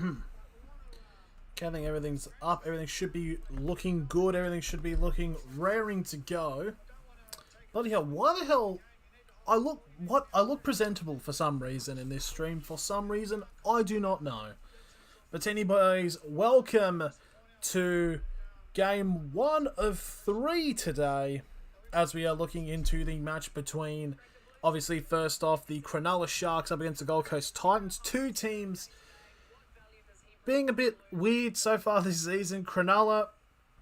Okay, I think everything's up. Everything should be looking good. Everything should be looking raring to go. Bloody hell! Why the hell? I look presentable for some reason in this stream. For some reason, I do not know. But anyways, welcome to game 1 of 3 today, as we are looking into the match between, obviously, first off, the Cronulla Sharks up against the Gold Coast Titans. Two teams being a bit weird so far this season. Cronulla,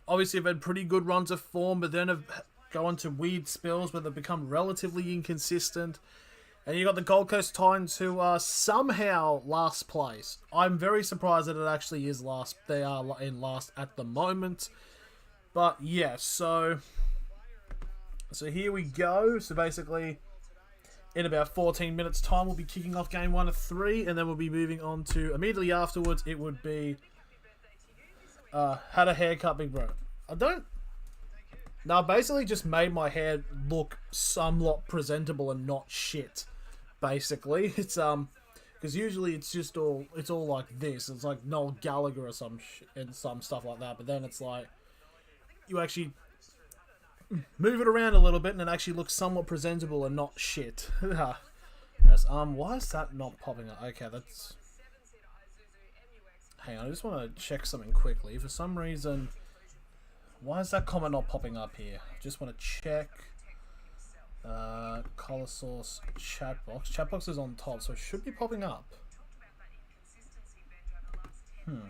obviously, have had pretty good runs of form, but then have gone to weird spells where they've become relatively inconsistent. And you got the Gold Coast Titans, who are somehow last place. I'm very surprised that it actually is last. They are in last at the moment. But yeah, so here we go. So basically, in about 14 minutes time, we'll be kicking off game 1 of 3, and then we'll be moving on to, immediately afterwards, it would be had a haircut, big bro. I basically just made my hair look somewhat presentable and not shit. Basically, it's because usually it's all like this. It's like Noel Gallagher or some and some stuff like that. But then it's like you actually move it around a little bit and it actually looks somewhat presentable and not shit. Yes, why is that not popping up? Okay, that's. Hang on, I just want to check something quickly. For some reason, why is that comment not popping up here? I just want to check. Color source chat box. Chat box is on top, so it should be popping up. Hang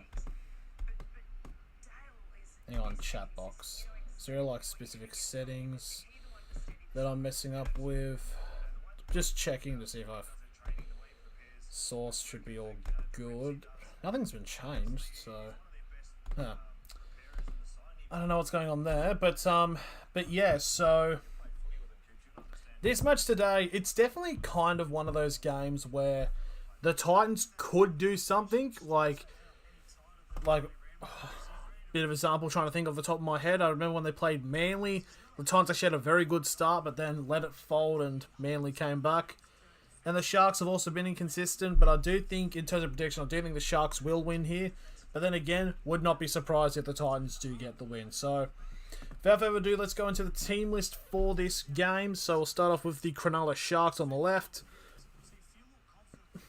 on, chat box. Is there like specific settings that I'm messing up with? Just checking to see if I've. Source should be all good. Nothing's been changed, so. I don't know what's going on there, but yeah, so this match today, it's definitely kind of one of those games where the Titans could do something, like bit of example, trying to think off the top of my head. I remember when they played Manly, the Titans actually had a very good start, but then let it fold and Manly came back. And the Sharks have also been inconsistent, but I do think, in terms of prediction, I do think the Sharks will win here. But then again, would not be surprised if the Titans do get the win. So, without further ado, let's go into the team list for this game. So, we'll start off with the Cronulla Sharks on the left.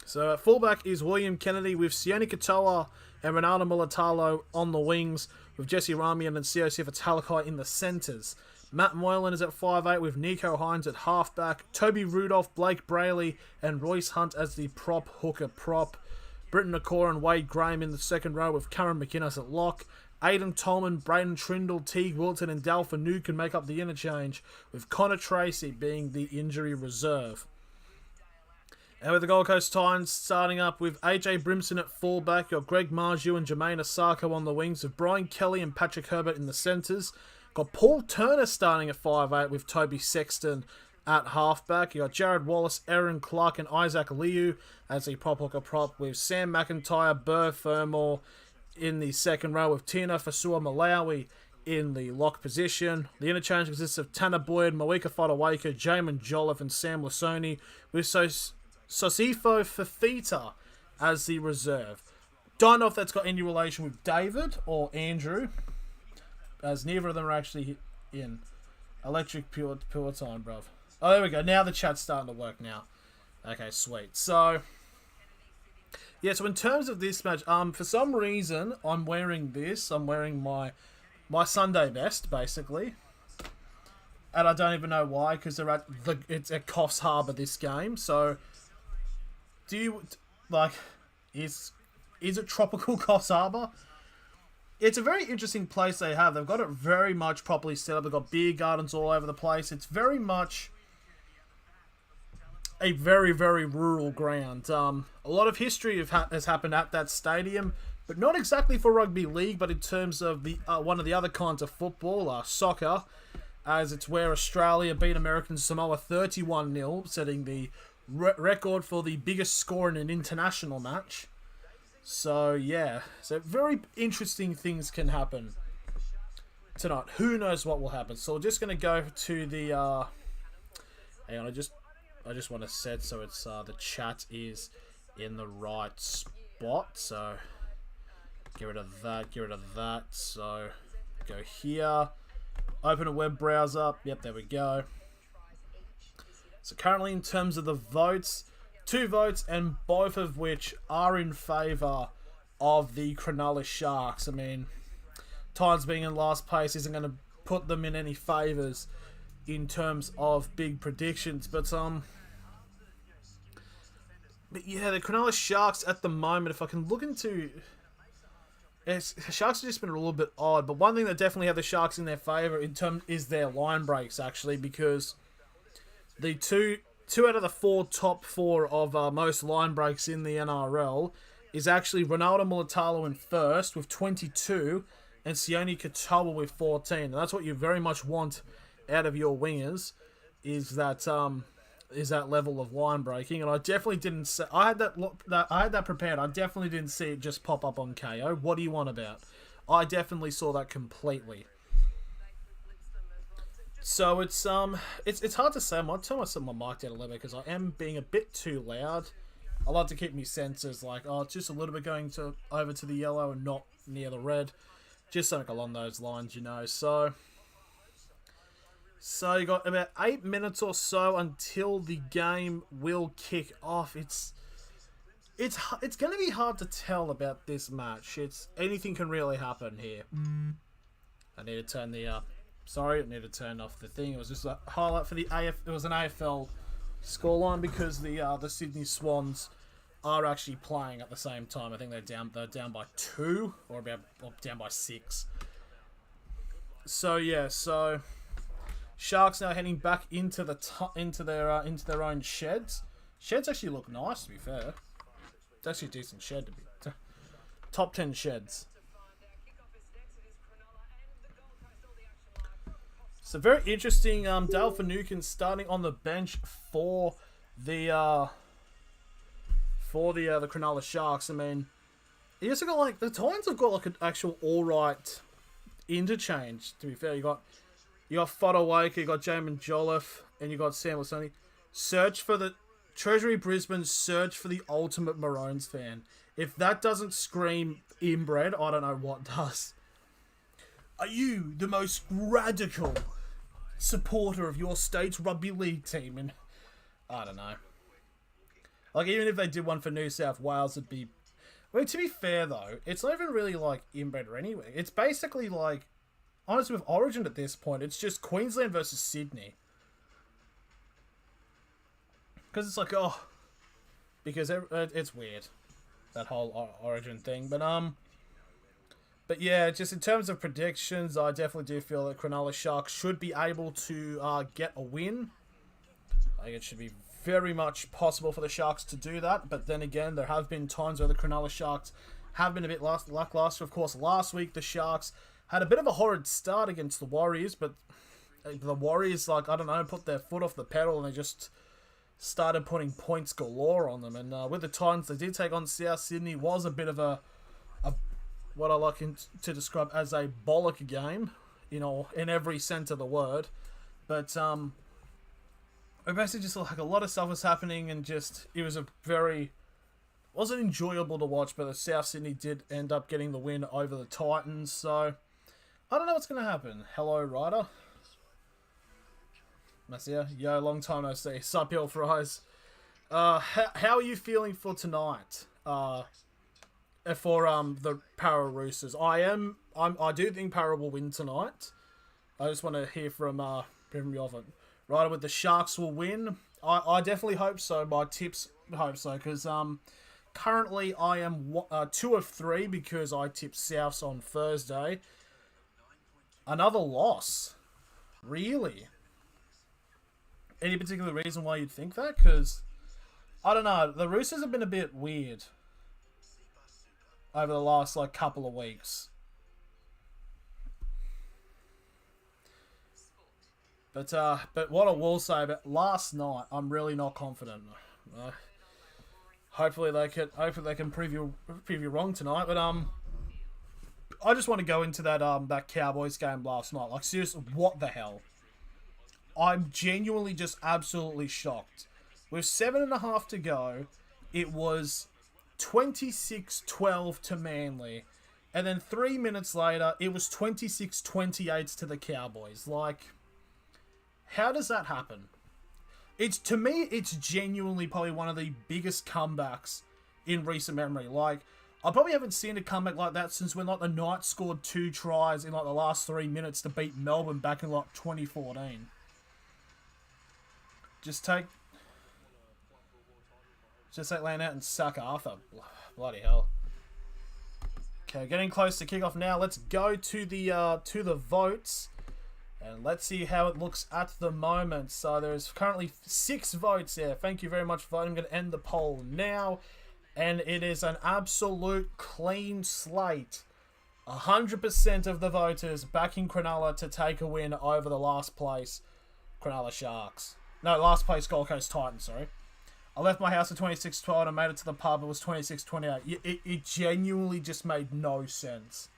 So, at fullback is William Kennedy with Sione Katoa and Ronaldo Mulatalo on the wings, with Jesse Ramian and Siosif Talakai in the centres. Matt Moylan is at 5'8", with Nico Hines at halfback, Toby Rudolph, Blake Brayley, and Royce Hunt as the hooker prop. Britton Nakor and Wade Graham in the second row, with Cameron McInnes at lock. Aidan Tolman, Braden Trindle, Teague Wilton and Dal Fanu can make up the interchange, with Connor Tracy being the injury reserve. And with the Gold Coast Titans starting up with AJ Brimson at fullback, got Greg Marju and Jermaine Asako on the wings, with Brian Kelly and Patrick Herbert in the centres. Got Paul Turner starting at 5'8", with Toby Sexton at halfback. You got Jared Wallace, Aaron Clark and Isaac Liu as the hooker prop, with Sam McIntyre, Burr Fermor in the second row, with Tina Fasua Malawi in the lock position. The interchange consists of Tanner Boyd, Moeka Fodawaka, Jamin Jolliffe and Sam Lasoni, with Sosifo Fafita as the reserve. Don't know if that's got any relation with David or Andrew, as neither of them are actually in. Electric pure time, bruv. Oh, there we go. Now the chat's starting to work now. Okay, sweet. So, yeah, so in terms of this match, for some reason, I'm wearing this. I'm wearing my Sunday best, basically. And I don't even know why, because it's at Coffs Harbour this game. So, do you, like, is it tropical Coffs Harbour? It's a very interesting place they have. They've got it very much properly set up. They've got beer gardens all over the place. It's very much a very, very rural ground. A lot of history has happened at that stadium, but not exactly for rugby league, but in terms of the one of the other kinds of football, soccer, as it's where Australia beat American Samoa 31-0, setting the record for the biggest score in an international match. So, yeah. So, very interesting things can happen tonight. Who knows what will happen. So, we're just going to go to the... hang on, I just want to set so it's the chat is in the right spot. So, Get rid of that. Get rid of that. So go here. Open a web browser. Yep, there we go. So currently in terms of the votes, 2 votes, and both of which are in favour of the Cronulla Sharks. I mean, Titans being in last place isn't going to put them in any favours in terms of big predictions. But yeah, the Cronulla Sharks at the moment, if I can look into... Sharks have just been a little bit odd, but one thing that definitely have the Sharks in their favour in terms is their line breaks, actually, because the two out of the top 4 of most line breaks in the NRL is actually Ronaldo Mulatalo in first with 22 and Sione Katoa with 14. And that's what you very much want out of your wingers, is that level of line breaking. And I definitely didn't say, I had that prepared. I definitely didn't see it just pop up on KO. What do you want about? I definitely saw that completely. So it's hard to say. I might turn my mic down a little bit because I am being a bit too loud. I like to keep my senses like, oh, it's just a little bit going over to the yellow and not near the red. Just something along those lines, you know. So you got about 8 minutes or so until the game will kick off. It's going to be hard to tell about this match. Anything can really happen here. I need to turn the sorry, I need to turn off the thing. It was just a highlight for the AF. It was an AFL scoreline because the Sydney Swans are actually playing at the same time. I think they're down by 2 or down by 6. So yeah, Sharks now heading back into their own sheds. Sheds actually look nice, to be fair. It's actually a decent shed to be. Top 10 sheds. So very interesting. Dale Finucane starting on the bench for the Cronulla Sharks. I mean, you also got the Titans have got an actual alright interchange. To be fair, you got Fodawaker, you got Jamin Jolliffe, and you got Sam Lasoni. Treasury Brisbane search for the ultimate Maroons fan. If that doesn't scream inbred, I don't know what does. Are you the most radical supporter of your state's rugby league team? And I don't know. Even if they did one for New South Wales, it'd be... I mean, to be fair, though, it's not even really, inbred or anywhere. It's basically, honestly, with Origin at this point, it's just Queensland versus Sydney. Because it's because it's weird, that whole Origin thing. But yeah, just in terms of predictions, I definitely do feel that Cronulla Sharks should be able to get a win. I think it should be very much possible for the Sharks to do that. But then again, there have been times where the Cronulla Sharks have been a bit lackluster. Of course, last week the Sharks had a bit of a horrid start against the Warriors, but the Warriors, I don't know, put their foot off the pedal and they just started putting points galore on them. And with the Titans, they did take on South Sydney. Was a bit of a what I like to describe as a bollock game, in every sense of the word. But it basically just a lot of stuff was happening, and wasn't enjoyable to watch. But the South Sydney did end up getting the win over the Titans. So I don't know what's going to happen. Hello, Ryder. Marcia, yo, long time no see. Sup, Hill Fries. How are you feeling for tonight? For the Para Roosters, I do think Para will win tonight. I just want to hear from you. Ryder, with the Sharks will win. I definitely hope so. My tips hope so, because currently I am 2 of 3 because I tipped Souths on Thursday. Another loss, really? Any particular reason why you'd think that? Because I don't know. The Roosters have been a bit weird over the last couple of weeks. But what I will say about last night, I'm really not confident. Hopefully they can prove you wrong tonight. But I just want to go into that Cowboys game last night. Seriously, what the hell? I'm genuinely just absolutely shocked. With 7.5 to go, it was 26-12 to Manly. And then 3 minutes later, it was 26-28 to the Cowboys. Like, how does that happen? To me, it's genuinely probably one of the biggest comebacks in recent memory. Like, I probably haven't seen a comeback like that since when, like, the Knights scored 2 tries in, like, the last 3 minutes to beat Melbourne back in, like, 2014. Just take Lane out and sack Arthur. Bloody hell. Okay, getting close to kickoff now. Let's go to the votes. And let's see how it looks at the moment. So there's currently 6 votes there. Thank you very much for voting. I'm going to end the poll now. And it is an absolute clean slate. 100% of the voters backing Cronulla to take a win over the last place Cronulla Sharks. No, last place Gold Coast Titans, sorry. I left my house at 26-12 and I made it to the pub. It was 26-28. It genuinely just made no sense.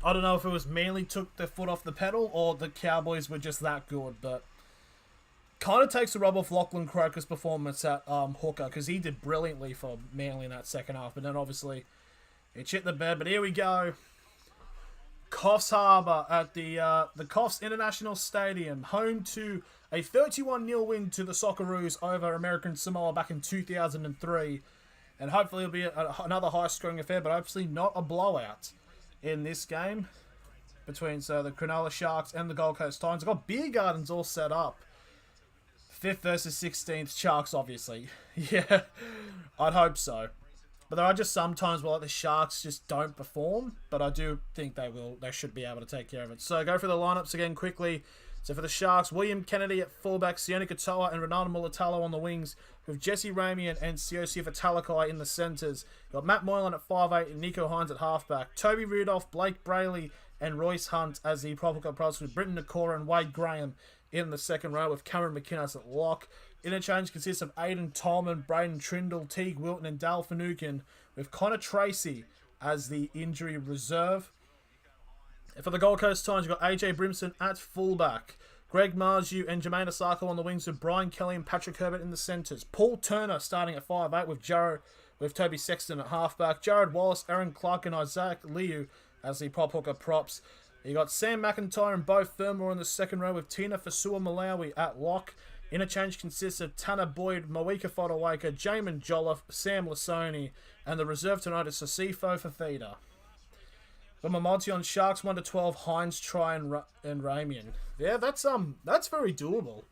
I don't know if it was Manly took their foot off the pedal or the Cowboys were just that good, but kind of takes the rub off Lachlan Croker's performance at hooker, because he did brilliantly for Manly in that second half, but then obviously it shit the bed. But here we go. Coffs Harbour at the Coffs International Stadium, home to a 31-0 win to the Socceroos over American Samoa back in 2003. And hopefully it'll be another high-scoring affair, but hopefully not a blowout in this game between the Cronulla Sharks and the Gold Coast Titans. I've got beer gardens all set up. 5th versus 16th Sharks, obviously. Yeah, I'd hope so. But there are just some times where, like, the Sharks just don't perform, but I do think they will. They should be able to take care of it. So go through the lineups again quickly. So for the Sharks, William Kennedy at fullback, Sione Katoa and Ronaldo Mulatalo on the wings, with Jesse Ramian and Siosifa Talakai in the centres. You've got Matt Moylan at 5'8", and Nico Hines at halfback. Toby Rudolph, Blake Brayley and Royce Hunt as the prop hooker, with Britton Nakora and Wade Graham in the second row, with Cameron McInnes at lock. Interchange consists of Aidan Tolman, Braden Trindle, Teague Wilton and Dale Finucane, with Connor Tracy as the injury reserve. And for the Gold Coast Titans, you've got AJ Brimson at fullback, Greg Marju and Jermaine Asako on the wings, with Brian Kelly and Patrick Herbert in the centres. Paul Turner starting at 5'8", with Toby Sexton at halfback. Jared Wallace, Aaron Clark and Isaac Liu as the prop hooker props. You got Sam McIntyre and Beau Fermor in the second row, with Tina Fasua Malawi at lock. Interchange consists of Tanner Boyd, Moeka Fodawaka, Jamin Jolliffe, Sam Lasoni, and the reserve tonight is Sosifo Fafita. The Mamonti on Sharks 1-12, Hines, Try and Ramian. Yeah, that's very doable.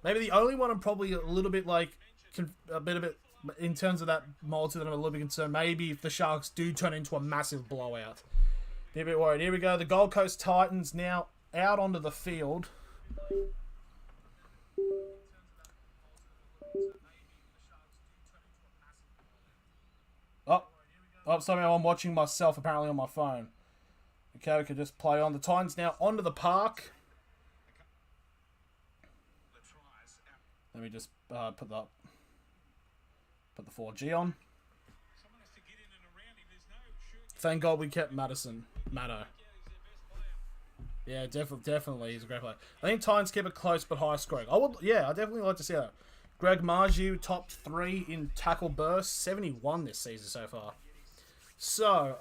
Maybe the only one I'm probably a little bit a bit in terms of that multi that I'm a little bit concerned. Maybe if the Sharks do turn into a massive blowout. Be a bit worried. Here we go. The Gold Coast Titans now out onto the field. Somehow I'm watching myself apparently on my phone. Okay, we can just play on. The Titans now onto the park. Let me just put the 4G on. Thank God we kept Matto. Yeah, definitely, he's a great player. I think Titans keep it close but high scoring. I definitely like to see that. Greg Marju topped 3 in tackle burst, 71 this season so far. So,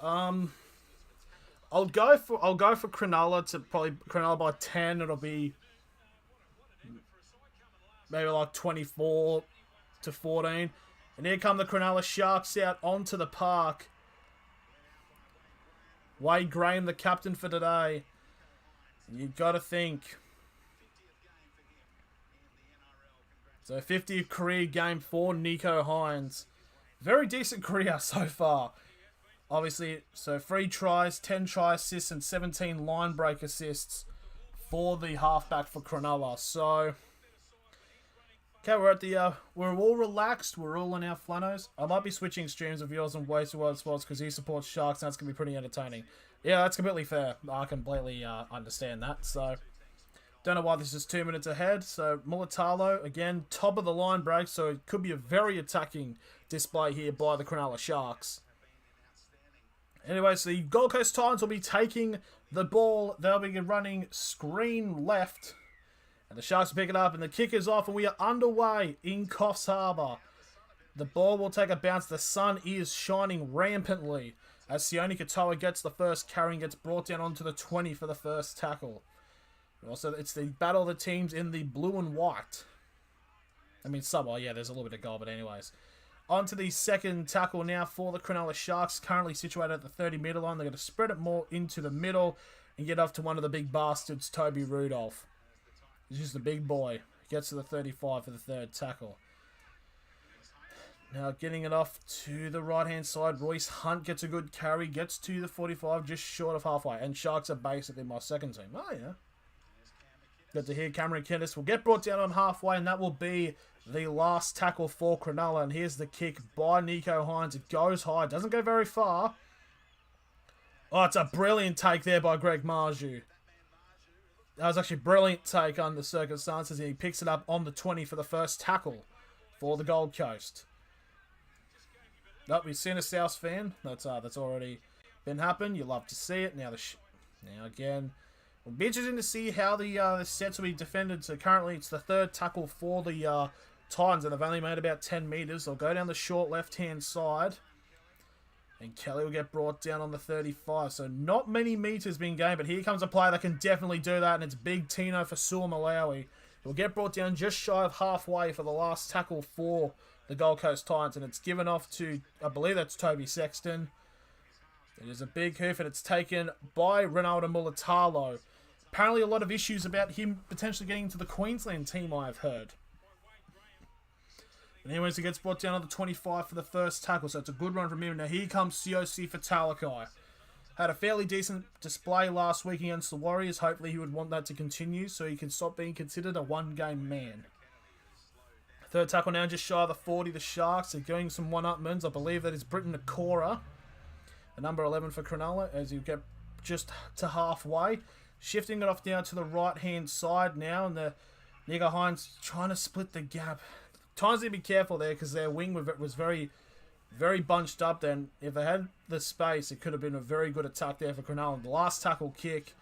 I'll go for Cronulla by 10. It'll be maybe like 24-14. And here come the Cronulla Sharks out onto the park. Wade Graham, the captain for today. You've got to think. So 50th career game for Nico Hines. Very decent career so far. Obviously, so 3 tries, 10 try assists, and 17 line break assists for the halfback for Cronulla. So, okay, we're all relaxed. We're all in our flannels. I might be switching streams of yours and Waste World Sports because he supports Sharks, and that's going to be pretty entertaining. Yeah, that's completely fair. I completely understand that. So, don't know why this is 2 minutes ahead. So, Mulatalo, again, top of the line break. So, it could be a very attacking display here by the Cronulla Sharks. Anyway, so the Gold Coast Titans will be taking the ball. They'll be running screen left. And the Sharks will pick it up. And the kick is off. And we are underway in Coffs Harbour. The ball will take a bounce. The sun is shining rampantly as Sione Katoa gets the first carry and gets brought down onto the 20 for the first tackle. Also, it's the battle of the teams in the blue and white. I mean, yeah, there's a little bit of gold, but anyways. On to the second tackle now for the Cronulla Sharks, currently situated at the 30-metre line. They're going to spread it more into the middle and get off to one of the big bastards, Toby Rudolph. He's just a big boy. Gets to the 35 for the third tackle. Now getting it off to the right-hand side, Royce Hunt gets a good carry, gets to the 45, just short of halfway. And Sharks are basically my second team. Oh, yeah. Good to hear. Cameron Kennis will get brought down on halfway, and that will be the last tackle for Cronulla. And here's the kick by Nico Hines. It goes high, doesn't go very far. Oh, it's a brilliant take there by Greg Marju. That was actually a brilliant take under the circumstances. And he picks it up on the 20 for the first tackle for the Gold Coast. Nope, we've seen a South fan. That's already been happened. You love to see it. Now again, it'll be interesting to see how the sets will be defended. So currently it's the third tackle for the Titans, and they've only made about 10 metres. They'll go down the short left-hand side. And Kelly will get brought down on the 35. So not many metres being gained, but here comes a player that can definitely do that, and it's Big Tino for Sua Malawi. He'll get brought down just shy of halfway for the last tackle for the Gold Coast Titans, and it's given off to, I believe that's Toby Sexton. It is a big hoof, and it's taken by Ronaldo Mulatalo. Apparently a lot of issues about him potentially getting to the Queensland team, I've heard. And anyways, he gets brought down on the 25 for the first tackle, so it's a good run from him. Now here comes COC for Talakai. Had a fairly decent display last week against the Warriors. Hopefully he would want that to continue so he can stop being considered a one-game man. Third tackle now, just shy of the 40, the Sharks are doing some one-upmans. I believe that is Britton Nakora, the number 11 for Cronulla, as you get just to halfway. Shifting it off down to the right-hand side now, and the Nico Hines trying to split the gap. Titans need to be careful there because their wing was very, very bunched up there. And if they had the space, it could have been a very good attack there for Cronulla. The last tackle kick,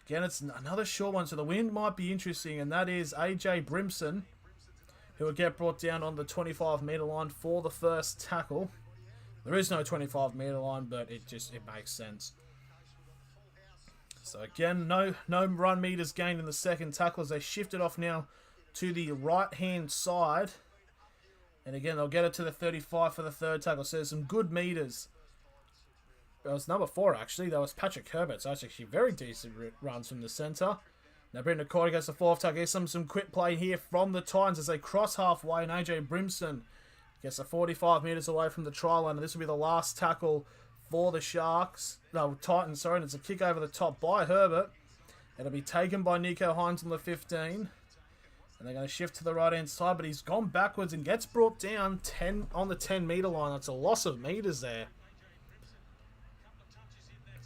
again, it's another short one, so the wind might be interesting, and that is AJ Brimson, who will get brought down on the 25-metre line for the first tackle. There is no 25-metre line, but it makes sense. So again, no run meters gained in the second tackle as they shift it off now to the right-hand side. And again, they'll get it to the 35 for the third tackle. So there's some good meters. That was number 4, actually. That was Patrick Herbert. So that's actually very decent runs from the centre. Now Brendan Cordy gets the fourth tackle. There's some quick play here from the Titans as they cross halfway, and AJ Brimson gets a 45 metres away from the try line. And this will be the last tackle for the Titans, sorry, and it's a kick over the top by Herbert. It'll be taken by Nico Hines on the 15. And they're going to shift to the right-hand side, but he's gone backwards and gets brought down on the 10-metre line. That's a loss of metres there.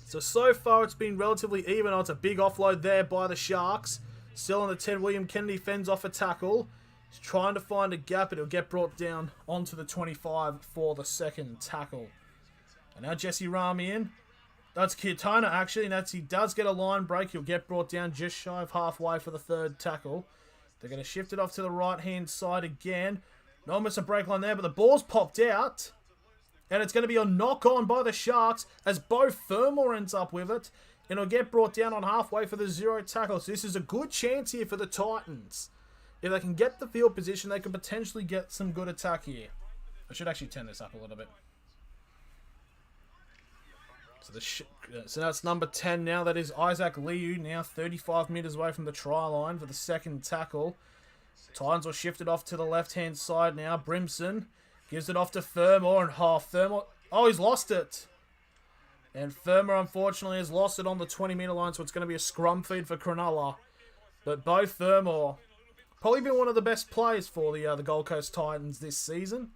So far it's been relatively even. Oh, it's a big offload there by the Sharks. Still on the 10, William Kennedy fends off a tackle. He's trying to find a gap, but it'll get brought down onto the 25 for the second tackle. And now Jesse Ramian. That's Kirtona, actually, and he does get a line break. He'll get brought down just shy of halfway for the third tackle. They're going to shift it off to the right-hand side again. No almost a break line there, but the ball's popped out. And it's going to be a knock-on by the Sharks as Beau Fermor ends up with it. And it'll get brought down on halfway for the 0 tackle. So this is a good chance here for the Titans. If they can get the field position, they can potentially get some good attack here. I should actually turn this up a little bit. So that's number 10 now. That is Isaac Liu, now 35 metres away from the try line for the second tackle. Titans will shift it off to the left-hand side now. Brimson gives it off to Fermor, and Fermor... Oh, he's lost it. And Fermor, unfortunately, has lost it on the 20-metre line, so it's going to be a scrum feed for Cronulla. But Beau Fermor, probably been one of the best players for the Gold Coast Titans this season.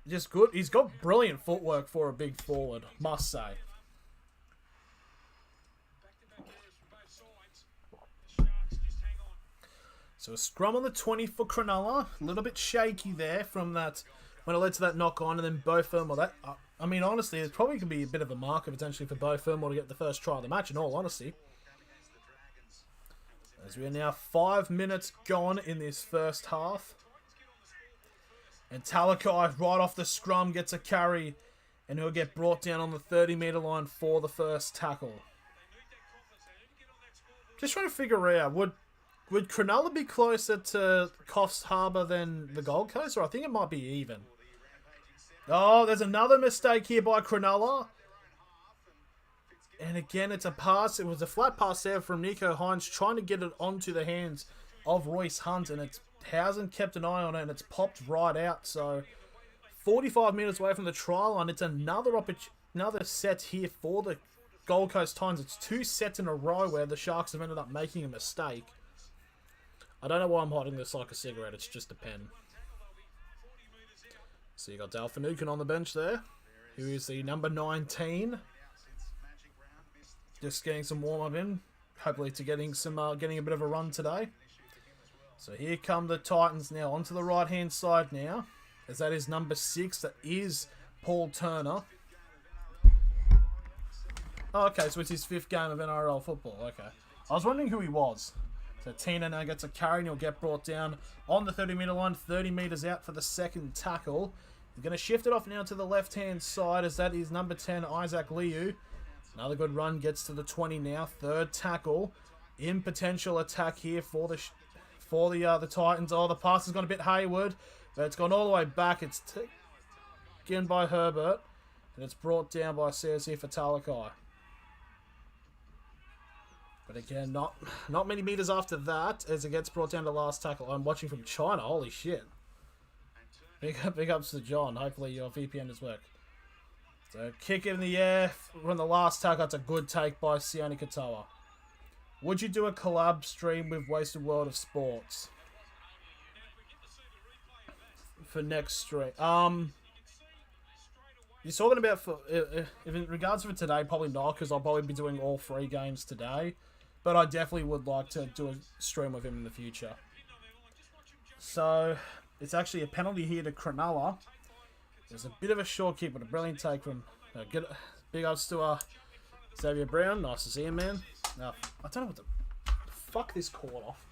Just good. He's got brilliant footwork for a big forward, must say. So a scrum on the 20 for Cronulla. A little bit shaky there from that when it led to that knock on, and then Beau Fermor. I mean, honestly, it probably could be a bit of a marker potentially for Beau Fermor to get the first try of the match, in all honesty. As we are now 5 minutes gone in this first half. And Talakai right off the scrum gets a carry. And he'll get brought down on the 30-metre line for the first tackle. Just trying to figure out, would Cronulla be closer to Coffs Harbour than the Gold Coast? Or I think it might be even. Oh, there's another mistake here by Cronulla. And again, it's a pass. It was a flat pass there from Nico Hines trying to get it onto the hands of Royce Hunt. And it hasn't kept an eye on it and it's popped right out. So 45 metres away from the try line. It's another set here for the Gold Coast Titans. It's 2 sets in a row where the Sharks have ended up making a mistake. I don't know why I'm hiding this like a cigarette. It's just a pen. So you got Dale Finucane on the bench there, who is the number 19. Just getting some warm up in, hopefully to getting a bit of a run today. So here come the Titans now onto the right hand side now, as that is number 6. That is Paul Turner. Oh, okay, so it's his 5th game of NRL football. Okay, I was wondering who he was. So Tina now gets a carry and he'll get brought down on the 30-metre line, 30 metres out for the second tackle. He's going to shift it off now to the left-hand side, as that is number 10, Isaac Liu. Another good run, gets to the 20 now. Third tackle. In potential attack here for the Titans. Oh, the pass has gone a bit hayward, but it's gone all the way back. It's taken by Herbert, and it's brought down by CSC for Talakai. But again, not many meters after that, as it gets brought down to last tackle. I'm watching from China. Holy shit. Big ups to John. Hopefully your VPN does work. So kick it in the air from the last tackle. That's a good take by Sione Katoa. Would you do a collab stream with Wasted World of Sports for next stream? You're talking about if in regards to today, probably not, because I'll probably be doing all 3 games today. But I definitely would like to do a stream with him in the future. So it's actually a penalty here to Cronulla. There's a bit of a short kick, but a brilliant take from big ups to Xavier Brown. Nice to see him, man. I don't know what the fuck this caught off.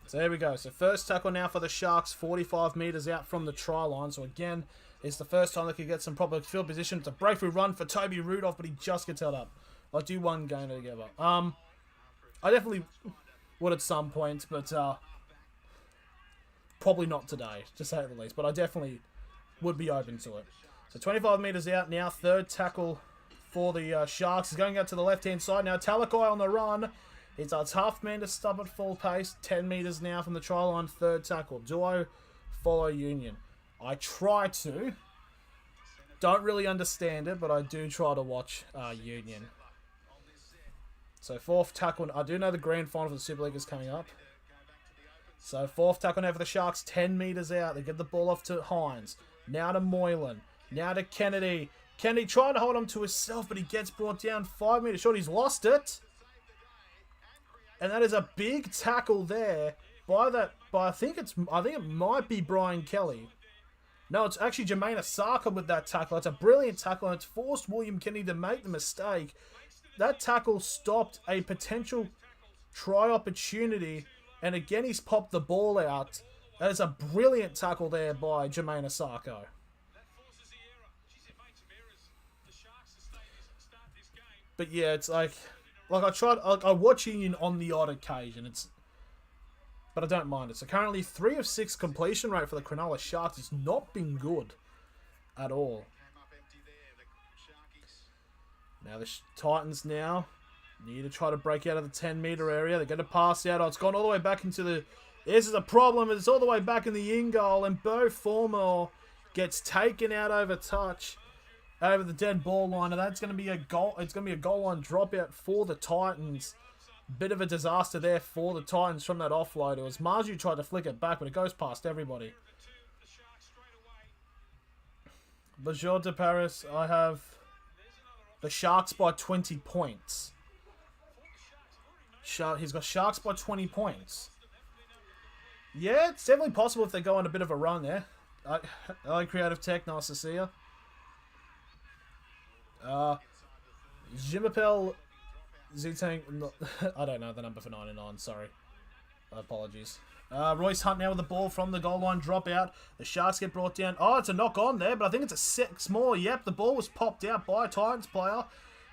So there we go. So first tackle now for the Sharks, 45 metres out from the try line. So again, it's the first time they could get some proper field position. It's a breakthrough run for Toby Rudolph, but he just gets held up. I'll do one game together. I definitely would at some point, but probably not today, to say the least. But I definitely would be open to it. So 25 metres out now. Third tackle for the Sharks is going out to the left-hand side. Now Talakai on the run. It's a tough man to stop at full pace. 10 metres now from the try line. Third tackle. Do I follow Union? I try to. Don't really understand it, but I do try to watch Union. So fourth tackle. I do know the grand final for the Super League is coming up. So fourth tackle now for the Sharks. 10 metres out. They get the ball off to Hines. Now to Moylan. Now to Kennedy. Kennedy trying to hold him to himself, but he gets brought down 5 metres short. He's lost it. And that is a big tackle there I think it might be Brian Kelly. No, it's actually Jermaine Asaka with that tackle. It's a brilliant tackle, and it's forced William Kennedy to make the mistake. That tackle stopped a potential try opportunity, and again he's popped the ball out. That is a brilliant tackle there by Jermaine Asako. But yeah, it's like I watch Union on the odd occasion. But I don't mind it. So currently 3 of 6 completion rate for the Cronulla Sharks. It's not been good at all. Now the Titans now need to try to break out of the 10-metre area. They're going to pass out. Oh, it's gone all the way back into the... This is a problem. It's all the way back in the in-goal. And Beau Formore gets taken out over touch. Over the dead ball line. And that's going to be a goal. It's going to be a goal line dropout for the Titans. Bit of a disaster there for the Titans from that offload. It was Marju tried to flick it back, but it goes past everybody. Bonjour de Paris. I have the Sharks by 20 points. He's got Sharks by 20 points. Yeah, it's definitely possible if they go on a bit of a run there. I like Creative Tech. Nice to see you. Jimapel Zutang. I don't know the number for 99. Sorry. Apologies. Royce Hunt now with the ball from the goal line, drop out. The Sharks get brought down. Oh, it's a knock on there, but I think it's a 6 more. Yep, the ball was popped out by a Titans player.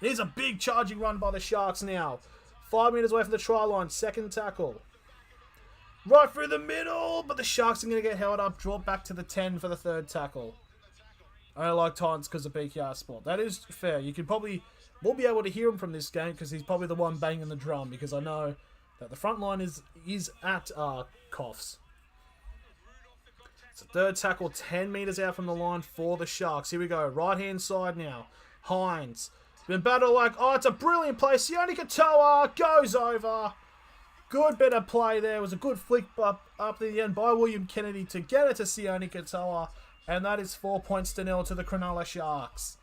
Here's a big charging run by the Sharks now. 5 metres away from the try line, second tackle. Right through the middle, but the Sharks are going to get held up. Drop back to the 10 for the third tackle. I don't like Titans because of BKR Sport. That is fair. You could probably... We'll be able to hear him from this game because he's probably the one banging the drum, because I know that the front line is at coughs. It's a third tackle, 10 metres out from the line for the Sharks. Here we go. Right-hand side now. Hines. Been battled like... Oh, it's a brilliant play. Sione Katoa goes over. Good bit of play there. It was a good flick up to the end by William Kennedy to get it to Sione Katoa. And that is 4 points to 0 to the Cronulla Sharks.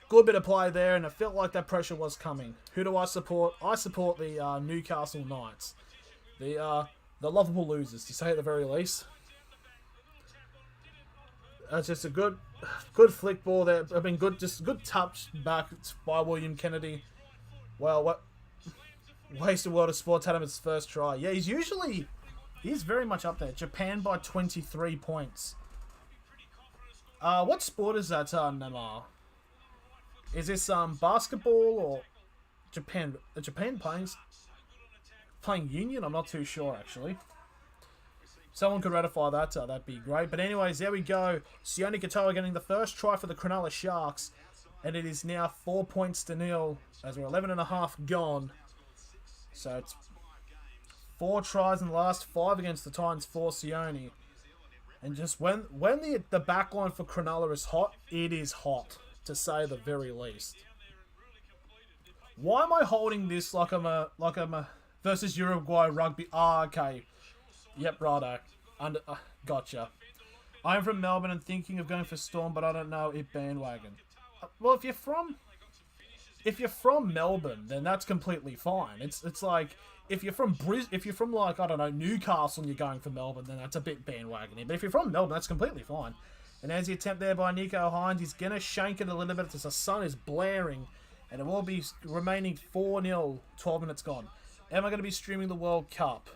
Good bit of play there, and it felt like that pressure was coming. Who do I support? I support the Newcastle Knights. The lovable losers, to say at the very least. That's just a good flick ball there. I mean, good touch back by William Kennedy. Well, what wasted World of Sports had him his first try. Yeah, he's very much up there. Japan by 23 points. What sport is that, Neymar? Is this basketball or Japan? Japan playing Union? I'm not too sure actually. Someone could ratify that. That'd be great. But anyways, there we go. Sione Katoa getting the first try for the Cronulla Sharks, and it is now 4 points to 0 as we're 11.5 gone. So it's 4 tries in the last 5 against the Titans for Sione. And just when the back line for Cronulla is hot, it is hot, to say the very least. Why am I holding this like I'm a versus Uruguay rugby? Okay. Yep, righto. Gotcha. I'm from Melbourne and thinking of going for Storm, but I don't know if bandwagon. Well, if you're from Melbourne, then that's completely fine. It's like if you're from like, I don't know, Newcastle and you're going for Melbourne, then that's a bit bandwagony. But if you're from Melbourne, that's completely fine. And as the attempt there by Nico Hines, he's going to shank it a little bit as the sun is blaring. And it will be remaining 4-0, 12 minutes gone. Am I going to be streaming the World Cup?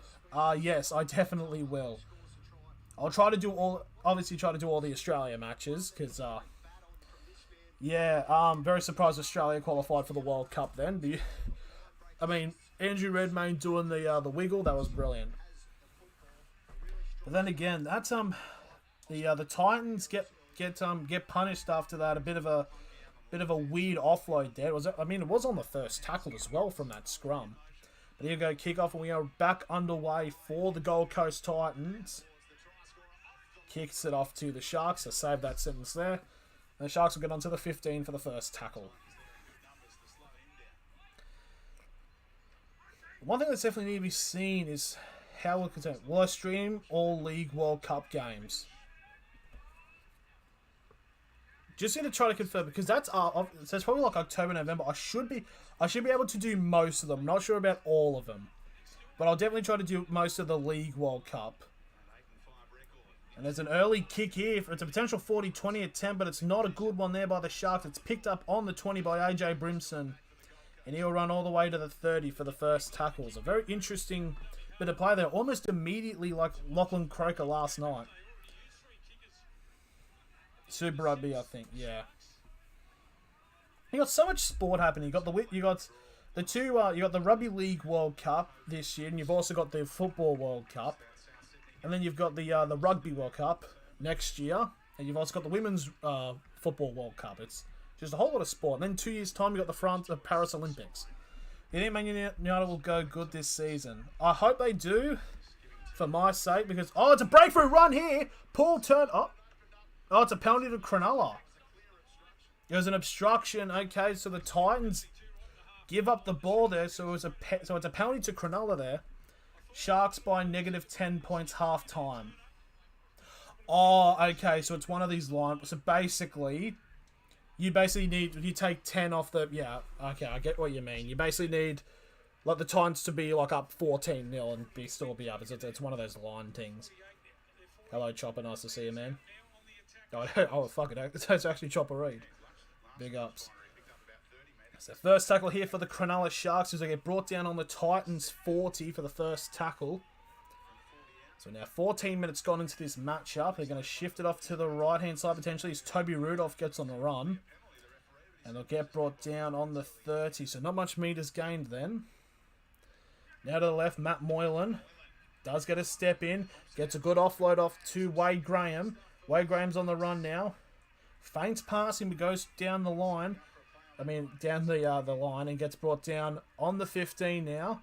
Yes, I definitely will. I'll try to do all the Australia matches, because, yeah, I'm very surprised Australia qualified for the World Cup then. I mean, Andrew Redmayne doing the wiggle, that was brilliant. But then again, that's, the Titans get punished after that. A bit of a weird offload there. It was on the first tackle as well from that scrum. But here we go, kickoff, and we are back underway for the Gold Coast Titans. Kicks it off to the Sharks. So save that sentence there. And the Sharks will get onto the 15 for the first tackle. One thing that's definitely need to be seen is how we're concerned. Will I stream all League World Cup games? Just need to try to confirm, because that's probably like October, November. I should be able to do most of them. Not sure about all of them, but I'll definitely try to do most of the League World Cup. And there's an early kick here. It's a potential 40-20 attempt, but it's not a good one there by the Sharks. It's picked up on the 20 by AJ Brimson, and he'll run all the way to the 30 for the first tackle. It's a very interesting bit of play there, almost immediately like Lachlan Croker last night. Super Rugby, I think, yeah. You got so much sport happening. You got the Rugby League World Cup this year, and you've also got the Football World Cup, and then you've got the Rugby World Cup next year, and you've also got the Women's Football World Cup. It's just a whole lot of sport. And then 2 years' time, you've got the France of Paris Olympics. You think Man United will go good this season? I hope they do, for my sake, because it's a breakthrough run here. Paul turned up. Oh, it's a penalty to Cronulla. It was an obstruction. Okay, so the Titans give up the ball there. So it's a penalty to Cronulla there. Sharks by -10 points half time. Oh, okay. So it's one of these lines. So basically, you take 10 off the... Yeah, okay, I get what you mean. You basically need like the Titans to be like up 14-0 and still be up. It's one of those line things. Hello, Chopper. Nice to see you, man. Oh, fuck it. That's actually Chopper Reed. Big ups. So first tackle here for the Cronulla Sharks as they get brought down on the Titans 40 for the first tackle. So now 14 minutes gone into this matchup. They're going to shift it off to the right-hand side potentially as Toby Rudolph gets on the run. And they'll get brought down on the 30. So not much meters gained then. Now to the left, Matt Moylan does get a step in. Gets a good offload off to Wade Graham. Wade Graham's on the run now. Feints passing, but goes down the line. Down the line and gets brought down on the 15 now.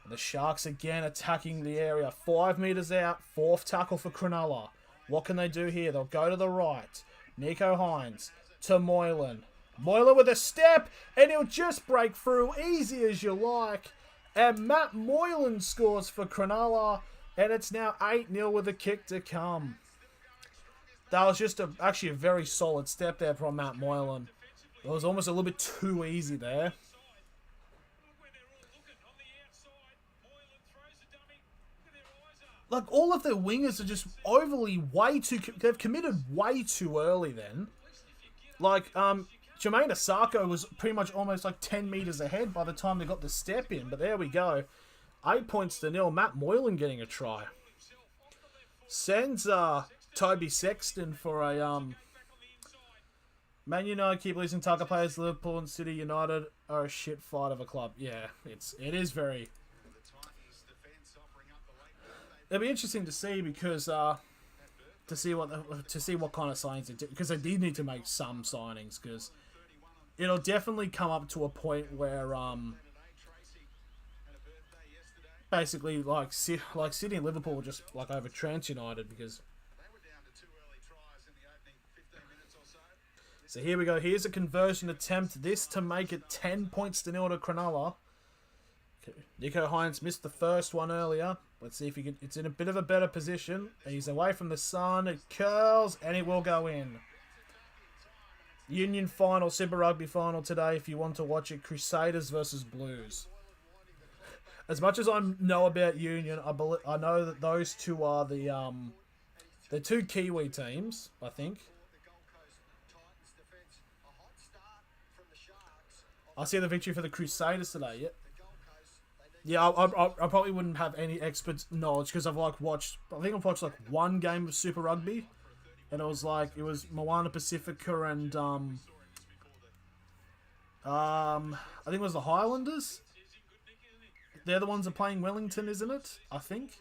And the Sharks again attacking the area. 5 meters out. 4th tackle for Cronulla. What can they do here? They'll go to the right. Nico Hines to Moylan. Moylan with a step, and he'll just break through easy as you like. And Matt Moylan scores for Cronulla, and it's now 8-0 with a kick to come. That was just actually a very solid step there from Matt Moylan. It was almost a little bit too easy there. Like, all of their wingers are just they've committed way too early then. Like, Jermaine Asako was pretty much almost like 10 meters ahead by the time they got the step in. But there we go. 8-0. Matt Moylan getting a try. Sends Toby Sexton for a... Man United keep losing tackle players. Liverpool and City United are a shit fight of a club. Yeah, it is very... It'll be interesting to see because to see what kind of signings they do, because they did need to make some signings, because it'll definitely come up to a point where basically like City and Liverpool will just like overtrance United, because so here we go. Here's a conversion attempt. This to make it 10 points to 0 to Cronulla. Nico Hines missed the first one earlier. Let's see if he can. It's in a bit of a better position. He's away from the sun. It curls, and it will go in. Union final, Super Rugby final today. If you want to watch it, Crusaders versus Blues. As much as I know about Union, I know that those two are the two Kiwi teams, I think. I see the victory for the Crusaders today. Yep. Yeah, I probably wouldn't have any expert knowledge because I've watched like one game of Super Rugby, and it was Moana Pacifica and I think it was the Highlanders. They're the ones that are playing Wellington, isn't it? I think.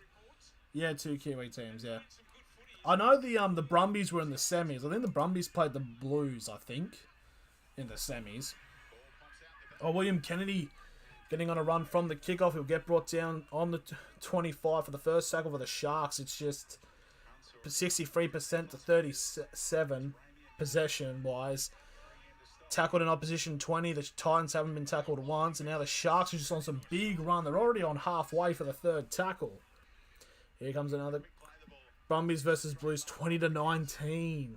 Yeah, two Kiwi teams. Yeah, I know the Brumbies were in the semis. I think the Brumbies played the Blues. I think in the semis. Oh, William Kennedy getting on a run from the kickoff. He'll get brought down on the 25 for the first tackle for the Sharks. It's just 63% to 37 possession-wise. Tackled in opposition 20. The Titans haven't been tackled once. And now the Sharks are just on some big run. They're already on halfway for the third tackle. Here comes another. Brumbies versus Blues, 20-19.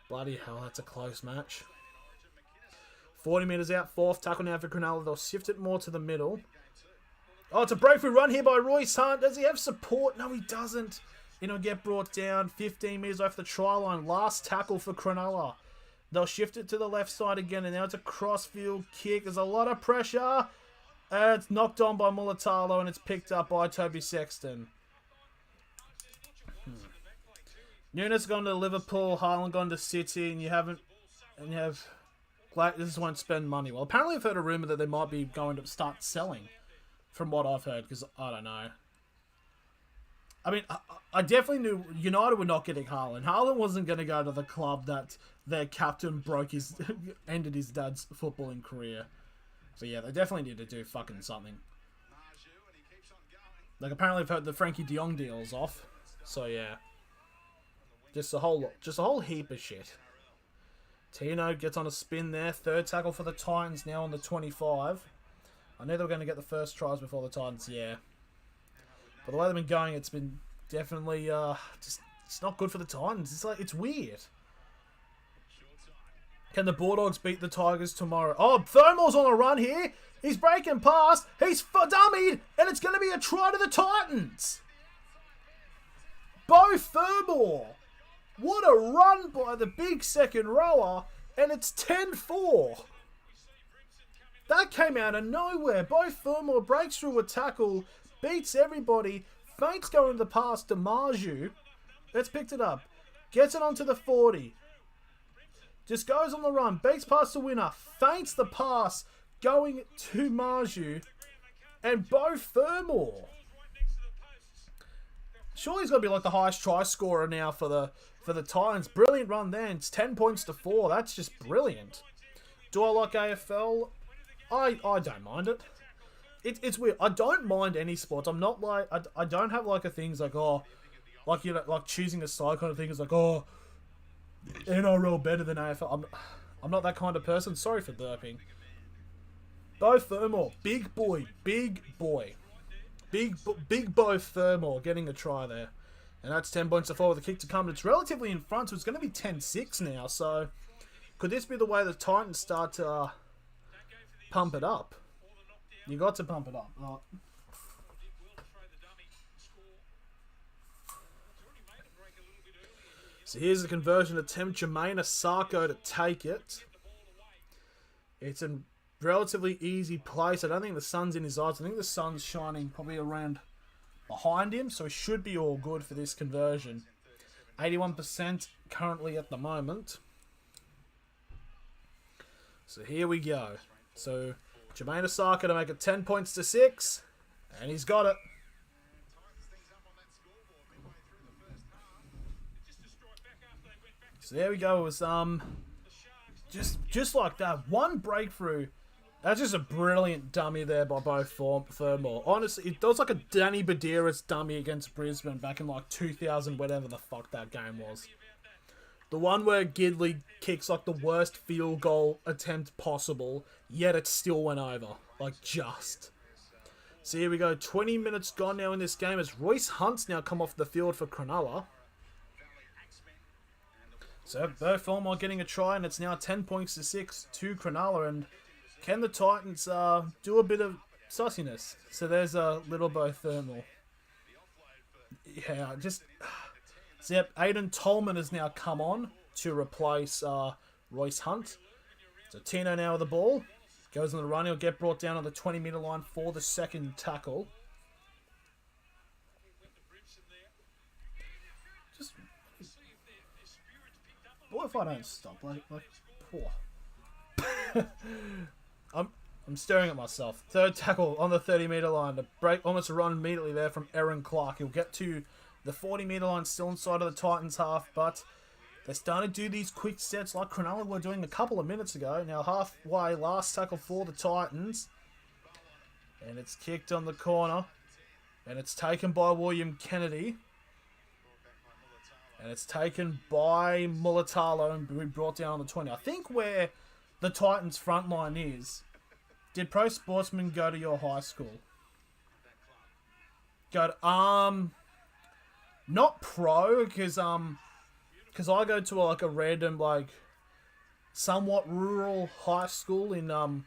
Bloody hell, that's a close match. 40 metres out, 4th tackle now for Cronulla. They'll shift it more to the middle. Oh, it's a breakthrough run here by Royce Hunt. Does he have support? No, he doesn't. He'll get brought down 15 metres off the try line. Last tackle for Cronulla. They'll shift it to the left side again, and now it's a cross-field kick. There's a lot of pressure. It's knocked on by Mulatalo, and it's picked up by Toby Sexton. Nunes gone to Liverpool, Haaland gone to City, and you have... This won't spend money. Well, apparently I've heard a rumour that they might be going to start selling, from what I've heard, because I don't know. I mean, I definitely knew United were not getting Haaland. Haaland wasn't going to go to the club that their captain ended his dad's footballing career. So yeah, they definitely need to do fucking something. Like, apparently I've heard the Frankie de Jong deal's off. So yeah. Just a whole heap of shit. Tino gets on a spin there. 3rd tackle for the Titans now on the 25. I knew they were going to get the first tries before the Titans, yeah. But the way they've been going, it's been definitely it's not good for the Titans. It's weird. Can the Bulldogs beat the Tigers tomorrow? Oh, Thermal's on a run here. He's breaking past. He's dummied, and it's going to be a try to the Titans. Bo Thermal. What a run by the big second rower, and it's 10-4. That came out of nowhere. Bo Thermal breaks through a tackle, beats everybody, Feints going the pass to Marju. Let's picked it up. Gets it onto the 40. Just goes on the run. Beats past the winner. Feints the pass. Going to Marju. And Bo Fermor. Surely he's got to be like the highest try scorer now for the Titans. Brilliant run there. It's 10 points to 4. That's just brilliant. Do I like AFL? I don't mind it. It's weird. I don't mind any sports. I'm not like... I don't have like a things like, oh... Like, you know, like choosing a side kind of thing is like, oh... NRL better than AFL. I'm not that kind of person. Sorry for burping. Bo Fermor. Big boy. Big boy. Big Bo Fermor getting a try there. And that's 10 points to 4 with a kick to come. It's relatively in front, so it's going to be 10-6 now. So, could this be the way the Titans start to pump it up? You got to pump it up. Oh. So here's the conversion attempt. Jermaine Asako to take it. It's a relatively easy place. I don't think the sun's in his eyes. I think the sun's shining probably around behind him. So he should be all good for this conversion. 81% currently at the moment. So here we go. So Jermaine Asako to make it 10 points to 6. And he's got it. So there we go. It was just like that. One breakthrough. That's just a brilliant dummy there by Bo Fermor. Honestly, it was like a Danny Badiris dummy against Brisbane back in like 2000, whatever the fuck that game was. The one where Gidley kicks like the worst field goal attempt possible, yet it still went over. Like, just. So here we go. 20 minutes gone now in this game as Royce Hunt's now come off the field for Cronulla. So Bo Fermor getting a try, and it's now 10 points to 6 to Cronulla. And can the Titans do a bit of sussiness? So there's a little Bo Fermor. Yeah, just... So yep, Aiden Tolman has now come on to replace Royce Hunt. So Tino now with the ball. Goes on the run. He'll get brought down on the 20-metre line for the second tackle. Just... What if I don't stop? Like poor. I'm staring at myself. Third tackle on the 30-metre line. To break, almost a run immediately there from Aaron Clark. He'll get to the 40-metre line, still inside of the Titans half, but they're starting to do these quick sets like Cronulla were doing a couple of minutes ago. Now halfway, last tackle for the Titans. And it's kicked on the corner. And it's taken by William Kennedy. And it's taken by Mulatalo and be brought down on the 20. I think where the Titans front line is, did Pro Sportsman go to your high school? Go to, not pro, because I go to like a random, like, somewhat rural high school in the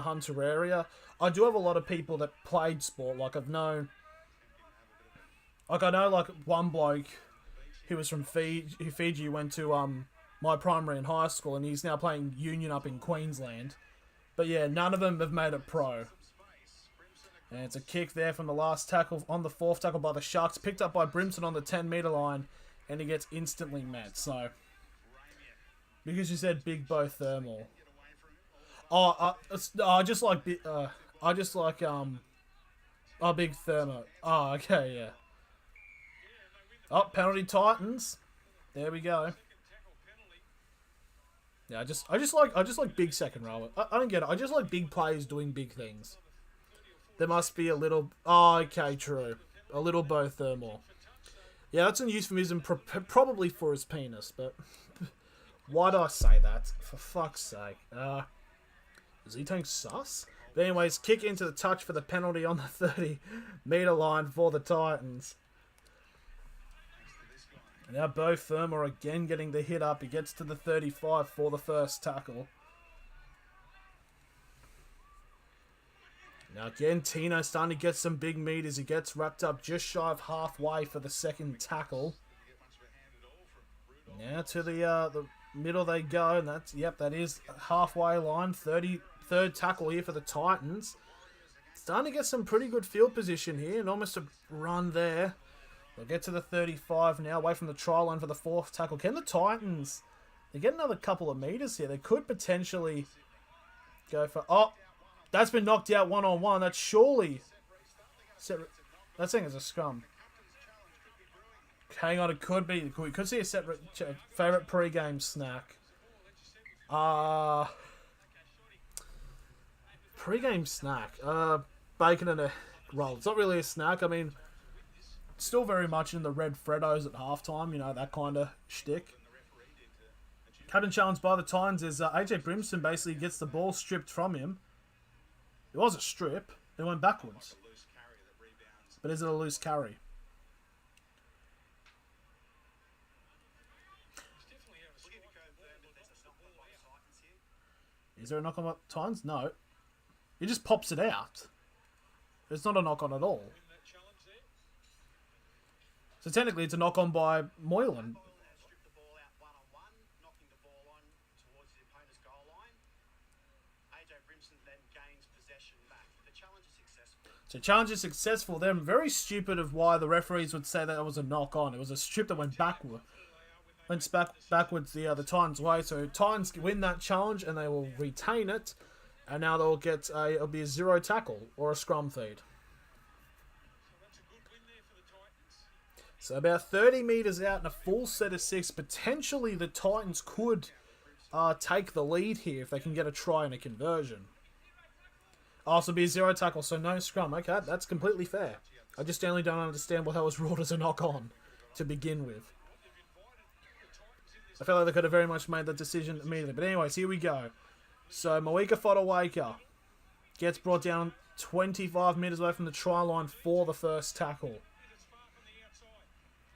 Hunter area. I do have a lot of people that played sport. Like I know like one bloke who was from Fiji went to my primary and high school, and he's now playing union up in Queensland. But yeah, none of them have made it pro. And it's a kick there from the last tackle on the fourth tackle by the Sharks. Picked up by Brimson on the 10-metre line. And he gets instantly met. So, because you said Big Bo Fermor. I just like Big Fermor. Oh, okay, yeah. Oh, penalty Titans. There we go. Yeah, I just like big second row. I don't get it. I just like big players doing big things. There must be a little... Oh, okay, true. A little Bo Fermor. Yeah, that's an euphemism probably for his penis, but... Why do I say that? For fuck's sake. Is he taking sus? But anyways, kick into the touch for the penalty on the 30-metre line for the Titans. And now Bo Fermor again getting the hit up. He gets to the 35 for the first tackle. Now again, Tino starting to get some big meat as he gets wrapped up just shy of halfway for the second tackle. Now to the middle they go, and that is halfway line. 33rd tackle here for the Titans. Starting to get some pretty good field position here, and almost a run there. They'll get to the 35 now, away from the try line for the 4th tackle. Can the Titans... They get another couple of meters here. They could potentially go for... Oh, that's been knocked out one-on-one. That's surely... That thing is a scrum. Hang on, it could be. We could see a separate favourite pre-game snack. Pre-game snack. Bacon and a roll. It's not really a snack. I mean, still very much in the red Freddos at halftime. You know, that kind of shtick. Captain challenge by the Titans is AJ Brimson basically gets the ball stripped from him. It was a strip. It went backwards. But is it a loose carry? Is there a knock on by the Titans? No. He just pops it out. It's not a knock on at all. So technically it's a knock on by Moylan. So challenge is successful. They're very stupid of why the referees would say that it was a knock on. It was a strip that went backward. Went backwards the Titans' way. So Titans win that challenge and they will retain it. And now they'll get it'll be a 0 tackle or a scrum feed. So about 30 metres out and a full set of 6. Potentially the Titans could take the lead here if they can get a try and a conversion. Also be a 0 tackle, so no scrum. Okay, that's completely fair. I just only don't understand what that was ruled as a knock-on to begin with. I feel like they could have very much made that decision immediately. But anyways, here we go. So Moika Fodawaker gets brought down 25 metres away from the try line for the first tackle.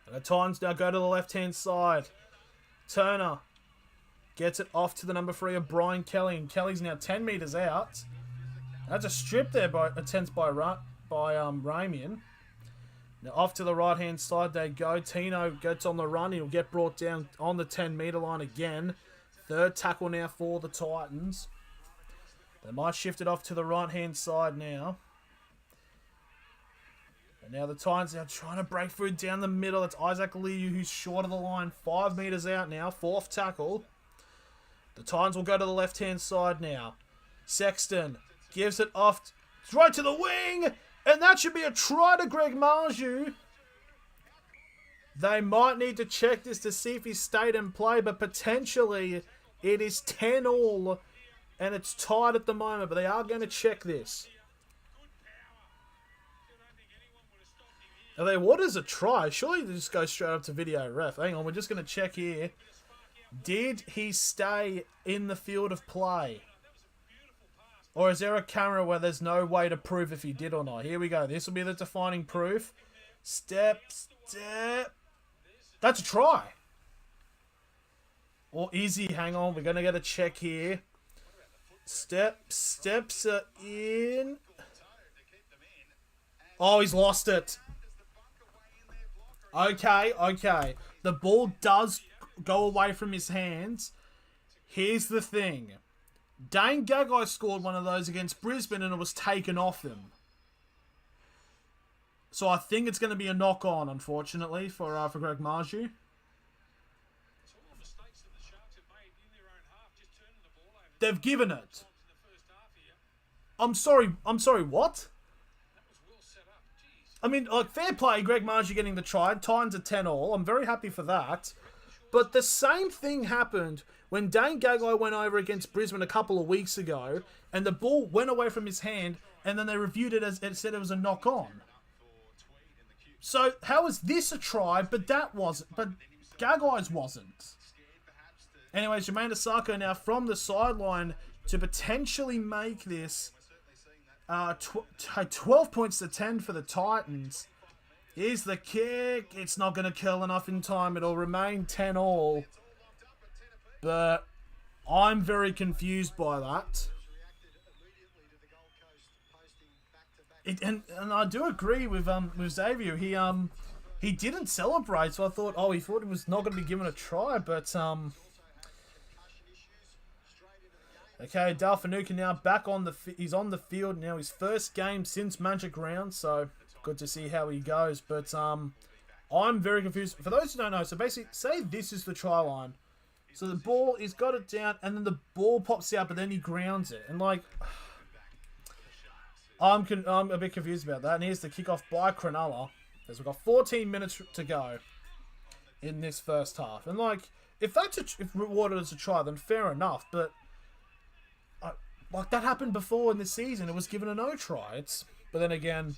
And the Titans now go to the left-hand side. Turner gets it off to the number 3 of Brian Kelly. And Kelly's now 10 metres out. That's a strip there by attempts by Ramian. Now off to the right-hand side they go. Tino gets on the run. He'll get brought down on the 10-metre line again. Third tackle now for the Titans. They might shift it off to the right-hand side now. And now the Titans are trying to break through down the middle. That's Isaac Liu who's short of the line. 5 metres out now. 4th tackle. The Titans will go to the left-hand side now. Sexton gives it off right to the wing. And that should be a try to Greg Marju. They might need to check this to see if he stayed in play. But potentially it is 10-all. And it's tied at the moment. But they are going to check this. Are they, what is a try? Surely they just go straight up to video ref. Hang on, we're just going to check here. Did he stay in the field of play? Or is there a camera where there's no way to prove if he did or not? Here we go. This will be the defining proof. Step. That's a try. Or is he? Hang on. We're going to get a check here. Steps are in. Oh, he's lost it. Okay. The ball does go away from his hands. Here's the thing. Dane Gagai scored one of those against Brisbane and it was taken off him. So I think it's going to be a knock-on, unfortunately, for Greg Marju. They've given it. I'm sorry, what? I mean, like, fair play, Greg Marju getting the try. Titans are 10-all. I'm very happy for that. But the same thing happened when Dane Gagai went over against Brisbane a couple of weeks ago, and the ball went away from his hand, and then they reviewed it as it said it was a knock-on. So, how is this a try, but that wasn't, but Gagai's wasn't? Anyways, Jermaine Asako now from the sideline to potentially make this 12 points to 10 for the Titans. Here's the kick. It's not going to curl enough in time. It'll remain 10-all. But I'm very confused by that. And I do agree with Xavier. He didn't celebrate, so I thought, he thought he was not going to be given a try, but Okay, Dalfanuka now back on he's on the field now. His first game since Magic Round, so good to see how he goes. But I'm very confused. For those who don't know, so basically, say this is the try line. So the ball, he's got it down, and then the ball pops out, but then he grounds it. And like, I'm a bit confused about that. And here's the kickoff by Cronulla, as we've got 14 minutes to go in this first half. And like, if rewarded as a try, then fair enough. But like that happened before in this season, it was given a no try. But then again,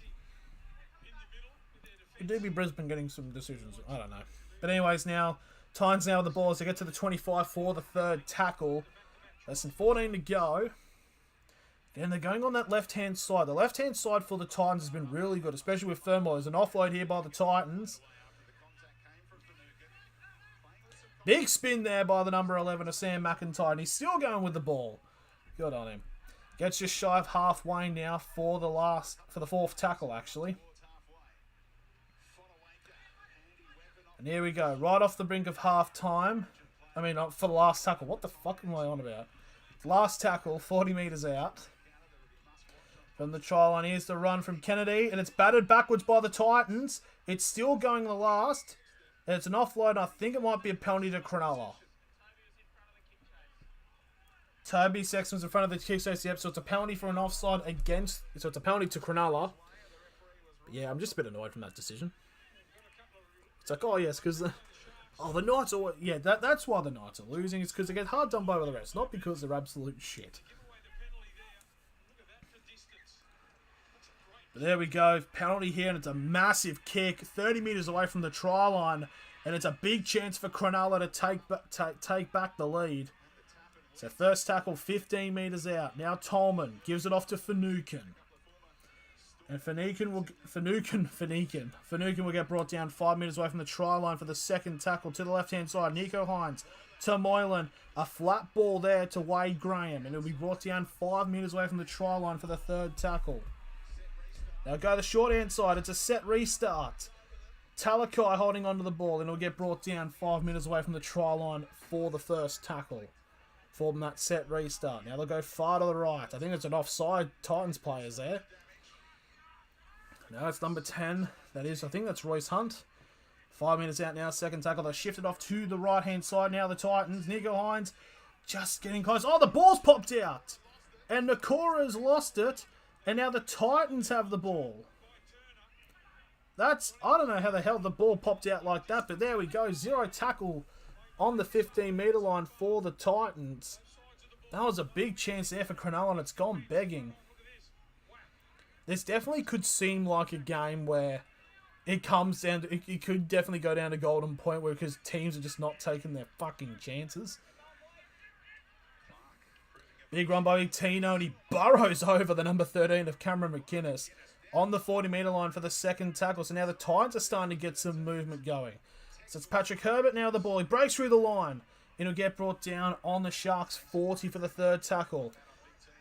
it do be Brisbane getting some decisions. I don't know. But anyways, now Titans now with the ball as they get to the 25 for the third tackle. Less than 14 to go. And they're going on that left-hand side. The left-hand side for the Titans has been really good, especially with Thermal. There's an offload here by the Titans. Big spin there by the number 11 of Sam McIntyre. And he's still going with the ball. Good on him. Gets just shy of halfway now for the fourth tackle, actually. And here we go. Right off the brink of half-time. I mean, for the last tackle. What the fuck am I on about? Last tackle, 40 metres out. From the try line, here's the run from Kennedy. And it's battered backwards by the Titans. It's still going the last. And it's an offload. And I think it might be a penalty to Cronulla. Toby Sexton's in front of the kick safety, so it's a penalty for an offside against. So it's a penalty to Cronulla. But yeah, I'm just a bit annoyed from that decision. It's like, oh yes, because the Knights are. Yeah, that's why the Knights are losing. It's because they get hard done by the rest, not because they're absolute shit. But there we go, penalty here, and it's a massive kick, 30 metres away from the try line, and it's a big chance for Cronulla to take back the lead. So first tackle, 15 metres out. Now Tolman gives it off to Finucane. And Finucane will get brought down 5 metres away from the try line for the second tackle to the left-hand side. Nico Hines to Moylan. A flat ball there to Wade Graham. And it'll be brought down 5 metres away from the try line for the third tackle. Now go the short-hand side. It's a set restart. Talakai holding onto the ball. And it'll get brought down 5 metres away from the try line for the first tackle. From that set restart. Now they'll go far to the right. I think it's an offside Titans players there. Now it's number 10. That is, I think that's Royce Hunt. 5 minutes out now. Second tackle. They shifted off to the right-hand side. Now the Titans. Nico Hines just getting close. Oh, the ball's popped out. And Nakora's lost it. And now the Titans have the ball. I don't know how the hell the ball popped out like that. But there we go. Zero tackle on the 15-metre line for the Titans. That was a big chance there for Cronulla, and it's gone begging. This definitely could seem like a game where it comes down to... It could definitely go down to golden point where because teams are just not taking their fucking chances. Big run by Tino, and he burrows over the number 13 of Cameron McInnes on the 40-metre line for the second tackle. So now the Titans are starting to get some movement going. So it's Patrick Herbert now the ball. He breaks through the line. And he'll get brought down on the Sharks 40 for the third tackle.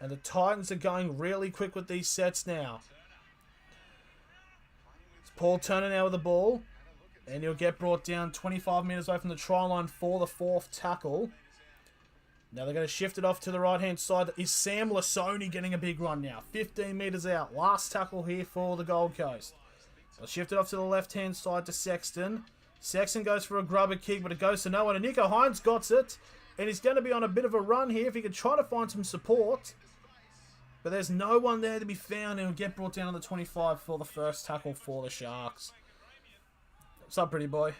And the Titans are going really quick with these sets now. It's Paul Turner now with the ball. And he'll get brought down 25 metres away from the try line for the fourth tackle. Now they're going to shift it off to the right-hand side. Is Sam Lasoni getting a big run now? 15 metres out. Last tackle here for the Gold Coast. They'll shift it off to the left-hand side to Sexton. Sexton goes for a grubber kick, but it goes to no one. And Nico Hines got it. And he's going to be on a bit of a run here if he can try to find some support. But there's no one there to be found. And he'll get brought down on the 25 for the first tackle for the Sharks. What's up, pretty boy?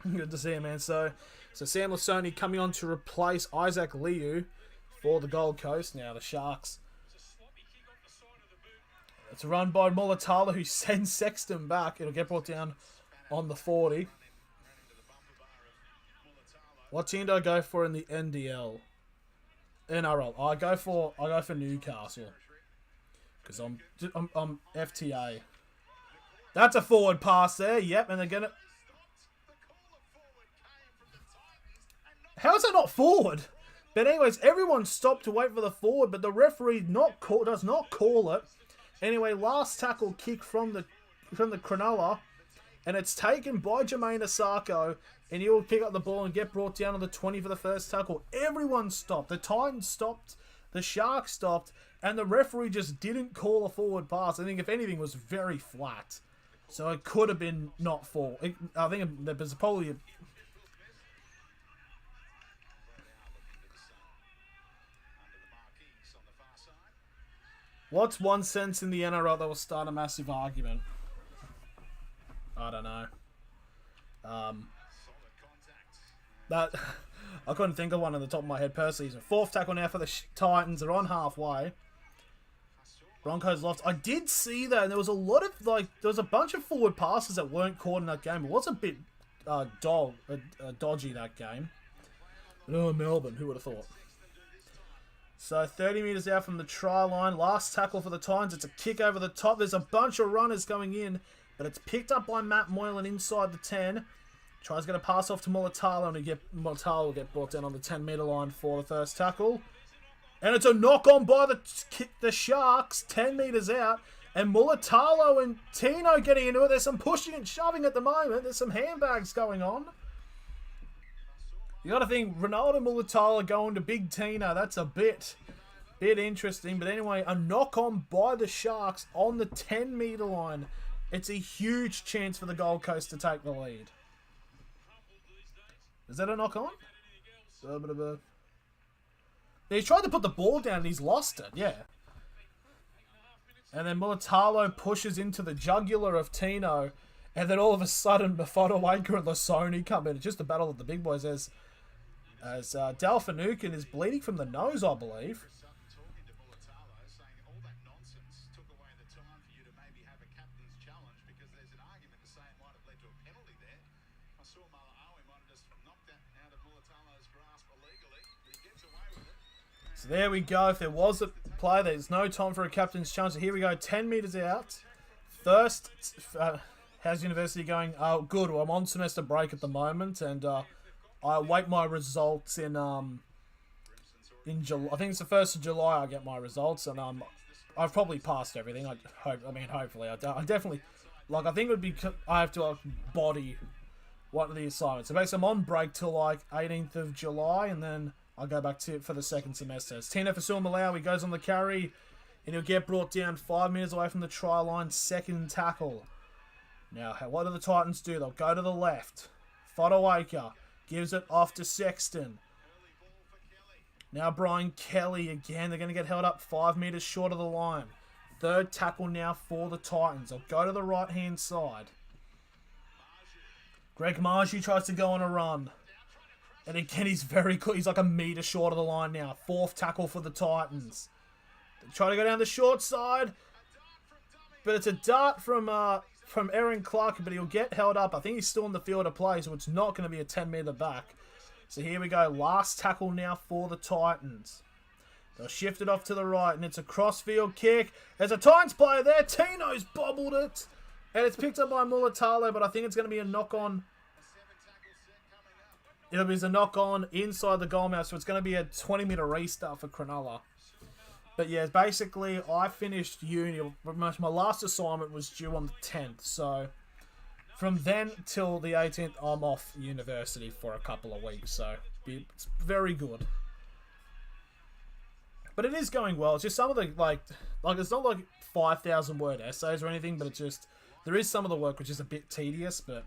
Good to see you, man. So Sam Lasoni coming on to replace Isaac Liu for the Gold Coast. Now the Sharks. It's a run by Mulatalo who sends Sexton back. It'll get brought down on the 40. What team do I go for in the NRL? I go for Newcastle because I'm FTA. That's a forward pass there. Yep, and they're gonna. How is that not forward? But anyways, everyone stopped to wait for the forward, but the referee does not call it. Anyway, last tackle kick from the Cronulla. and it's taken by Jermaine Asako, and he'll pick up the ball and get brought down on the 20 for the first tackle. Everyone stopped. The Titans stopped. The Sharks stopped. And the referee just didn't call a forward pass. I think, if anything, it was very flat. So it could have been not full. I think there was probably... What's one sentence in the NRL that will start a massive argument? I don't know. That I couldn't think of one on the top of my head personally. Fourth tackle now for the Titans. They're on halfway. Broncos lost. I did see that, and there was a lot of, there was a bunch of forward passes that weren't caught in that game. It was a bit dodgy, that game. But, oh, Melbourne, who would have thought? So 30 metres out from the try line. Last tackle for the Titans. It's a kick over the top. There's a bunch of runners going in, but it's picked up by Matt Moylan inside the 10. Tries to get a pass off to Mulatalo, and Mulatalo will get brought down on the 10-metre line for the first tackle. And it's a knock-on by the Sharks, 10 metres out. And Mulatalo and Tino getting into it. There's some pushing and shoving at the moment. There's some handbags going on. You got to think, Ronaldo and Mulatalo going to Big Tino. That's a bit interesting. But anyway, a knock-on by the Sharks on the 10-metre line. It's a huge chance for the Gold Coast to take the lead. Is that a knock-on? He tried to put the ball down and he's lost it, yeah. And then Mulatalo pushes into the jugular of Tino. And then all of a sudden, Fodawaker and Lasoni come in. It's just a battle of the big boys as Dalfanukin is bleeding from the nose, I believe. So there we go. If there was a play, there's no time for a captain's challenge. So here we go, 10 metres out. First, how's university going? Oh, good. Well, I'm on semester break at the moment, and I await my results in July. I think it's the 1st of July I get my results, and I've probably passed everything. Hopefully. I definitely, I think it would be, I have to body one of the assignments. So basically, I'm on break till 18th of July, and then I'll go back to it for the second semester. It's Tino Fasuamalau. He goes on the carry, and he'll get brought down 5 metres away from the try line. Second tackle. Now, what do the Titans do? They'll go to the left. Fodawaker gives it off to Sexton. Now Brian Kelly again. They're going to get held up 5 metres short of the line. Third tackle now for the Titans. They'll go to the right-hand side. Greg Margie tries to go on a run. And again, he's very good. He's like a metre short of the line now. Fourth tackle for the Titans. They try to go down the short side. But it's a dart from Aaron Clark, but he'll get held up. I think he's still in the field of play, so it's not going to be a 10-metre back. So here we go. Last tackle now for the Titans. They'll shift it off to the right, and it's a cross-field kick. There's a Titans player there. Tino's bobbled it. And it's picked up by Mulatalo, but I think it's going to be a knock-on. It'll be a knock-on inside the goal mouth, so it's going to be a 20-metre restart for Cronulla. But yeah, basically, I finished uni. My last assignment was due on the 10th, so from then till the 18th, I'm off university for a couple of weeks, so it's very good. But it is going well. It's just some of the, it's not 5,000 word essays or anything, but it's just, there is some of the work which is a bit tedious, but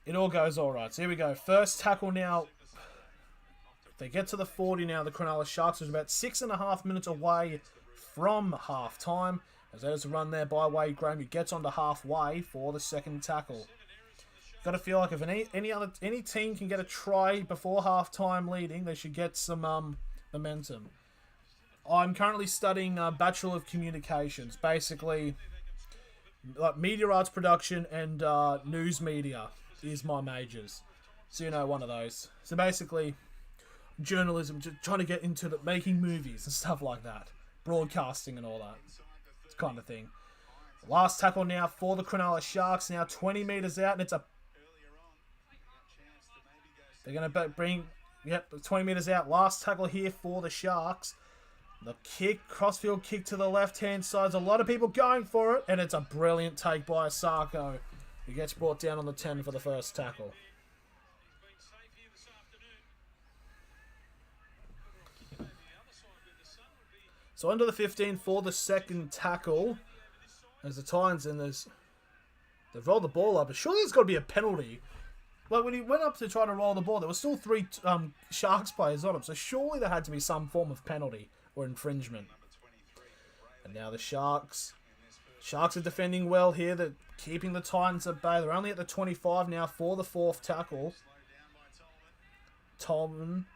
it all goes alright. So here we go. First tackle now. They get to the 40 now, the Cronulla Sharks. Is about 6.5 minutes away from half-time. As there's a run there by Wade Graham, who gets onto halfway for the second tackle. Got to feel like if any team can get a try before half-time leading, they should get some momentum. I'm currently studying Bachelor of Communications. Basically, media arts production and news media is my majors. So, one of those. So basically, journalism, just trying to get into making movies and stuff like that. Broadcasting and all that kind of thing. Last tackle now for the Cronulla Sharks. Now 20 metres out, and it's a... They're going to bring... Yep, 20 metres out. Last tackle here for the Sharks. The kick, crossfield kick to the left-hand side. There's a lot of people going for it, and it's a brilliant take by Asako. He gets brought down on the 10 for the first tackle. So under the 15 for the second tackle. There's the Titans, and they've rolled the ball up. But surely there's got to be a penalty. Like, when he went up to try to roll the ball, there were still 3 Sharks players on him. So surely there had to be some form of penalty or infringement. And now the Sharks. Sharks are defending well here. They're keeping the Titans at bay. They're only at the 25 now for the fourth tackle. Tolman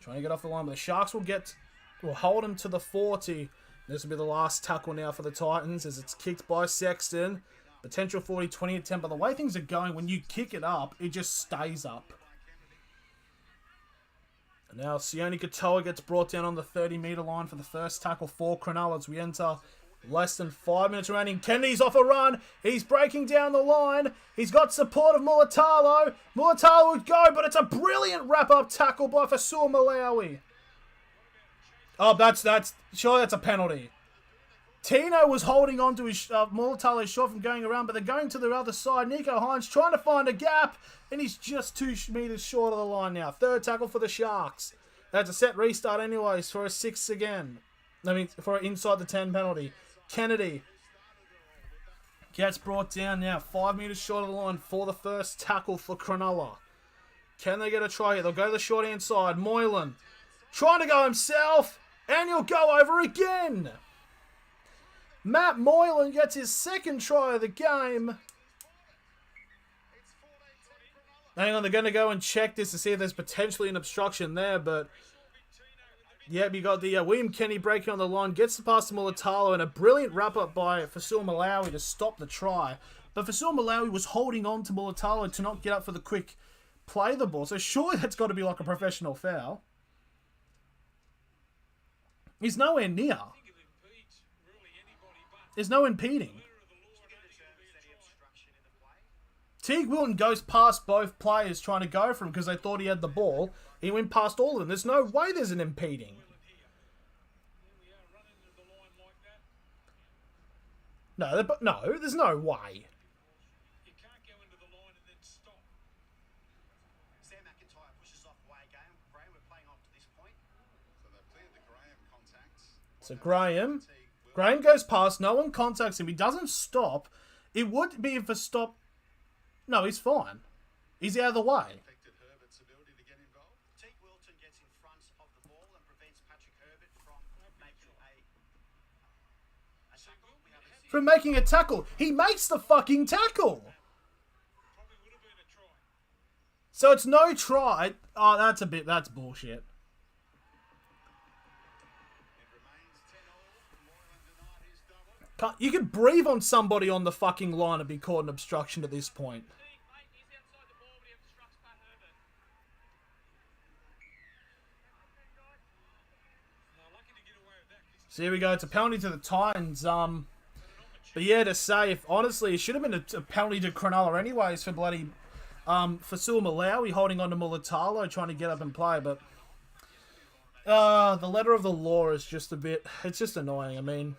trying to get off the line. But the Sharks will hold him to the 40. This will be the last tackle now for the Titans as it's kicked by Sexton. Potential 40-20 attempt. But the way things are going, when you kick it up, it just stays up. And now Sione Katoa gets brought down on the 30-metre line for the first tackle for Cronulla as we enter less than 5 minutes remaining. Kennedy's off a run. He's breaking down the line. He's got support of Mulatalo. Mulatalo would go, but it's a brilliant wrap-up tackle by Fasua Malawi. Oh, surely that's a penalty. Tino was holding on to his Mulatalo's shot from going around, but they're going to the other side. Nico Hines trying to find a gap, and he's just 2 metres short of the line now. Third tackle for the Sharks. That's a set restart anyways for a 6 again. I mean, for an inside the 10 penalty. Kennedy gets brought down now. 5 metres short of the line for the first tackle for Cronulla. Can they get a try here? They'll go to the short hand side. Moylan trying to go himself, and he'll go over again. Matt Moylan gets his second try of the game. Hang on, they're going to go and check this to see if there's potentially an obstruction there, but yep, you got the William Kenny breaking on the line, gets the pass to Mulatalo, and a brilliant wrap-up by Fasua Malawi to stop the try. But Fasua Malawi was holding on to Mulatalo to not get up for the quick play of the ball, so surely that's got to be like a professional foul. He's nowhere near. There's no impeding. Teague Wilton goes past both players trying to go for him because they thought he had the ball. He went past all of them. There's no way there's an impeding. No, there's no way. So Graham goes past, no one contacts him, he doesn't stop. It would be if a stop... No, he's fine. He's out of the way. From making a tackle. He makes the fucking tackle. So it's no try. Oh, that's bullshit. You could breathe on somebody on the fucking line and be caught an obstruction at this point. So here we go. It's a penalty to the Titans. But yeah, to say, honestly, it should have been a penalty to Cronulla anyways for bloody Fasua Malawi holding on to Mulatalo trying to get up and play. But the letter of the law is just a bit... It's just annoying. I mean...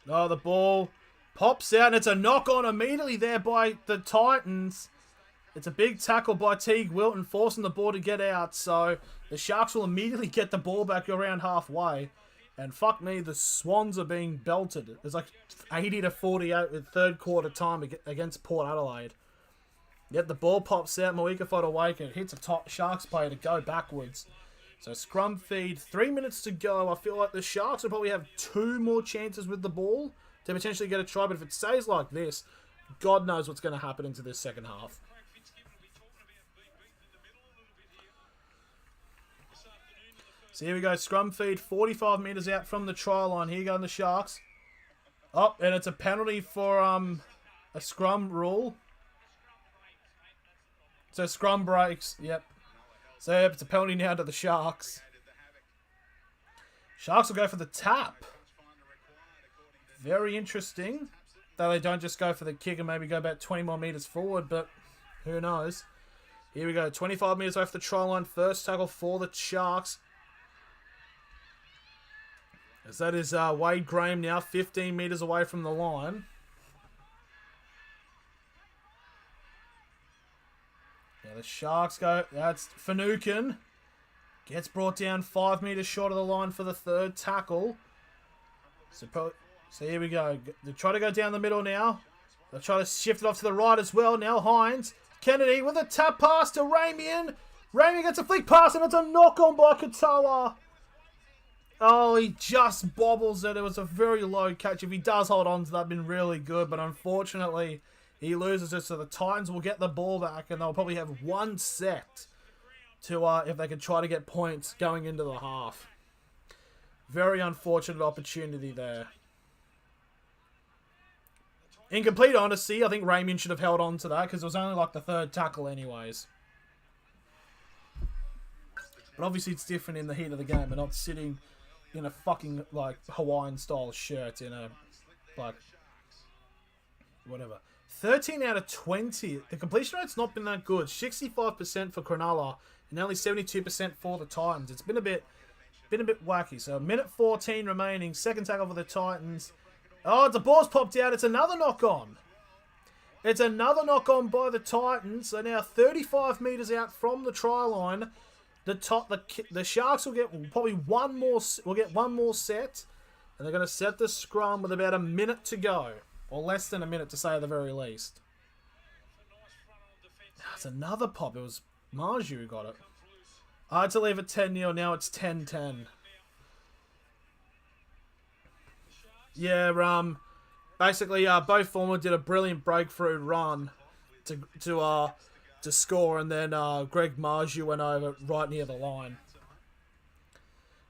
Oh, the ball pops out, and it's a knock-on immediately there by the Titans. It's a big tackle by Teague Wilton, forcing the ball to get out. So the Sharks will immediately get the ball back around halfway. And fuck me, the Swans are being belted. It's like 80-48 with third quarter time against Port Adelaide. Yet the ball pops out, Moika Fodawaker, and it hits a top Sharks player to go backwards. So scrum feed, 3 minutes to go. I feel like the Sharks will probably have 2 more chances with the ball to potentially get a try. But if it stays like this, God knows what's going to happen into this second half. So here we go, scrum feed, 45 metres out from the try line. Here go the Sharks. Oh, and it's a penalty for a scrum rule. So scrum breaks, yep. So yep, it's a penalty now to the Sharks. Sharks will go for the tap. Very interesting. Though they don't just go for the kick and maybe go about 20 more metres forward, but who knows. Here we go. 25 metres away from the try line. First tackle for the Sharks. As that is Wade Graham now, 15 metres away from the line. Now the Sharks go. That's Finucane. Gets brought down 5 metres short of the line for the third tackle. So here we go. They try to go down the middle now. They'll try to shift it off to the right as well. Now Hines. Kennedy with a tap pass to Ramian. Ramian gets a flick pass and it's a knock on by Katoa. Oh, he just bobbles it. It was a very low catch. If he does hold on to that, been really good. But unfortunately, he loses it. So the Titans will get the ball back and they'll probably have one set to if they can try to get points going into the half. Very unfortunate opportunity there. In complete honesty, I think Ramian should have held on to that because it was only like the third tackle anyways. But obviously it's different in the heat of the game and not sitting in a fucking like Hawaiian style shirt in a like whatever. 13 out of 20. The completion rate's not been that good. 65% for Cronulla and only 72% for the Titans. It's been a bit wacky. So minute 14 remaining. Second tackle for the Titans. Oh, the ball's popped out. It's another knock on. It's another knock on by the Titans. So now 35 metres out from the try line. The Sharks will get probably one more. Will get one more set, and they're going to set the scrum with about a minute to go, or less than a minute to say at the very least. It's another pop. It was Marju who got it. I had to leave it 10-0. Now it's 10-10. Yeah, basically, Beau Former did a brilliant breakthrough run to score, and then Greg Marju went over right near the line.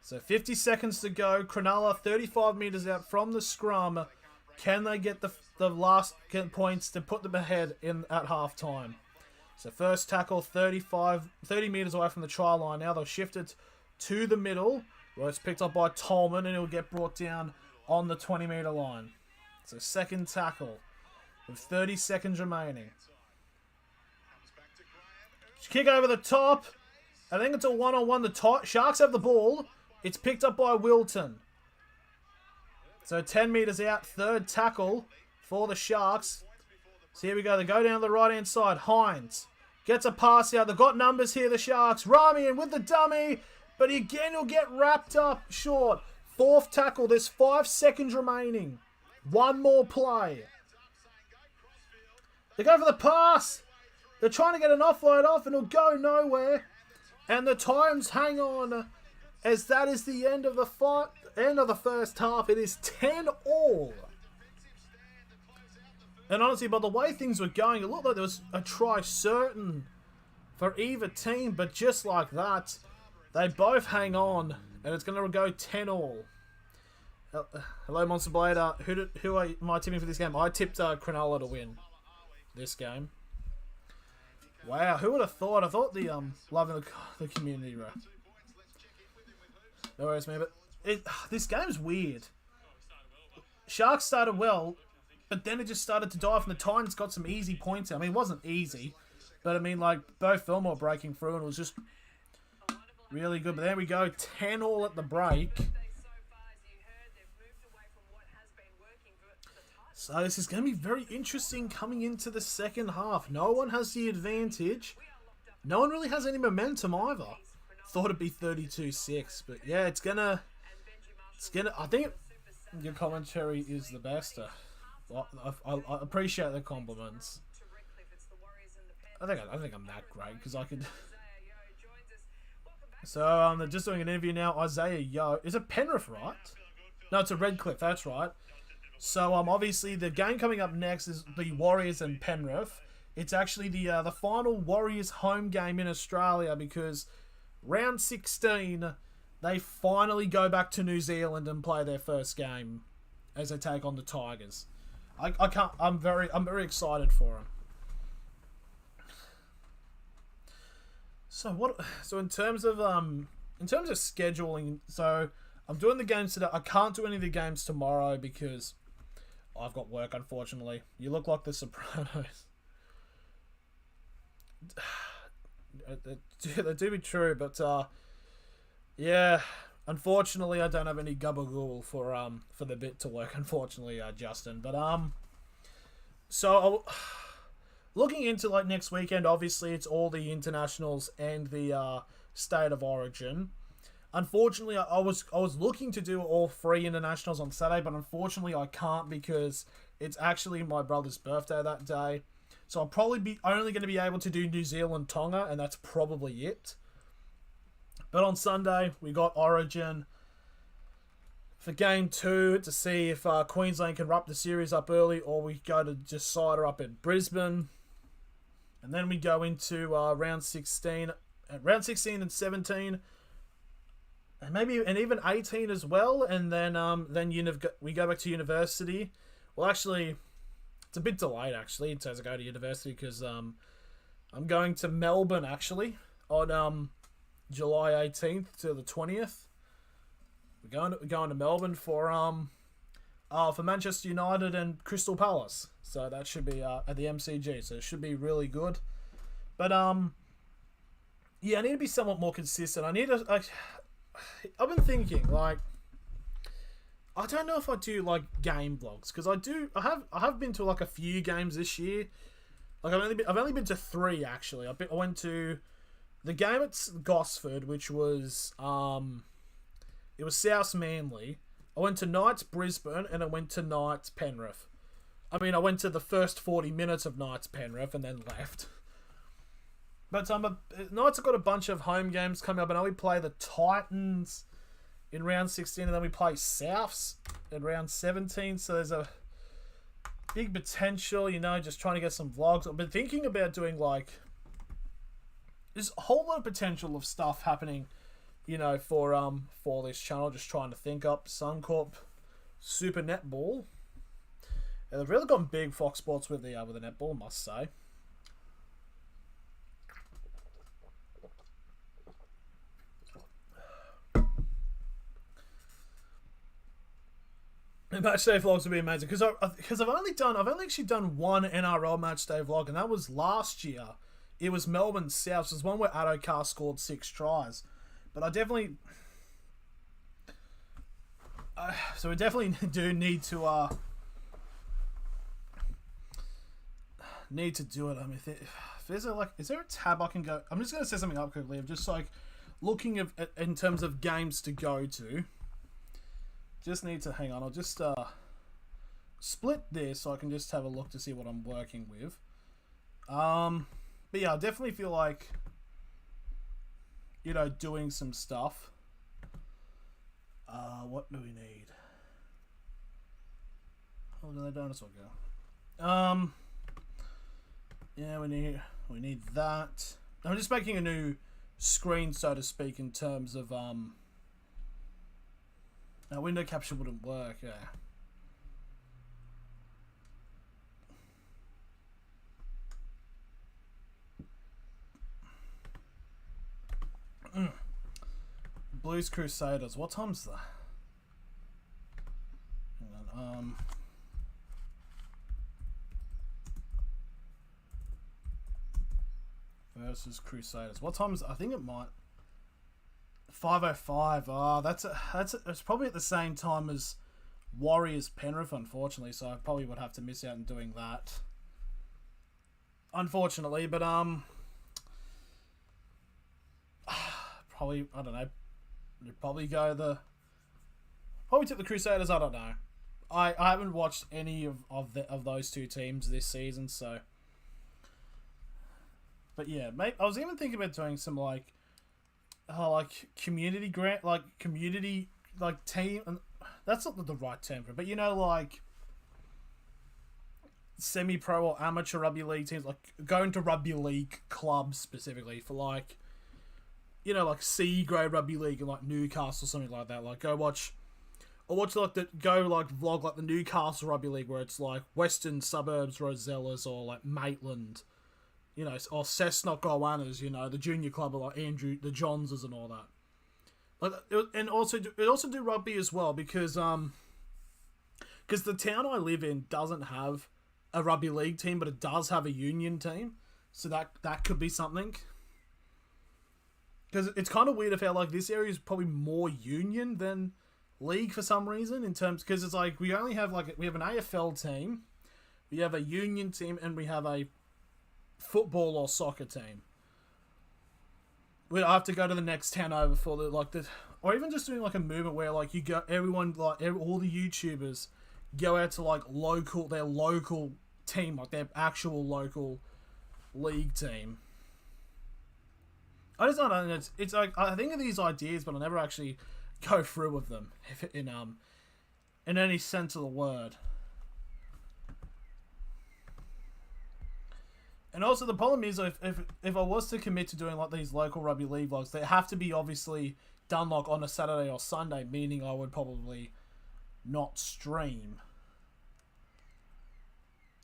So 50 seconds to go. Cronulla 35 metres out from the scrum. Can they get the last points to put them ahead at half time? So first tackle 30 metres away from the try line. Now they'll shift it to the middle, where it's picked up by Tolman, and it'll get brought down on the 20-metre line. So second tackle with 30 seconds remaining. Kick over the top. I think it's a one-on-one. The Sharks have the ball. It's picked up by Wilton. So 10 metres out. Third tackle for the Sharks. So here we go. They go down the right-hand side. Hines gets a pass out. They've got numbers here, the Sharks. Ramian with the dummy. But again, he'll get wrapped up short. Fourth tackle. There's 5 seconds remaining. One more play. They go for the pass. They're trying to get an offload off and it'll go nowhere. And the Titans hang on as that is the end of the fight, end of the first half. It is 10-all. And honestly, by the way things were going, it looked like there was a try certain for either team. But just like that, they both hang on and it's going to go 10-all. Hello, Monster Blade. Who am I tipping for this game? I tipped Cronulla to win this game. Wow, who would have thought? I thought the loving the community, bro. No worries, man. But this game's weird. Sharks started well, but then it just started to die off, and the Titans got some easy points. I mean, it wasn't easy, but I mean, like both Fillmore breaking through, and it was just really good. But there we go, 10-all at the break. So this is going to be very interesting coming into the second half. No one has the advantage. No one really has any momentum either. Thought it'd be 32-6, but yeah, it's gonna. I think your commentary is the best. I appreciate the compliments. I think I'm that great because I could. So they're just doing an interview now. Isaiah Yo, is it Penrith, right? No, it's a Redcliffe. That's right. So obviously the game coming up next is the Warriors and Penrith. It's actually the final Warriors home game in Australia because round 16 they finally go back to New Zealand and play their first game as they take on the Tigers. I'm very excited for them. So in terms of scheduling, so I'm doing the games today. I can't do any of the games tomorrow because I've got work, unfortunately. You look like the Sopranos. They do be true, but yeah. Unfortunately, I don't have any gabagool for the bit to work. Unfortunately, Justin. But so looking into like next weekend, obviously it's all the internationals and the state of origin. Unfortunately, I was looking to do all three internationals on Saturday, but unfortunately I can't because it's actually my brother's birthday that day. So I'll probably be only going to be able to do New Zealand Tonga, and that's probably it. But on Sunday we got Origin for Game 2 to see if Queensland can wrap the series up early, or we go to decider up at Brisbane, and then we go into round 16 and 17. And maybe even 18 as well, and then we go back to university. Well, actually, it's a bit delayed actually in terms of going to university because I'm going to Melbourne actually on July 18th to the 20th. We're going to Melbourne for Manchester United and Crystal Palace, so that should be at the MCG, so it should be really good. But yeah, I need to be somewhat more consistent. I've been thinking, like, I don't know if I do like game vlogs because I have been to like a few games this year. Like I've only been to 3 actually. I went to the game at Gosford, which was it was South Manly. I went to Knights Brisbane and I went to Knights Penrith. I mean, I went to the first 40 minutes of Knights Penrith and then left. But Knights have got a bunch of home games coming up, and we play the Titans in round 16, and then we play Souths in round 17. So there's a big potential, just trying to get some vlogs. I've been thinking about doing there's a whole lot of potential of stuff happening, for this channel. Just trying to think up Suncorp Super Netball. And they've really gone big, Fox Sports, with the netball, I must say. Matchday vlogs would be amazing because I've only actually done one NRL matchday vlog, and that was last year. It was Melbourne South. It was one where Adokar scored 6 tries, but I definitely so we definitely do need to do it. I mean, is there a tab I can go? I'm just gonna set something up quickly. I'm just looking at in terms of games to go to. Just need to hang on. I'll just split this so I can just have a look to see what I'm working with. But yeah, I definitely feel like doing some stuff. What do we need? Oh, did the dinosaur go? Yeah, we need that. I'm just making a new screen, so to speak, in terms of Now, window capture wouldn't work, yeah. Blues Crusaders. What time's that? Hang on. Versus Crusaders. What time is it? I think it might. 5:05. Oh, that's probably at the same time as Warriors Penrith, unfortunately. So I probably would have to miss out on doing that. Unfortunately, but probably, I don't know. You'd probably go probably tip the Crusaders. I don't know. I haven't watched any of those two teams this season, so. But yeah, mate, I was even thinking about doing some community grant, community team, and that's not the right term for it, but semi-pro or amateur rugby league teams, going to rugby league clubs specifically for C grade rugby league and Newcastle, something like that. Go watch vlog the Newcastle rugby league where it's Western Suburbs Rosellas or Maitland. Or Cessnock Gowannas, the junior club of Andrew, the Johnses and all that. And also do rugby as well because the town I live in doesn't have a rugby league team, but it does have a union team. So that could be something. because it's kind of weird if how like this area is probably more union than league for some reason in terms because it's like we only have like we have an AFL team, we have a union team, and we have a football or soccer team. We have to go to the next town over for the like the or even just doing like a movement where like you go everyone like all the YouTubers go out to like their local team, like their actual local league team. I just don't know. It's like I think of these ideas, but I never actually go through with them in any sense of the word. And also the problem is if I was to commit to doing like these local rugby league vlogs, they have to be obviously done like on a Saturday or Sunday, meaning I would probably not stream.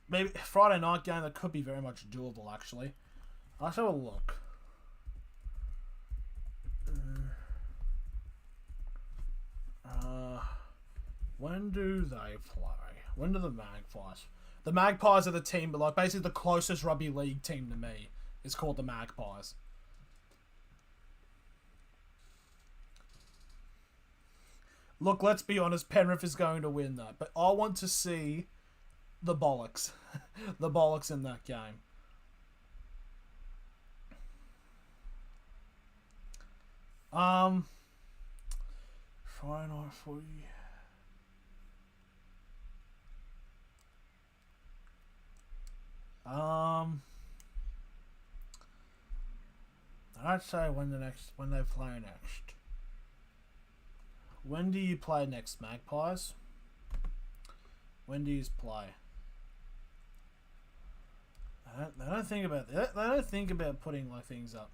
Maybe Friday night game, that could be very much doable actually. Let's have a look. When do they play? When do the Magpies? The Magpies are the team, but like basically the closest rugby league team to me is called the Magpies. Look, let's be honest, Penrith is going to win that, but I want to see the Bollocks. The Bollocks in that game. Friday night footy. I'd say when they play next. When do you play next, Magpies? When do you play? They don't think about that. They don't think about putting like things up.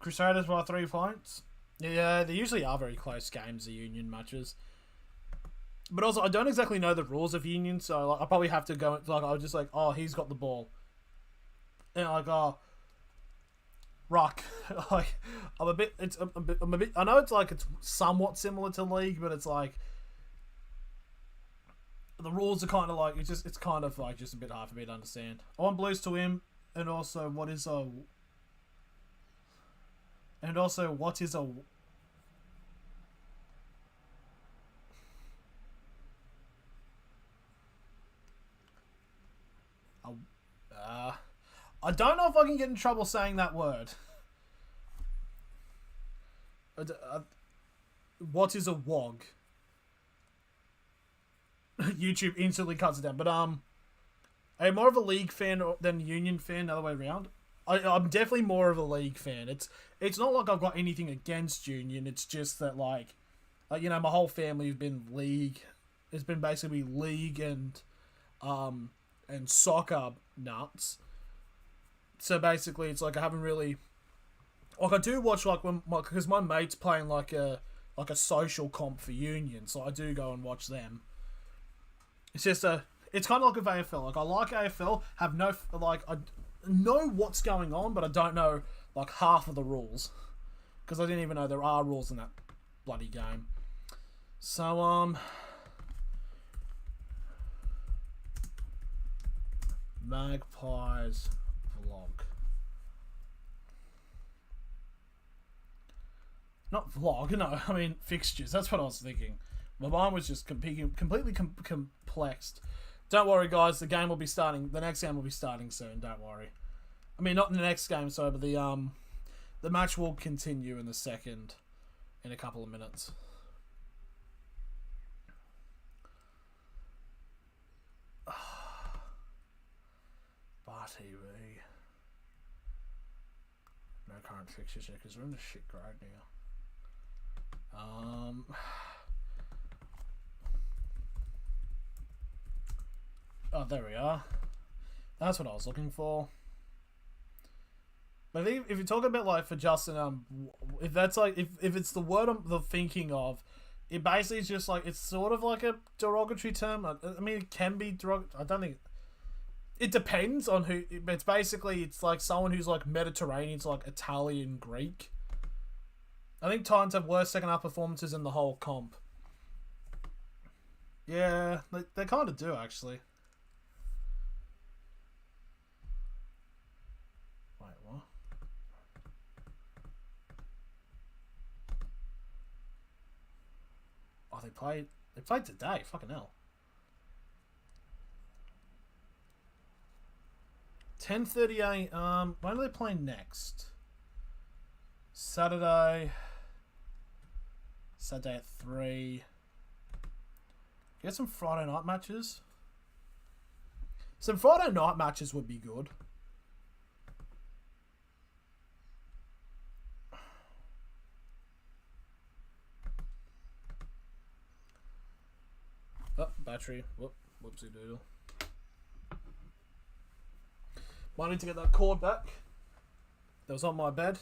Crusaders by 3 points. Yeah, they usually are very close games, the Union matches. But also, I don't exactly know the rules of Union, so like, I probably have to go. Like, I was just like, oh, he's got the ball, and like, oh, ruck. Like, I'm a bit. I know it's like it's somewhat similar to league, but it's like the rules are kind of like it's kind of like just a bit hard for me to understand. I want Blues to win, and also what is a. I don't know if I can get in trouble saying that word. What is a WOG? YouTube instantly cuts it down. But I'm more of a league fan than Union fan, the other way around. I'm definitely more of a league fan. It's not like I've got anything against Union. It's just that like you know, my whole family have been league. It's been basically league and soccer nuts. So basically, it's like I haven't really like I do watch like because my mate's playing like a social comp for Union, so I do go and watch them. It's just it's kind of like with AFL. Like I like AFL, have no like I know what's going on, but I don't know like half of the rules because I didn't even know there are rules in that bloody game. So Magpies vlog. Not vlog, no, I mean fixtures. That's what I was thinking. My mind was just completely complexed. Don't worry, guys. The game will be starting. The next game will be starting soon. Don't worry. I mean, not in the next game, sorry, but the match will continue in the second in a couple of minutes. Bar TV. No current fixtures yet because we're in the shit grade now. Oh, there we are. That's what I was looking for. But if you're talking about like for Justin, if that's like if it's the word I'm thinking of, it basically is just like it's sort of like a derogatory term. I mean, it can be derogatory. I don't think it depends on who. It's basically it's like someone who's like Mediterranean, it's like Italian, Greek. I think Titans have worst second half performances in the whole comp. Yeah, they kind of do actually. Wait, what? they played. They played today. Fucking hell. 10:38. When are they playing next? Saturday at 3. Get some Friday night matches. Some Friday night matches would be good. Oh, battery. Whoopsie doodle. Might need to get that cord back. That was on my bed.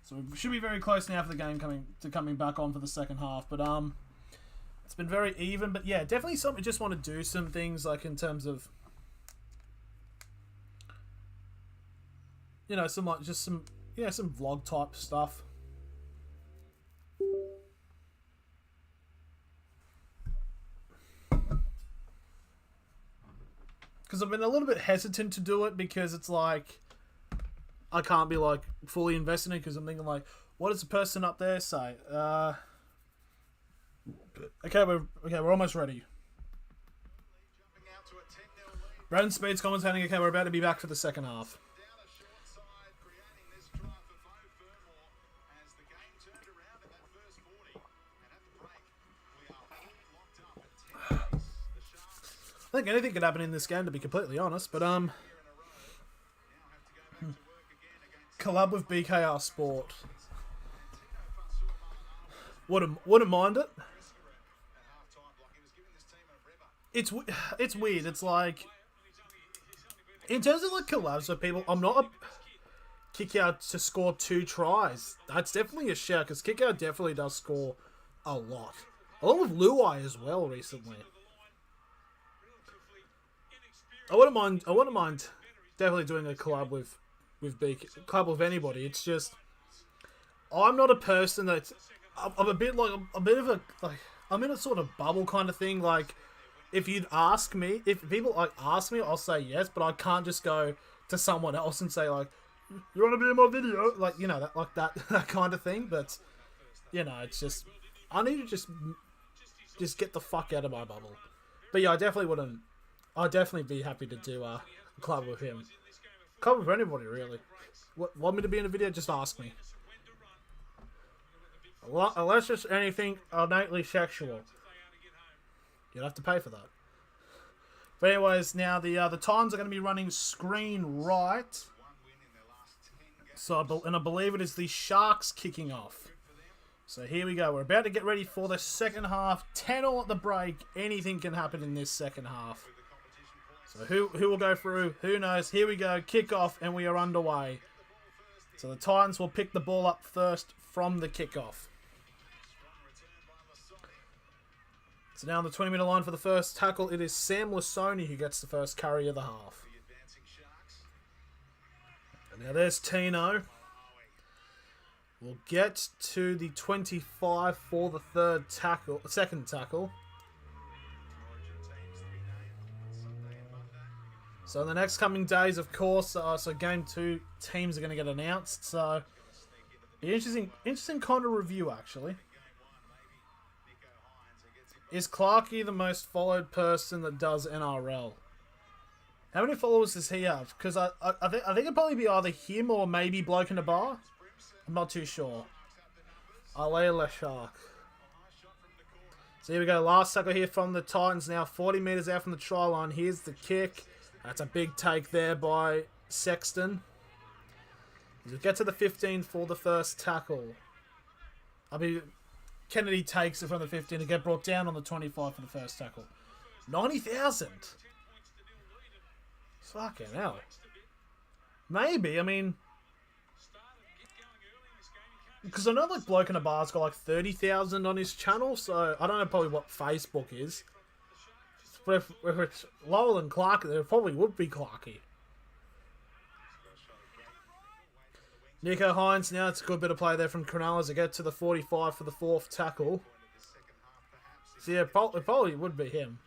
So we should be very close now for the game coming back on for the second half. But it's been very even. But yeah, definitely something. We just want to do some things like in terms of, you know, some vlog type stuff. Because I've been a little bit hesitant to do it because it's like I can't be like fully invested in it because I'm thinking like, what does the person up there say? Okay, we're almost ready. Brandon Speed's commentating. Okay, we're about to be back for the second half. I think anything could happen in this game, to be completely honest. But collab with BKR Sport. Wouldn't mind it. It's weird. It's like in terms of like collabs with people, I'm not a kick out to score 2 tries. That's definitely a shout because kick out definitely does score a lot, along with Luai as well recently. I wouldn't mind definitely doing a collab with collab with anybody. It's just I'm not a person that's I'm a bit of a I'm in a sort of bubble kind of thing. Like if you'd ask me, if people like ask me, I'll say yes, but I can't just go to someone else and say like, you want to be in my video, like you know that kind of thing. But you know, it's just I need to just get the fuck out of my bubble. But yeah, I definitely wouldn't. I'd definitely be happy to do a club with him. Club with anybody, really. Want me to be in a video? Just ask me. Unless it's anything innately sexual. You'd have to pay for that. But anyways, now the times are going to be running screen right. So, I believe it is the Sharks kicking off. So here we go. We're about to get ready for the second half. 10-all at the break. Anything can happen in this second half. So who will go through? Who knows? Here we go. Kick off and we are underway. So the Titans will pick the ball up first from the kickoff. So now on the 20-metre line for the first tackle, it is Sam Lasoni who gets the first carry of the half. And now there's Tino. We'll get to the 25 for the second tackle. So in the next coming days, of course, so Game 2 teams are going to get announced. So, interesting kind of review, actually. Is Clarkey the most followed person that does NRL? How many followers does he have? Because I think it'd probably be either him or maybe Bloke in a Bar. I'm not too sure. Alela Shark. So here we go. Last tackle here from the Titans now. 40 metres out from the try line. Here's the kick. That's a big take there by Sexton. We'll get to the 15 for the first tackle. Kennedy takes it from the 15 to get brought down on the 25 for the first tackle. 90,000. Fucking hell. Maybe, I mean... Because I know like Bloke in a Bar's got like 30,000 on his channel, so I don't know probably what Facebook is. But if it's lower than Clark, there probably would be Clarky. Nico Hines now, it's a good bit of play there from Cronulla as they get to the 45 for the fourth tackle. So yeah, it probably would be him.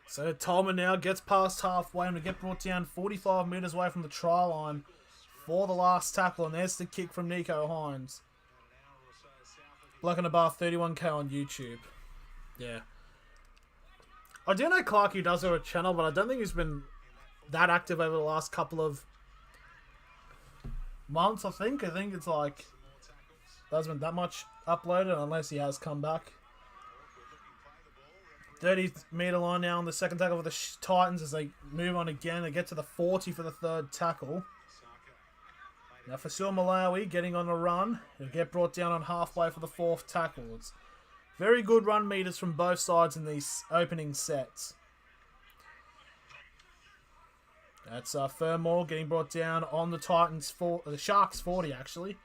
So Tolman now gets past halfway and we get brought down 45 metres away from the try line for the last tackle, and there's the kick from Nico Hines. Bloke in the bar, 31k on YouTube. Yeah. I do know Clarky does have a channel, but I don't think he's been that active over the last couple of months, I think. I think it's like, there hasn't been that much uploaded unless he has come back. 30-metre line now on the second tackle for the Titans as they move on again. They get to the 40 for the third tackle. Now for Sil Malawi getting on a run. He'll get brought down on halfway for the fourth tackle. It's very good run meters from both sides in these opening sets. That's Fermor getting brought down on the the Sharks 40 actually.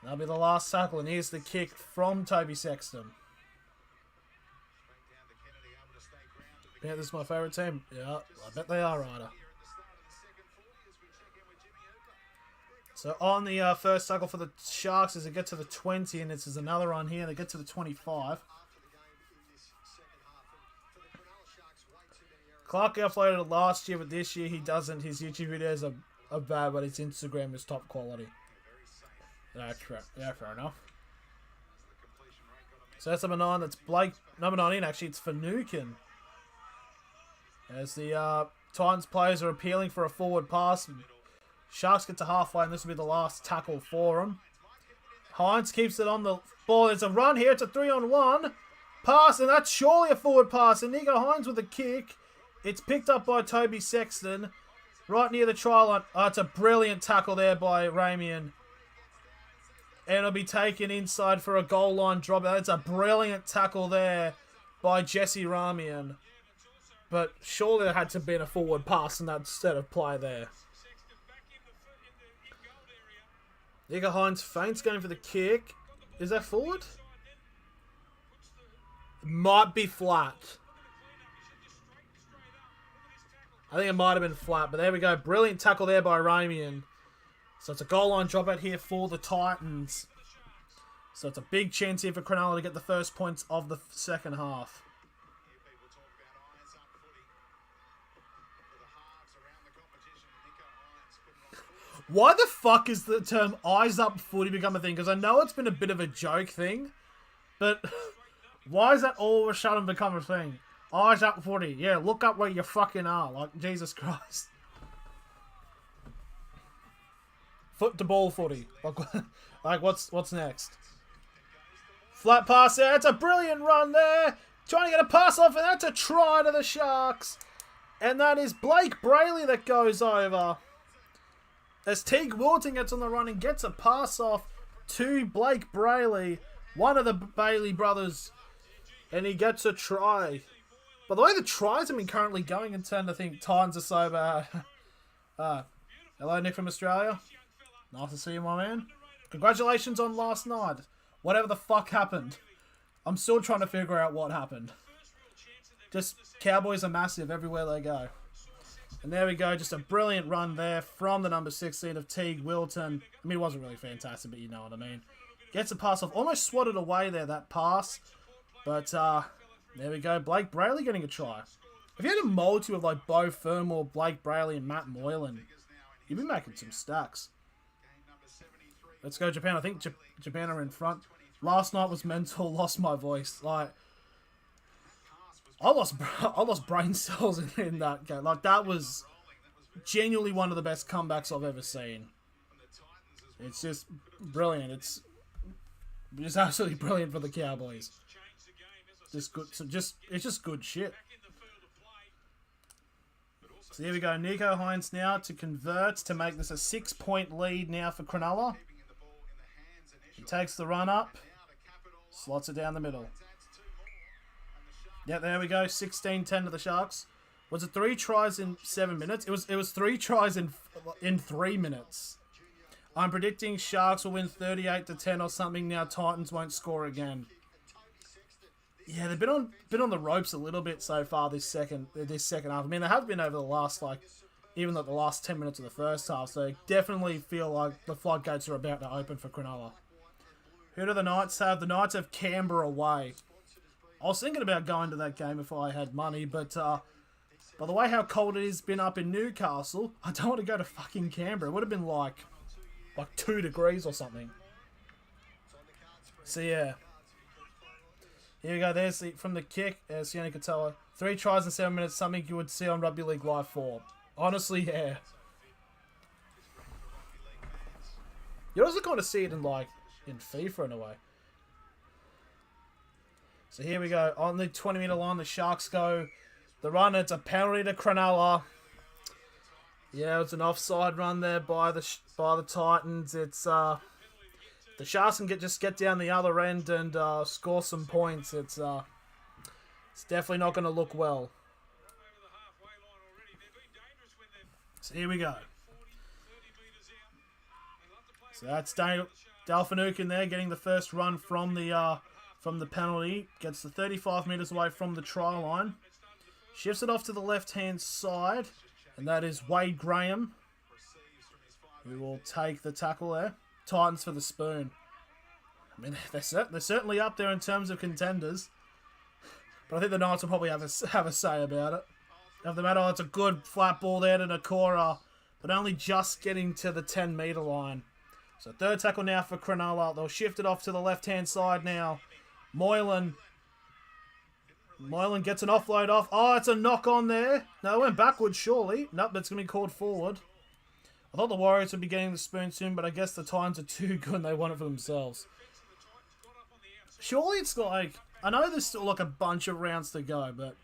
That'll be the last tackle, and here's the kick from Toby Sexton. Yeah, this is my favourite team. Yeah, I bet they are, Ryder. So on the first tackle for the Sharks as they get to the 20, and this is another run here. They get to the 25. Clark uploaded it last year, but this year he doesn't. His YouTube videos are bad, but his Instagram is top quality. That's right. Yeah, fair enough. So that's number 9. That's Blake. Number 19, actually, it's Finucane. As the Titans players are appealing for a forward pass. Sharks get to halfway, and this will be the last tackle for them. Hines keeps it on the ball. There's a run here. It's a 3-on-1 pass, and that's surely a forward pass. And Nico Hines with a kick. It's picked up by Toby Sexton right near the try line. Oh, it's a brilliant tackle there by Ramian. And it'll be taken inside for a goal line drop. It's a brilliant tackle there by Jesse Ramian. But surely there had to have been a forward pass in that set of play there. Nico Hines feints going for the kick. Is that forward? It might be flat. I think it might have been flat, but there we go. Brilliant tackle there by Ramian. So it's a goal line dropout here for the Titans. So it's a big chance here for Cronulla to get the first points of the second half. Why the fuck is the term eyes up footy become a thing? Because I know it's been a bit of a joke thing, but why is that all of a sudden become a thing? Eyes up footy. Yeah, look up where you fucking are. Like, Jesus Christ. Foot to ball footy. Like what's next? Flat pass there. It's a brilliant run there. Trying to get a pass off, and that's a try to the Sharks. And that is Blake Brayley that goes over. As Teague Wilton gets on the run and gets a pass off to Blake Brayley, one of the Bailey brothers, and he gets a try. By the way, the tries have been currently going in turn, I think Titans are so bad. Hello, Nick from Australia. Nice to see you, my man. Congratulations on last night. Whatever the fuck happened. I'm still trying to figure out what happened. Just, Cowboys are massive everywhere they go. And there we go, just a brilliant run there from the number 16 of Teague Wilton. I mean, it wasn't really fantastic, but you know what I mean. Gets a pass off, almost swatted away there, that pass. But, there we go, Blake Brayley getting a try. If you had a multi of like Beau Fermor, Blake Brayley, and Matt Moylan, you'd be making some stacks. Let's go Japan. I think Japan are in front. Last night was mental, lost my voice. Like, I lost brain cells in that game. Like, that was genuinely one of the best comebacks I've ever seen. It's just brilliant. It's absolutely brilliant for the Cowboys. Just good. So it's just good shit. So here we go. Nico Hines now to convert to make this a 6-point lead now for Cronulla. He takes the run up, slots it down the middle. Yeah, there we go. 16-10 to the Sharks. Was it 3 tries in 7 minutes? It was 3 tries in 3 minutes. I'm predicting Sharks will win 38-10 or something. Now Titans won't score again. Yeah, they've been on the ropes a little bit so far this second half. I mean, they have been over the last even the last 10 minutes of the first half. So definitely feel like the floodgates are about to open for Cronulla. Who do the Knights have? The Knights have Canberra away. I was thinking about going to that game if I had money, but by the way how cold it has been up in Newcastle, I don't want to go to fucking Canberra. It would have been like like 2 degrees or something. So yeah. Here we go. There's from the kick. Sione Katoa. 3 tries in 7 minutes. Something you would see on Rugby League Live 4. Honestly, yeah. You also kind of see it in FIFA in a way. So here we go. On the 20-metre line, the Sharks go. The run, it's a penalty to Cronulla. Yeah, it's an offside run there by the Titans. It's the Sharks can just get down the other end and score some points. It's definitely not going to look well. So here we go. So that's Delphinuk in there getting the first run from the penalty. Gets the 35 metres away from the try line. Shifts it off to the left-hand side. And that is Wade Graham, who will take the tackle there. Titans for the spoon. I mean, they're certainly up there in terms of contenders. But I think the Knights will probably have a say about it. Of the matter, it's a good flat ball there to Nakora, but only just getting to the 10-metre line. So third tackle now for Cronulla. They'll shift it off to the left-hand side now. Moylan gets an offload off. Oh, it's a knock on there. No, it went backwards, surely. Nope, that's going to be called forward. I thought the Warriors would be getting the spoon soon, but I guess the Titans are too good and they want it for themselves. Surely it's like... I know there's still like a bunch of rounds to go, but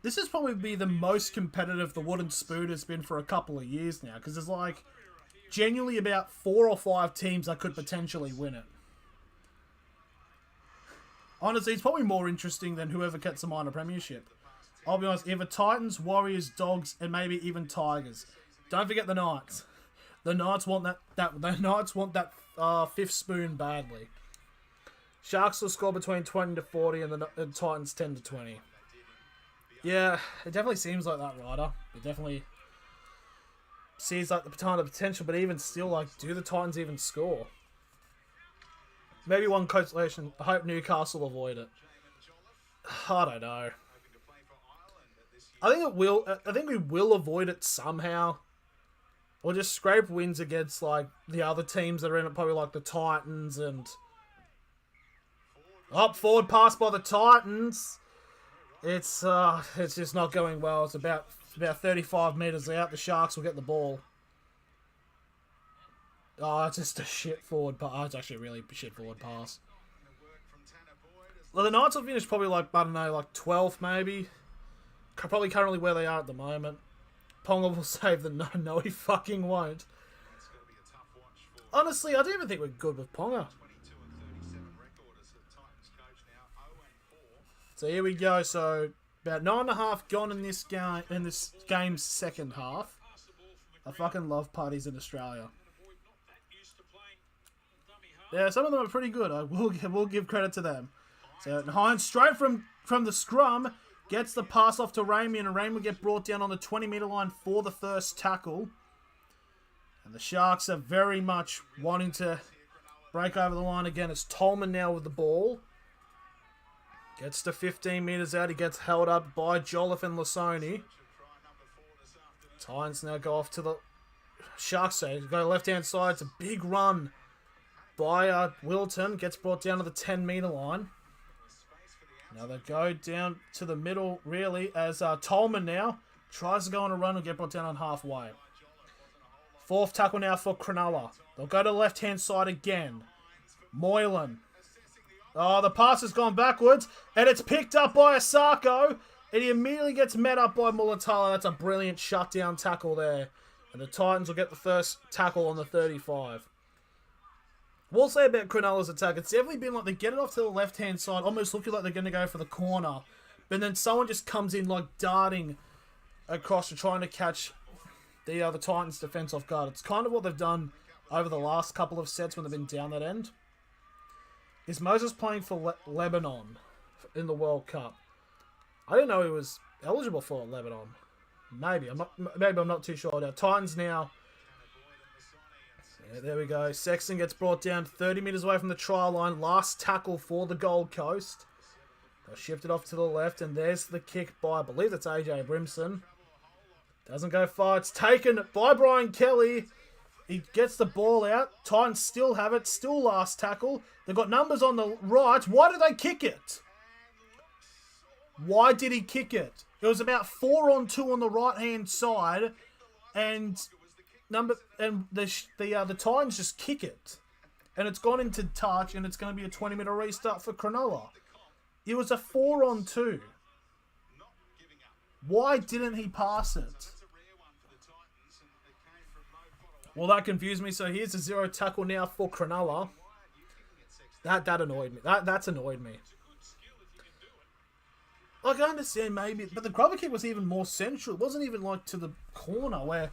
this is probably be the most competitive the wooden spoon has been for a couple of years now, because there's like genuinely about 4 or 5 teams that could potentially win it. Honestly, it's probably more interesting than whoever gets the minor premiership. I'll be honest, either Titans, Warriors, Dogs, and maybe even Tigers. Don't forget the Knights. The Knights want that fifth spoon badly. Sharks will score between 20 to 40 and the Titans 10 to 20. Yeah, it definitely seems like that, Ryder. It definitely sees like the ton of potential, but even still, like, do the Titans even score? Maybe one consolation. I hope Newcastle avoid it. I don't know. I think it will. I think we will avoid it somehow, or just scrape wins against like the other teams that are in it. Probably like the Titans and up forward pass by the Titans. It's just not going well. It's about 35 metres out. The Sharks will get the ball. Oh, it's just a shit forward pass. Oh, it's actually a really shit forward pass. Well, the Knights will finish probably like, I don't know, like 12th maybe. Probably currently where they are at the moment. Ponga will save the no, he fucking won't. Honestly, I don't even think we're good with Ponga. So here we go. So about 9.5 gone in this game's second half. I fucking love parties in Australia. Yeah, some of them are pretty good. I will give credit to them. So Hines straight from the scrum gets the pass off to Ramey, and Ramey will get brought down on the 20-metre line for the first tackle. And the Sharks are very much wanting to break over the line again. It's Tolman now with the ball. Gets to 15 metres out. He gets held up by Jolliffe and Lasoni. Titans now go off to the Sharks. So go left-hand side. It's a big run by Wilton. Gets brought down to the 10-metre line. Now they go down to the middle, really, as Tolman now tries to go on a run and get brought down on halfway. Fourth tackle now for Cronulla. They'll go to the left-hand side again. Moylan. Oh, the pass has gone backwards, and it's picked up by Asako, and he immediately gets met up by Mulatalo. That's a brilliant shutdown tackle there. And the Titans will get the first tackle on the 35. We'll say about Cronulla's attack, it's definitely been like they get it off to the left-hand side, almost looking like they're going to go for the corner. But then someone just comes in like darting across to trying to catch the Titans' defense off guard. It's kind of what they've done over the last couple of sets when they've been down that end. Is Moses playing for Lebanon in the World Cup? I didn't know he was eligible for Lebanon. Maybe I'm not too sure now. Titans now. Yeah, there we go. Sexton gets brought down 30 metres away from the try line. Last tackle for the Gold Coast. They'll shift it off to the left, and there's the kick by, I believe that's AJ Brimson. Doesn't go far. It's taken by Brian Kelly. He gets the ball out. Titans still have it. Still last tackle. They've got numbers on the right. Why did they kick it? Why did he kick it? It was about 4-on-2 on the right-hand side. And the Titans just kick it. And it's gone into touch, and it's going to be a 20-minute restart for Cronulla. It was a 4-on-2. Why didn't he pass it? Well, that confused me. So here's a 0 tackle now for Cronulla. That annoyed me. That's annoyed me. Like, I understand maybe, but the grubber kick was even more central. It wasn't even like to the corner where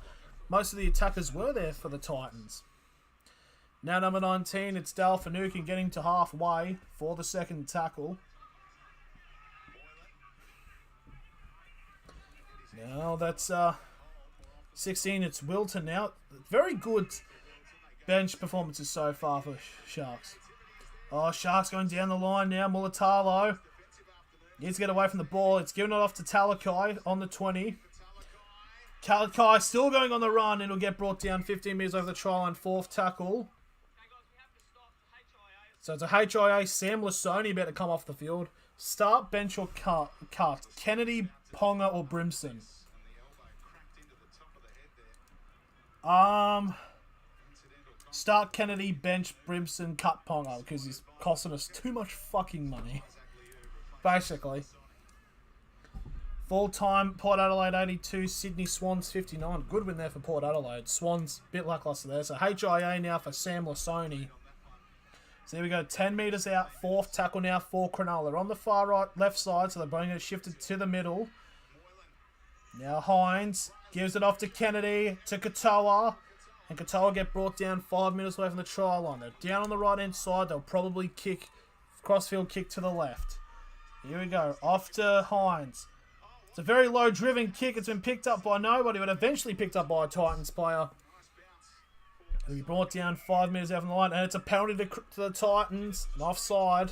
most of the attackers were there for the Titans. Now number 19, it's Dale Finucane getting to halfway for the second tackle. Now that's 16, it's Wilton now. Very good bench performances so far for Sharks. Oh, Sharks going down the line now. Mulatalo needs to get away from the ball. It's given it off to Talakai on the 20. Talakai still going on the run, and it'll get brought down 15 metres over the try line. Fourth tackle. So it's a HIA. Sam Lasoni better come off the field. Start, bench, or cut. Kennedy, Ponga, or Brimson. Start Kennedy, bench, Brimson, cut Ponga, because he's costing us too much fucking money. Basically. Full-time, Port Adelaide 82, Sydney Swans 59. Good win there for Port Adelaide. Swans, a bit lackluster there. So HIA now for Sam Lasoni. So there we go, 10 metres out, fourth tackle now for Cronulla. They're on the far right, left side, so they're bringing it shifted to the middle. Now Hines gives it off to Kennedy, to Katoa. And Katoa get brought down 5 minutes away from the try line. They're down on the right-hand side. They'll probably kick, crossfield kick to the left. Here we go, off to Hines. It's a very low-driven kick. It's been picked up by nobody, but eventually picked up by a Titans player. It'll be brought down 5 metres out from the line, and it's a penalty to the Titans. Offside.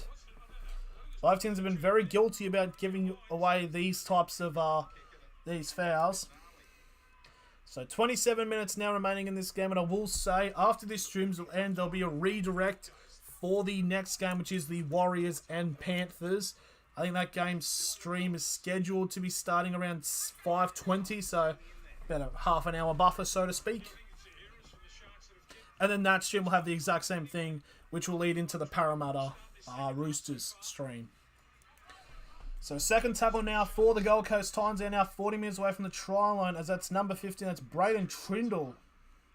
Both teams have been very guilty about giving away these types of these fouls. So 27 minutes now remaining in this game, and I will say after this streams will end, there'll be a redirect for the next game, which is the Warriors and Panthers. I think that game's stream is scheduled to be starting around 5:20, so about a half an hour buffer, so to speak. And then that stream will have the exact same thing, which will lead into the Parramatta Roosters stream. So second tackle now for the Gold Coast Titans. They're now 40 minutes away from the try line, as that's number 15. That's Braden Trindle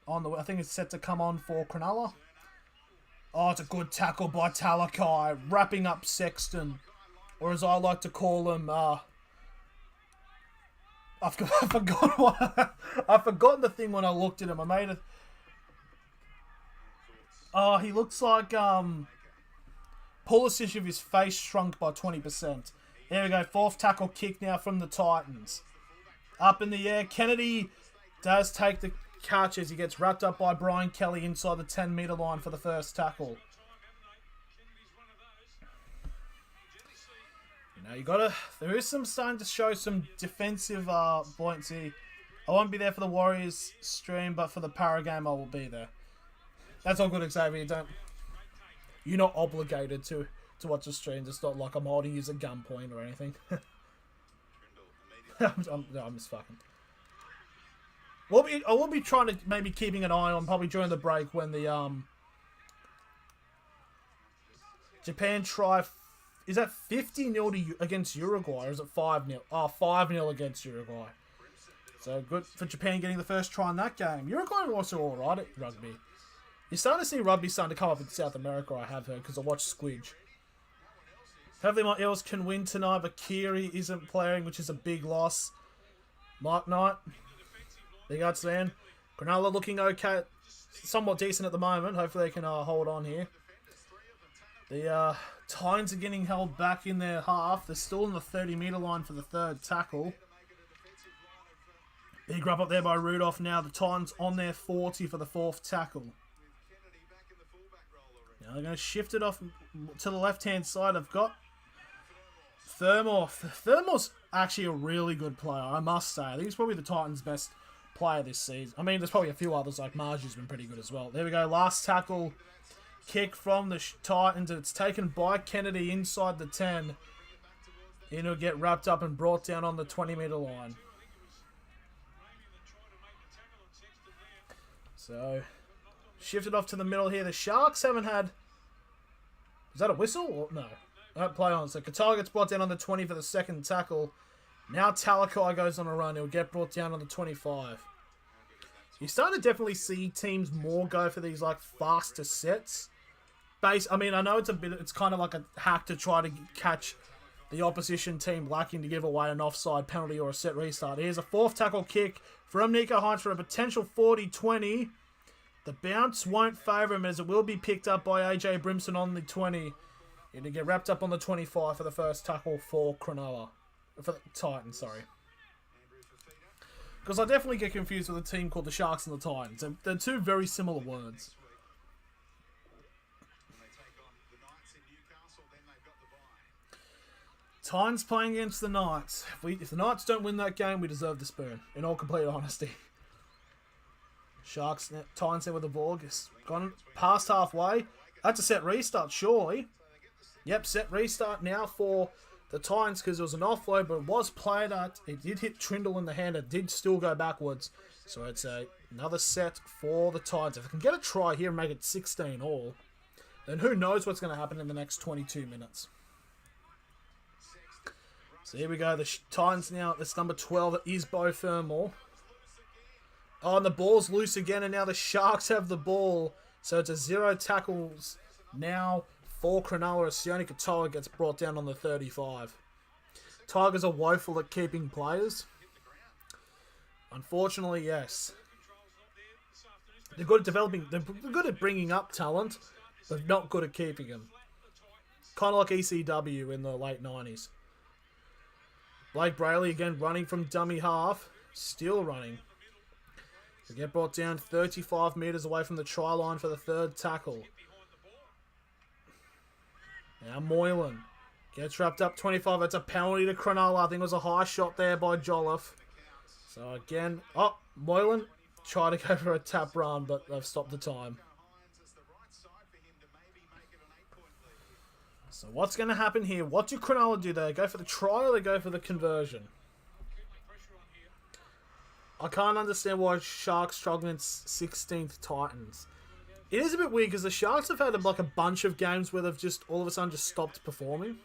on the. I think it's set to come on for Cronulla. Oh, it's a good tackle by Talakai, wrapping up Sexton, or as I like to call him, I've forgotten the thing when I looked at him. I made it. Oh, he looks like Pulisic if his face shrunk by 20%. There we go. Fourth tackle kick now from the Titans. Up in the air. Kennedy does take the catch as he gets wrapped up by Brian Kelly inside the 10-metre line for the first tackle. Now you gotta. There is some starting to show some defensive buoyancy. I won't be there for the Warriors stream, but for the Para game I will be there. That's all good, Xavier. You're not obligated to watch the stream. It's not like I'm holding you as a gunpoint or anything. I'm just fucking. I will be trying to maybe keeping an eye on probably during the break when the Japan try. Is that 50-0 against Uruguay, or is it 5-0? Oh, 5-0 against Uruguay. So good for Japan getting the first try in that game. Uruguay are also alright at rugby. You're starting to see rugby starting to come up in South America, I have heard, because I watched Squidge. Hopefully my Eels can win tonight, but Kiri isn't playing, which is a big loss. Mike Knight, big ups, man. Cronulla looking okay, somewhat decent at the moment. Hopefully they can hold on here. The Titans are getting held back in their half. They're still in the 30-metre line for the third tackle. Big wrap up there by Rudolph now. The Titans on their 40 for the fourth tackle. Now they're going to shift it off to the left-hand side. I've got Thermore. Thermore's actually a really good player, I must say. I think he's probably the Titans' best player this season. I mean, there's probably a few others, like Margie's been pretty good as well. There we go. Last tackle kick from the Titans. It's taken by Kennedy inside the 10. And it'll get wrapped up and brought down on the 20-metre line. So, shifted off to the middle here. The Sharks haven't had... Is that a whistle? Or no. Don't play on. So, Katoa gets brought down on the 20 for the second tackle. Now Talakai goes on a run. He'll get brought down on the 25. You're starting to definitely see teams more go for these, like, faster sets. I mean, I know it's kind of like a hack to try to catch the opposition team lacking to give away an offside penalty or a set restart. Here's a fourth tackle kick from Nico Hines for a potential 40-20. The bounce won't favour him as it will be picked up by AJ Brimson on the 20. It'll get wrapped up on the 25 for the first tackle for Cronulla. For the Titans, sorry. Because I definitely get confused with a team called the Sharks and the Titans. They're two very similar words. Titans playing against the Knights. If the Knights don't win that game, we deserve the spoon. In all complete honesty. Sharks, Titans there with the ball. Gone past halfway. That's a set restart, surely. Yep, set restart now for the Titans because it was an offload, but it was played at. It did hit Trindle in the hand. It did still go backwards. So it's another set for the Titans. If they can get a try here and make it 16 all, then who knows what's going to happen in the next 22 minutes. So here we go. The Titans now. This number 12 is Beau Fermor. Oh, and the ball's loose again, and now the Sharks have the ball. So it's a 0 tackles now for Cronulla as Sione Katoa gets brought down on the 35. Tigers are woeful at keeping players. Unfortunately, yes. They're good at developing. They're good at bringing up talent, but not good at keeping them. Kind of like ECW in the late 90s. Blake Brayley again running from dummy half. Still running. They get brought down 35 metres away from the try line for the third tackle. Now Moylan gets wrapped up 25. That's a penalty to Cronulla. I think it was a high shot there by Jolliffe. So again, Moylan tried to go for a tap run, but they've stopped the time. So what's going to happen here? What do Cronulla do? They go for the try or they go for the conversion? I can't understand why Sharks struggling against 16th Titans. It is a bit weird because the Sharks have had like a bunch of games where they've just all of a sudden just stopped performing.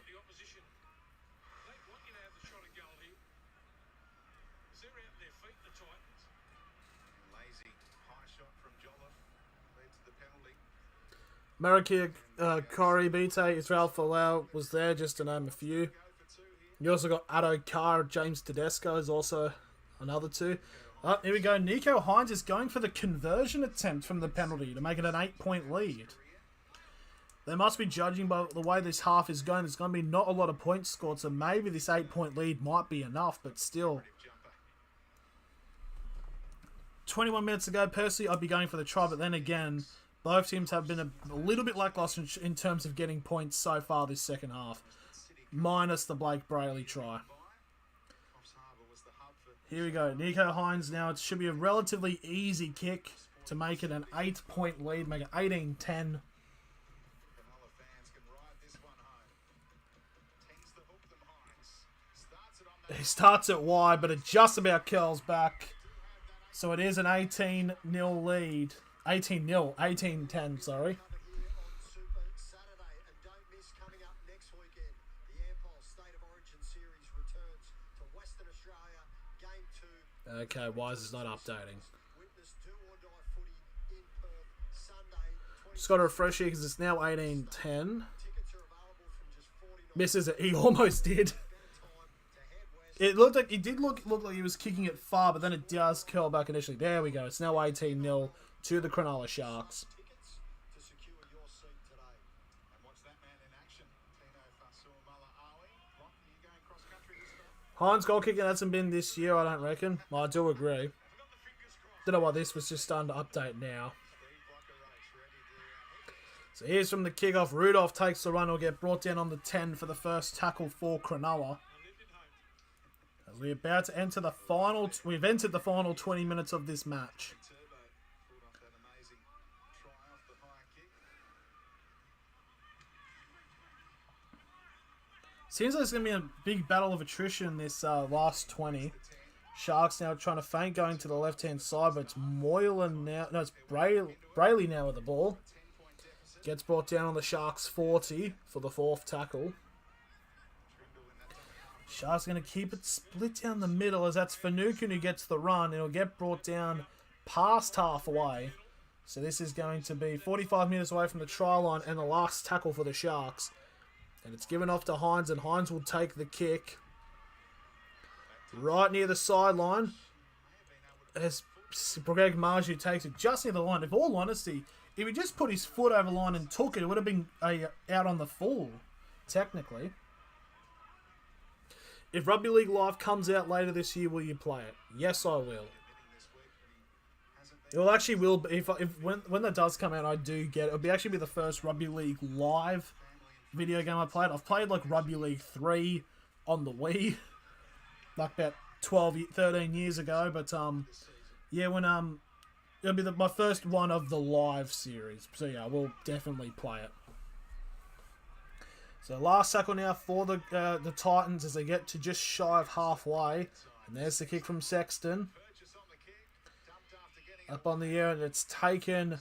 Marikir, Corey, Bite, Israel Folau was there, just to name a few. You also got Addo Carr, James Tedesco is also another two. Here we go. Nico Hines is going for the conversion attempt from the penalty to make it an 8-point lead. They must be judging by the way this half is going. There's going to be not a lot of points scored, so maybe this 8-point lead might be enough, but still. 21 minutes ago, personally, I'd be going for the try, but then again, both teams have been a little bit lackluster in terms of getting points so far this second half, minus the Blake Brayley try. Here we go. Nico Hines now. It should be a relatively easy kick to make it an 8-point lead, make it 18-10. He starts it wide, but it just about curls back. So it is an 18-0 lead. 18-0. 18-10, sorry. Okay, why is this not updating? Just got to refresh here because it's now 18-10. Misses it. He almost did. It looked like it did look like he was kicking it far, but then it does curl back initially. There we go. It's now 18-0 to the Cronulla Sharks. Hines goal kicking hasn't been this year, I don't reckon. Well, I do agree. Don't know why this was just starting to update now. So here's from the kickoff. Rudolph takes the run. Will get brought down on the 10 for the first tackle for Cronulla. We're about to enter the final. We've entered the final 20 minutes of this match. Seems like it's going to be a big battle of attrition this last 20. Sharks now trying to feint going to the left-hand side, but it's Moylan now. No, it's Brayley now with the ball. Gets brought down on the Sharks 40 for the 4th tackle. Sharks going to keep it split down the middle as that's Finucane who gets the run. It'll get brought down past halfway. So this is going to be 45 metres away from the try line and the last tackle for the Sharks. And it's given off to Hines, and Hines will take the kick. Right near the sideline. As Greg Marju takes it just near the line. In all honesty, if he just put his foot over the line and took it, it would have been out on the full, technically. If Rugby League Live comes out later this year, will you play it? Yes, I will. It will actually will be, when that does come out, I do get it. It'll be actually be the first Rugby League Live video game I played. I've played like Rugby League 3 on the Wii, like about 13 years ago. But yeah, when it'll be my first one of the live series. So yeah, we'll definitely play it. So last tackle now for the Titans as they get to just shy of halfway, and there's the kick from Sexton. Up on the air, and it's taken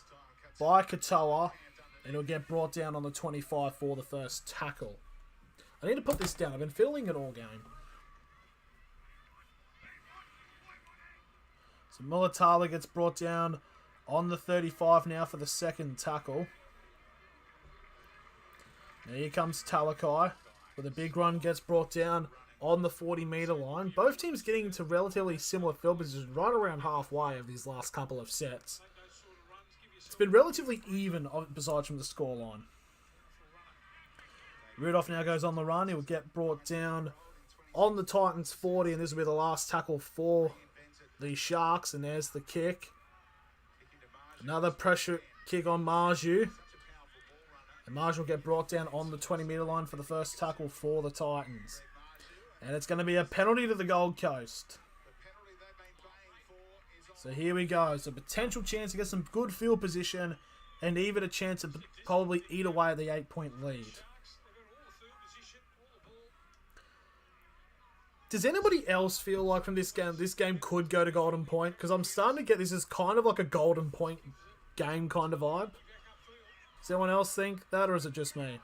by Katoa. And it'll get brought down on the 25 for the first tackle. I need to put this down. I've been feeling it all game. So Mulatala gets brought down on the 35 now for the second tackle. Now here comes Talakai. With a big run, gets brought down on the 40-metre line. Both teams getting into relatively similar field positions right around halfway of these last couple of sets. It's been relatively even besides from the scoreline. Rudolph now goes on the run. He will get brought down on the Titans 40, and this will be the last tackle for the Sharks, and there's the kick. Another pressure kick on Marju. And Marju will get brought down on the 20-metre line for the first tackle for the Titans. And it's going to be a penalty to the Gold Coast. So here we go. So potential chance to get some good field position and even a chance to probably eat away the 8-point lead. Does anybody else feel like from this game could go to Golden Point? Because I'm starting to get this as kind of like a Golden Point game kind of vibe. Does anyone else think that, or is it just me?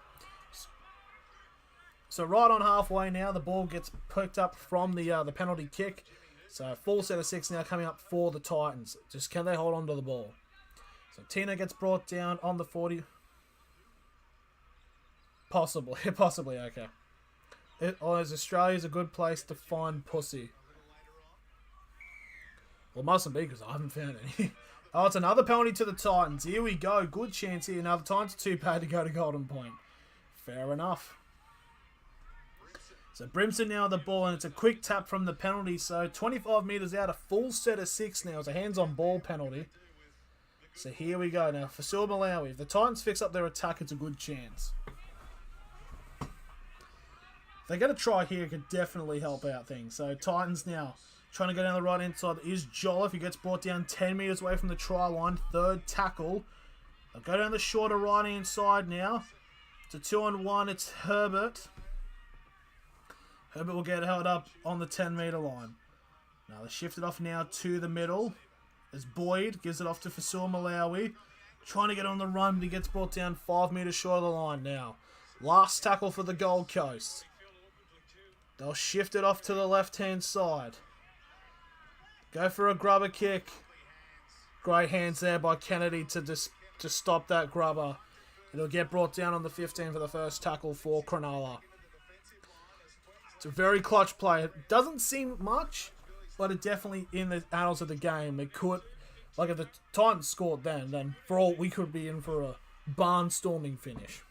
So right on halfway now, the ball gets picked up from the penalty kick. So full set of 6 now coming up for the Titans. Just can they hold on to the ball? So Tina gets brought down on the 40. Possibly, okay. As Australia's a good place to find pussy. Well, it mustn't be because I haven't found any. Oh, it's another penalty to the Titans. Here we go. Good chance here. Now the Titans are too bad to go to Golden Point. Fair enough. So Brimson now the ball, and it's a quick tap from the penalty. So 25 metres out, a full set of 6 now. It's a hands-on ball penalty. So here we go now. For Fasil Malawi, if the Titans fix up their attack, it's a good chance. If they get a try here, it could definitely help out things. So Titans now trying to go down the right hand side. Is Jolliffe, who gets brought down 10 metres away from the try line. Third tackle. They'll go down the shorter right hand side now. It's a 2-on-1. It's Herbert. Herbert will get held up on the 10-metre line. Now they shift it off now to the middle. As Boyd gives it off to Fasil Malawi. Trying to get on the run, but he gets brought down 5 metres short of the line now. Last tackle for the Gold Coast. They'll shift it off to the left-hand side. Go for a grubber kick. Great hands there by Kennedy to stop that grubber. It'll get brought down on the 15 for the first tackle for Cronulla. It's a very clutch play. It doesn't seem much, but it definitely, in the annals of the game, it could, like if the Titans scored then for all, we could be in for a barnstorming finish.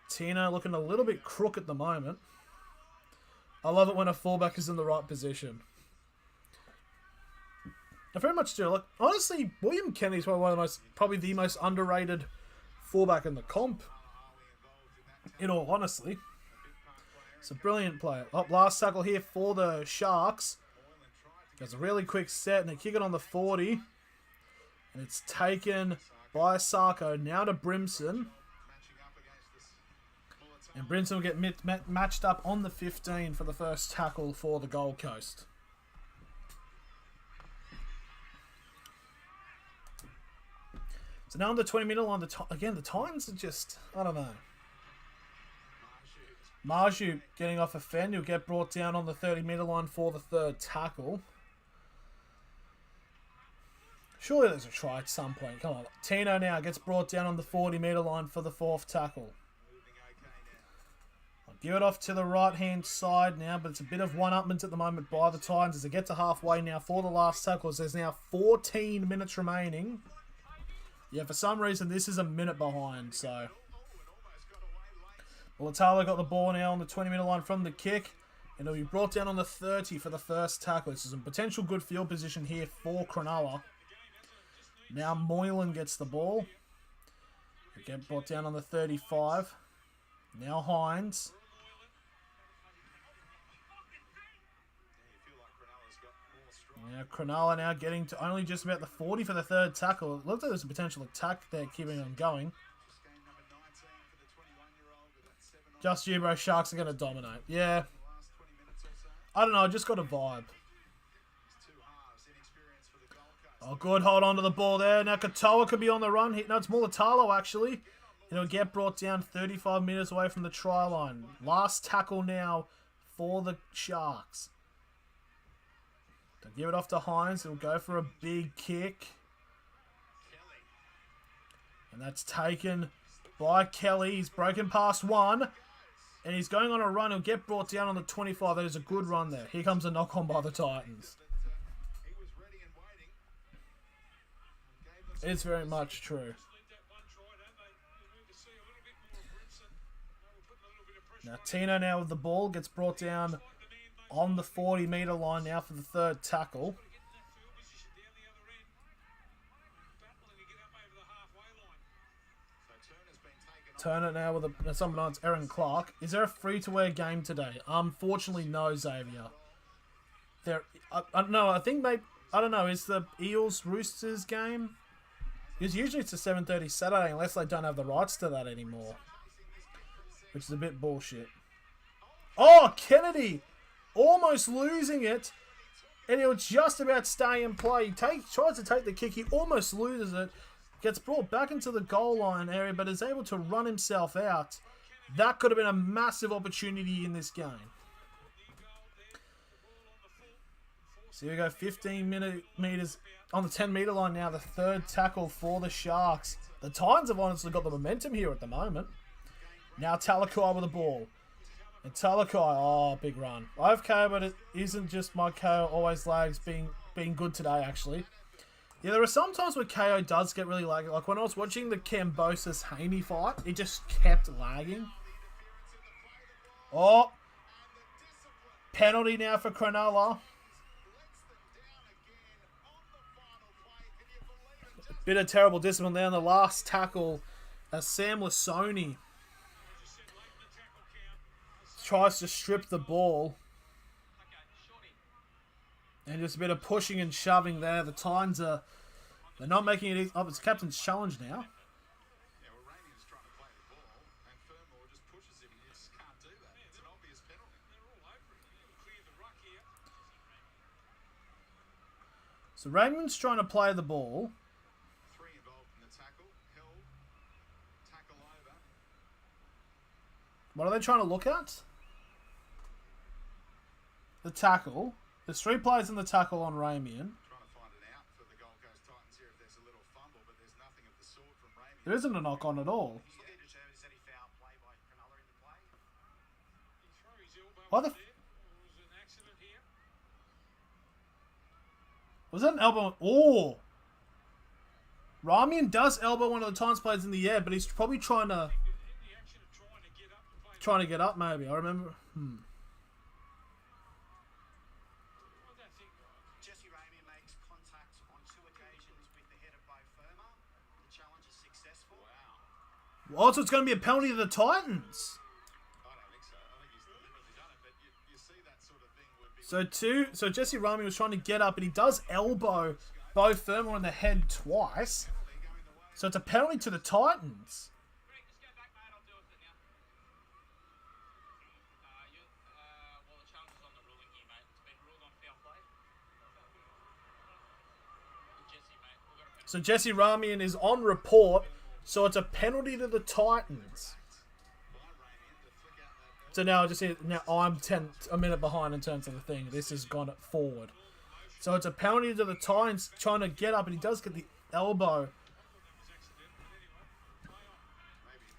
Tino looking a little bit crook at the moment. I love it when a fullback is in the right position. I very much do. Like, honestly, William Kennedy's probably the most underrated fullback in the comp. In all honesty. It's a brilliant play. Oh, last tackle here for the Sharks. It's a really quick set and they kick it on the 40. And it's taken by Sarko. Now to Brimson. And Brimson will get matched up on the 15 for the first tackle for the Gold Coast. So now on the 20 minute line, again, the Titans are just, I don't know. Marju getting off a fend. He'll get brought down on the 30 metre line for the third tackle. Surely there's a try at some point. Come on. Tino now gets brought down on the 40 metre line for the fourth tackle. I'll give it off to the right-hand side now, but it's a bit of one-upment at the moment by the Titans as they get to halfway now for the last tackles. There's now 14 minutes remaining. Yeah, for some reason, this is a minute behind, so... Mulatalo got the ball now on the 20-metre line from the kick. And it'll be brought down on the 30 for the first tackle. This is a potential good field position here for Cronulla. Now Moylan gets the ball. He'll get brought down on the 35. Now Hines. Now Cronulla now getting to only just about the 40 for the third tackle. It looks like there's a potential attack there keeping on going. Just you, bro. Sharks are going to dominate. Yeah. I don't know. I just got a vibe. Oh, good. Hold on to the ball there. Now Katoa could be on the run. No, it's Mulatalo, actually. It'll get brought down 35 metres away from the try line. Last tackle now for the Sharks. They'll give it off to Hines. It'll go for a big kick. And that's taken by Kelly. He's broken past one. And he's going on a run. He'll get brought down on the 25. That is a good run there. Here comes a knock-on by the Titans. It's very much true. Now Tino now with the ball. Gets brought down on the 40-metre line now for the third tackle. Turn it now with someone else, Aaron Clark. Is there a free-to-wear game today? Unfortunately, no, Xavier. I don't know. I think maybe, I don't know. Is the Eels Roosters game? Because usually it's a 7:30 Saturday, unless they don't have the rights to that anymore, which is a bit bullshit. Oh, Kennedy, almost losing it, and he'll just about stay in play. He tries to take the kick. He almost loses it. Gets brought back into the goal line area, but is able to run himself out. That could have been a massive opportunity in this game. So here we go, 15 metres on the 10-metre line now. The third tackle for the Sharks. The Titans have honestly got the momentum here at the moment. Now Talakai with the ball. And Talakai, oh, big run. I have KO, but it isn't just my KO always lags being good today, actually. Yeah, there are some times where KO does get really laggy. Like when I was watching the Cambosis Haney fight, it just kept lagging. Oh, penalty now for Cronulla. Bit of terrible discipline there on the last tackle as Sam Lasoni tries to strip the ball. And just a bit of pushing and shoving there. The Titans they're not making it easy. Oh, it's captain's challenge now. So Raymond's trying to play the ball. What are they trying to look at? The tackle. There's 3 players in the tackle on Ramian. There isn't a knock on at all. Why the... Was that an elbow? Oh! Ramian does elbow one of the Titans players in the air, but he's probably trying to get up, maybe. I remember... Oh, so it's going to be a penalty to the Titans. So Jesse Rami was trying to get up, and he does elbow Beau Fermor in the head twice. So it's a penalty to the Titans. So Jesse Ramian is on report, so it's a penalty to the Titans. So now I'm a minute behind in terms of the thing. This has gone forward. So it's a penalty to the Titans trying to get up, and he does get the elbow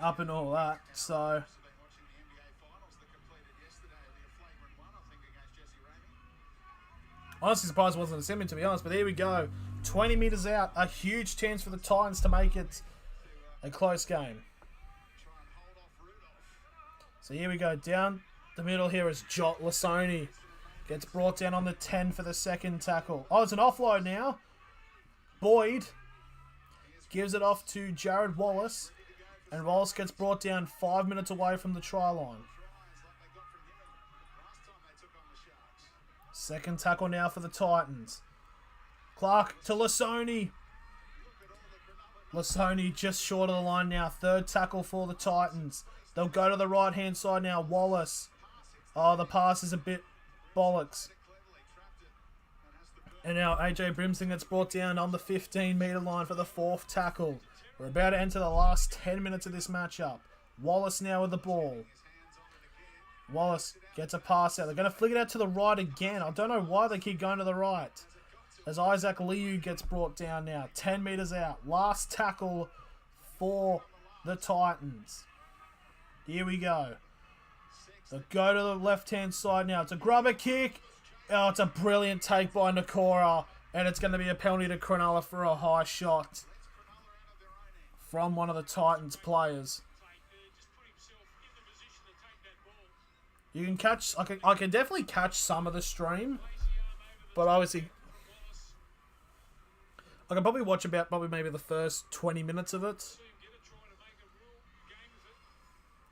up and all that. So honestly surprised it wasn't a semi, to be honest, but there we go. 20 metres out. A huge chance for the Titans to make it a close game. So here we go. Down the middle here is Jot Lasoni. Gets brought down on the 10 for the second tackle. Oh, it's an offload now. Boyd gives it off to Jared Wallace. And Wallace gets brought down 5 minutes away from the try line. Second tackle now for the Titans. Clark to Lasoni. Lasoni just short of the line now. Third tackle for the Titans. They'll go to the right-hand side now. Wallace. Oh, the pass is a bit bollocks. And now AJ Brimson gets brought down on the 15-metre line for the fourth tackle. We're about to enter the last 10 minutes of this matchup. Wallace now with the ball. Wallace gets a pass out. They're going to flick it out to the right again. I don't know why they keep going to the right. As Isaac Liu gets brought down now. 10 metres out. Last tackle for the Titans. Here we go. They'll go to the left-hand side now. It's a grubber kick. Oh, it's a brilliant take by Nakora. And it's going to be a penalty to Cronulla for a high shot from one of the Titans players. You can catch... I can definitely catch some of the stream. But obviously... I can probably watch about maybe the first 20 minutes of it.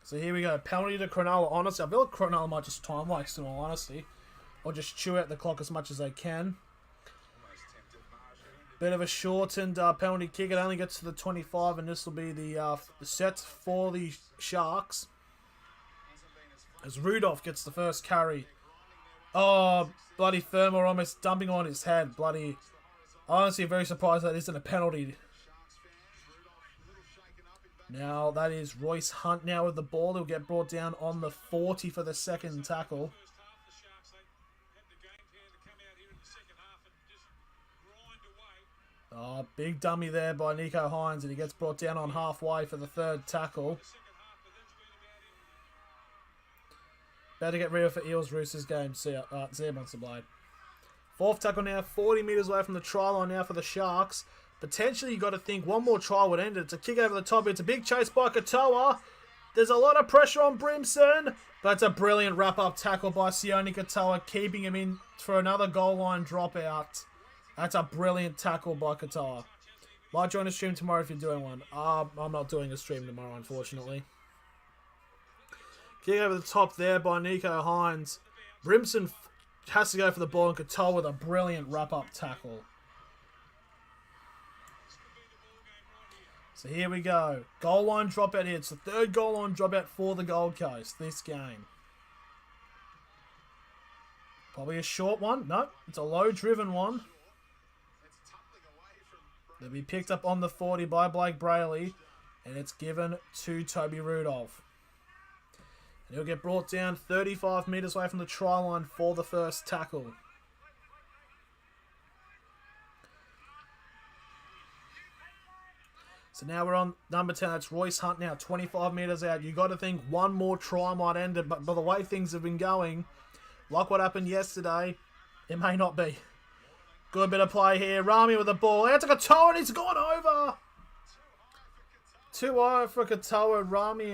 So here we go. Penalty to Cronulla. Honestly, I feel like Cronulla might just time waste in all honesty. Or just chew out the clock as much as they can. Bit of a shortened penalty kick. It only gets to the 25, and this will be the set for the Sharks. As Rudolph gets the first carry. Oh, bloody Fermor almost dumping on his head. Bloody... Honestly, very surprised that isn't a penalty. Now, that is Royce Hunt now with the ball. He'll get brought down on the 40 for the second tackle. Oh, big dummy there by Nico Hines, and he gets brought down on halfway for the third tackle. Better get ready for Eels Roosters game. See ya Monster Blade. Fourth tackle now, 40 metres away from the try line now for the Sharks. Potentially, you got to think one more try would end it. It's a kick over the top. It's a big chase by Katoa. There's a lot of pressure on Brimson. But it's a brilliant wrap-up tackle by Sione Katoa, keeping him in for another goal line dropout. That's a brilliant tackle by Katoa. Might join a stream tomorrow if you're doing one. I'm not doing a stream tomorrow, unfortunately. Kick over the top there by Nico Hines. Brimson has to go for the ball, and Katoa with a brilliant wrap-up tackle. So here we go. Goal line dropout here. It's the third goal line dropout for the Gold Coast this game. Probably a short one. No, it's a low-driven one. They'll be picked up on the 40 by Blake Brayley, and it's given to Toby Rudolph. And he'll get brought down 35 metres away from the try line for the first tackle. So now we're on number 10. That's Royce Hunt now, 25 metres out. You got to think one more try might end it, but by the way things have been going, like what happened yesterday, it may not be. Good bit of play here. Rami with the ball. Out to Katoa, and he's gone over. 2-0 for Katoa. Rami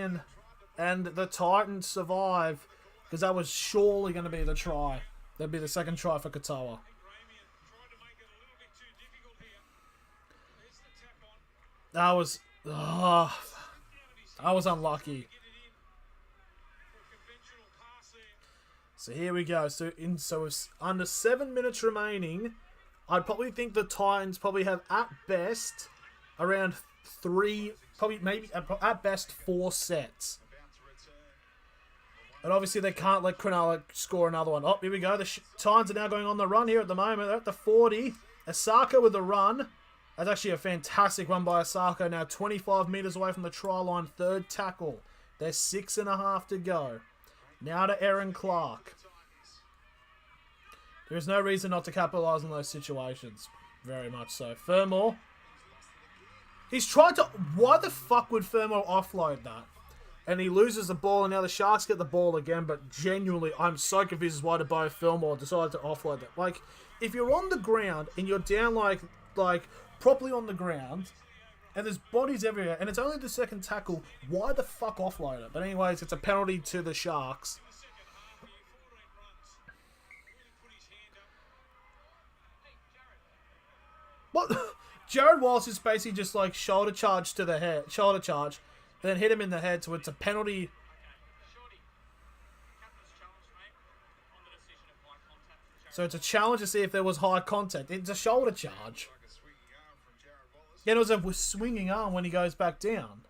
and the Titans survive, because that was surely going to be the try. That'd be the second try for Katoa. I was unlucky. So here we go. So with under 7 minutes remaining, I'd probably think the Titans probably have at best around 3, probably maybe at best 4 sets. And obviously they can't let Cronulla score another one. Oh, here we go. The Titans are now going on the run here at the moment. They're at the 40. Asako with the run. That's actually a fantastic run by Asako. Now 25 metres away from the try line. Third tackle. There's 6.5 to go. Now to Aaron Clark. There is no reason not to capitalise on those situations. Very much so. Fermor. He's tried to... Why the fuck would Fermor offload that? And he loses the ball, and now the Sharks get the ball again. But genuinely, I'm so confused as why Bo Fermor decided to offload that. Like, if you're on the ground and you're down like properly on the ground, and there's bodies everywhere, and it's only the second tackle, why the fuck offload it? But anyways, it's a penalty to the Sharks. What? Jared Wallace is basically just like shoulder charge to the head, and then hit him in the head, so it's a penalty. So it's a challenge to see if there was high contact. It's a shoulder charge. Yeah, it was a swinging arm when he goes back down.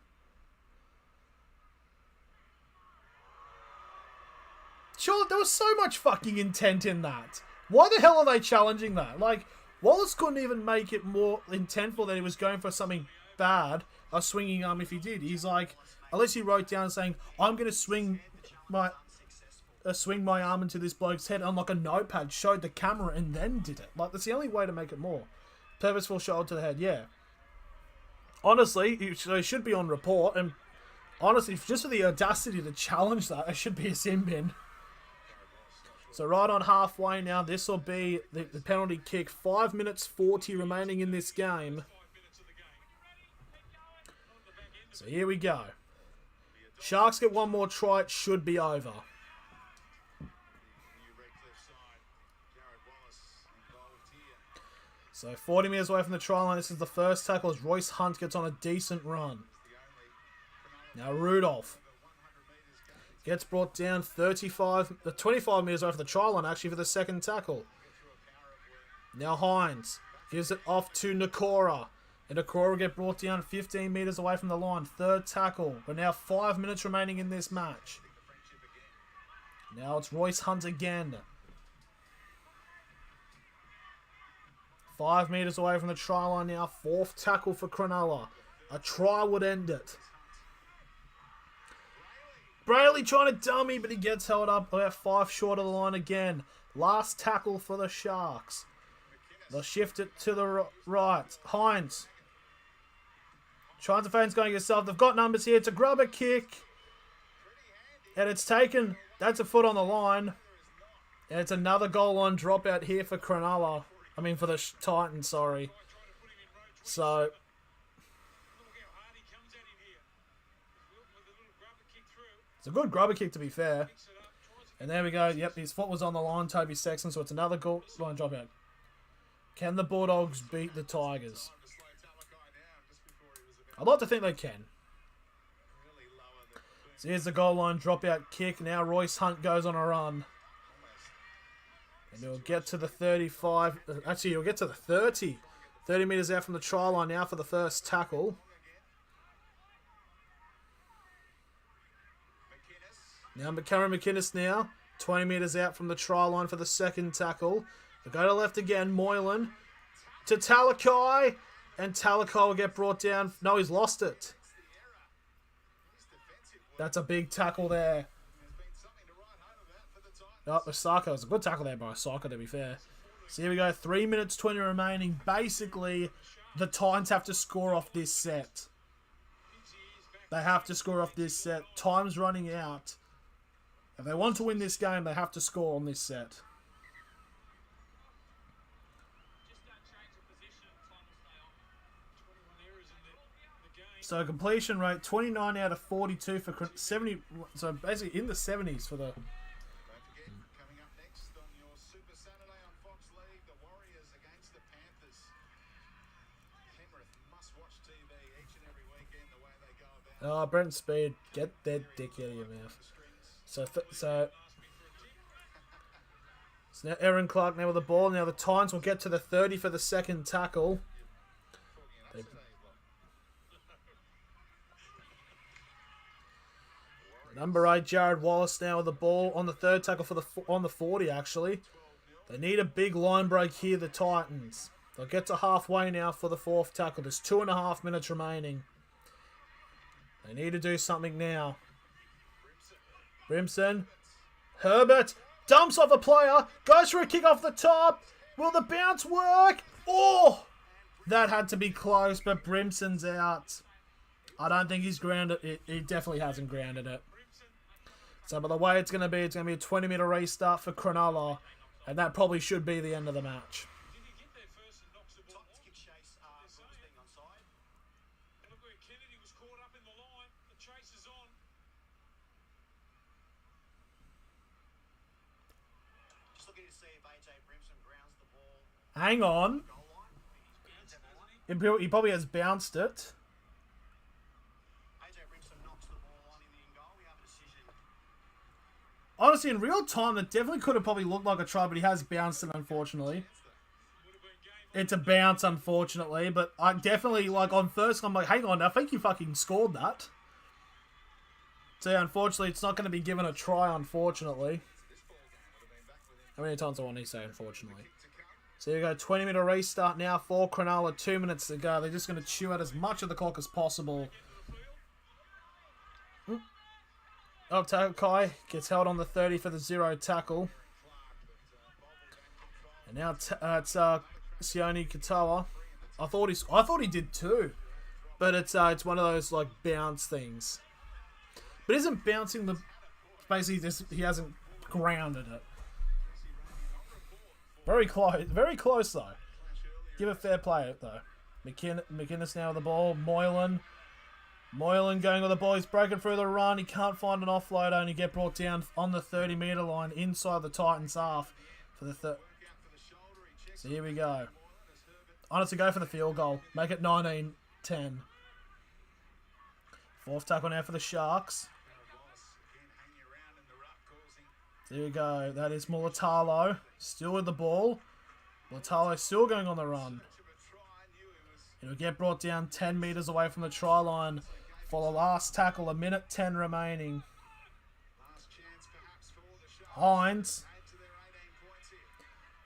Sure, there was so much fucking intent in that. Why the hell are they challenging that? Like, Wallace couldn't even make it more intentful that he was going for something bad, a swinging arm if he did. He's like, unless he wrote down saying, I'm going to swing my arm into this bloke's head on like a notepad, showed the camera and then did it. Like, that's the only way to make it more. Purposeful shoulder to the head, yeah. Honestly, it should be on report, and honestly, just for the audacity to challenge that, it should be a sin bin. So right on halfway now, this will be the penalty kick. 5 minutes 40 remaining in this game. So here we go. Sharks get one more try, it should be over. So 40 metres away from the try line, this is the first tackle as Royce Hunt gets on a decent run. Now Rudolph gets brought down 25 metres away from the try line actually for the second tackle. Now Hines gives it off to Nakora. And Nakora will get brought down 15 metres away from the line. Third tackle. But now 5 minutes remaining in this match. Now it's Royce Hunt again. 5 metres away from the try line now. Fourth tackle for Cronulla. A try would end it. Brayley trying to dummy, but he gets held up about 5 short of the line again. Last tackle for the Sharks. They'll shift it to the right. Hines. Trying to feign going yourself. They've got numbers here. It's a grubber kick. And it's taken. That's a foot on the line. And it's another goal line dropout here for Cronulla. I mean, for the Titans, sorry. So... it's a good grubber kick, to be fair. And there we go. Yep, his foot was on the line, Toby Sexton, so it's another goal line dropout. Can the Bulldogs beat the Tigers? I'd like to think they can. So here's the goal line dropout kick. Now Royce Hunt goes on a run. And he'll get to the 35. Actually, he'll get to the 30. 30 metres out from the try line now for the first tackle. Now Cameron McInnes now. 20 metres out from the try line for the second tackle. They go to left again. Moylan to Talakai. And Talakai will get brought down. No, he's lost it. That's a big tackle there. Oh, Osaka was a good tackle there by Osaka, to be fair. So here we go. 3 minutes 20 remaining. Basically, the Titans have to score off this set. They have to score off this set. Time's running out. If they want to win this game, they have to score on this set. So completion rate 29 out of 42 for 70. So basically in the 70s for the. Coming up next on your Super Saturday on Fox League, the Warriors against the Panthers. Penrith must watch TV each and every weekend the way they go about. Oh, Brent Speed, get that dick out of your mouth. So So now Aaron Clark now with the ball. Now the Titans will get to the 30 for the second tackle. Number 8, Jared Wallace now with the ball on the third tackle for on the 40 actually. They need a big line break here, the Titans. They'll get to halfway now for the fourth tackle. There's 2.5 minutes remaining. They need to do something now. Brimson. Herbert dumps off a player. Goes for a kick off the top. Will the bounce work? Oh! That had to be close, but Brimson's out. I don't think he's grounded. He definitely hasn't grounded it. So, by the way it's going to be a 20-minute restart for Cronulla. And that probably should be the end of the match. Hang on. He probably has bounced it. Honestly, in real time, that definitely could have probably looked like a try, but he has bounced it, unfortunately. It's a bounce, unfortunately, but I definitely, like, on first, I'm like, hang on, I think you fucking scored that. So, yeah, unfortunately, it's not going to be given a try, unfortunately. How many times do I want to say, unfortunately? So, you go, 20-minute restart now for Cronulla, 2 minutes to go. They're just going to chew out as much of the clock as possible. Oh, Kai gets held on the 30 for the 0 tackle. And now it's Sione Katoa. I thought he did too, but it's one of those like bounce things. But isn't bouncing the basically this? He hasn't grounded it. Very close though. Give a fair play though. McInnes now with the ball. Moylan going with the ball. He's broken through the run. He can't find an offload. Only get brought down on the 30-meter line inside the Titans half for the third. So here we go. Honestly, go for the field goal. Make it 19-10. Fourth tackle now for the Sharks. There we go. That is Mulatalo. Still with the ball. Mulatalo still going on the run. It'll get brought down 10 metres away from the try line for the last tackle. 1:10 remaining. Hines.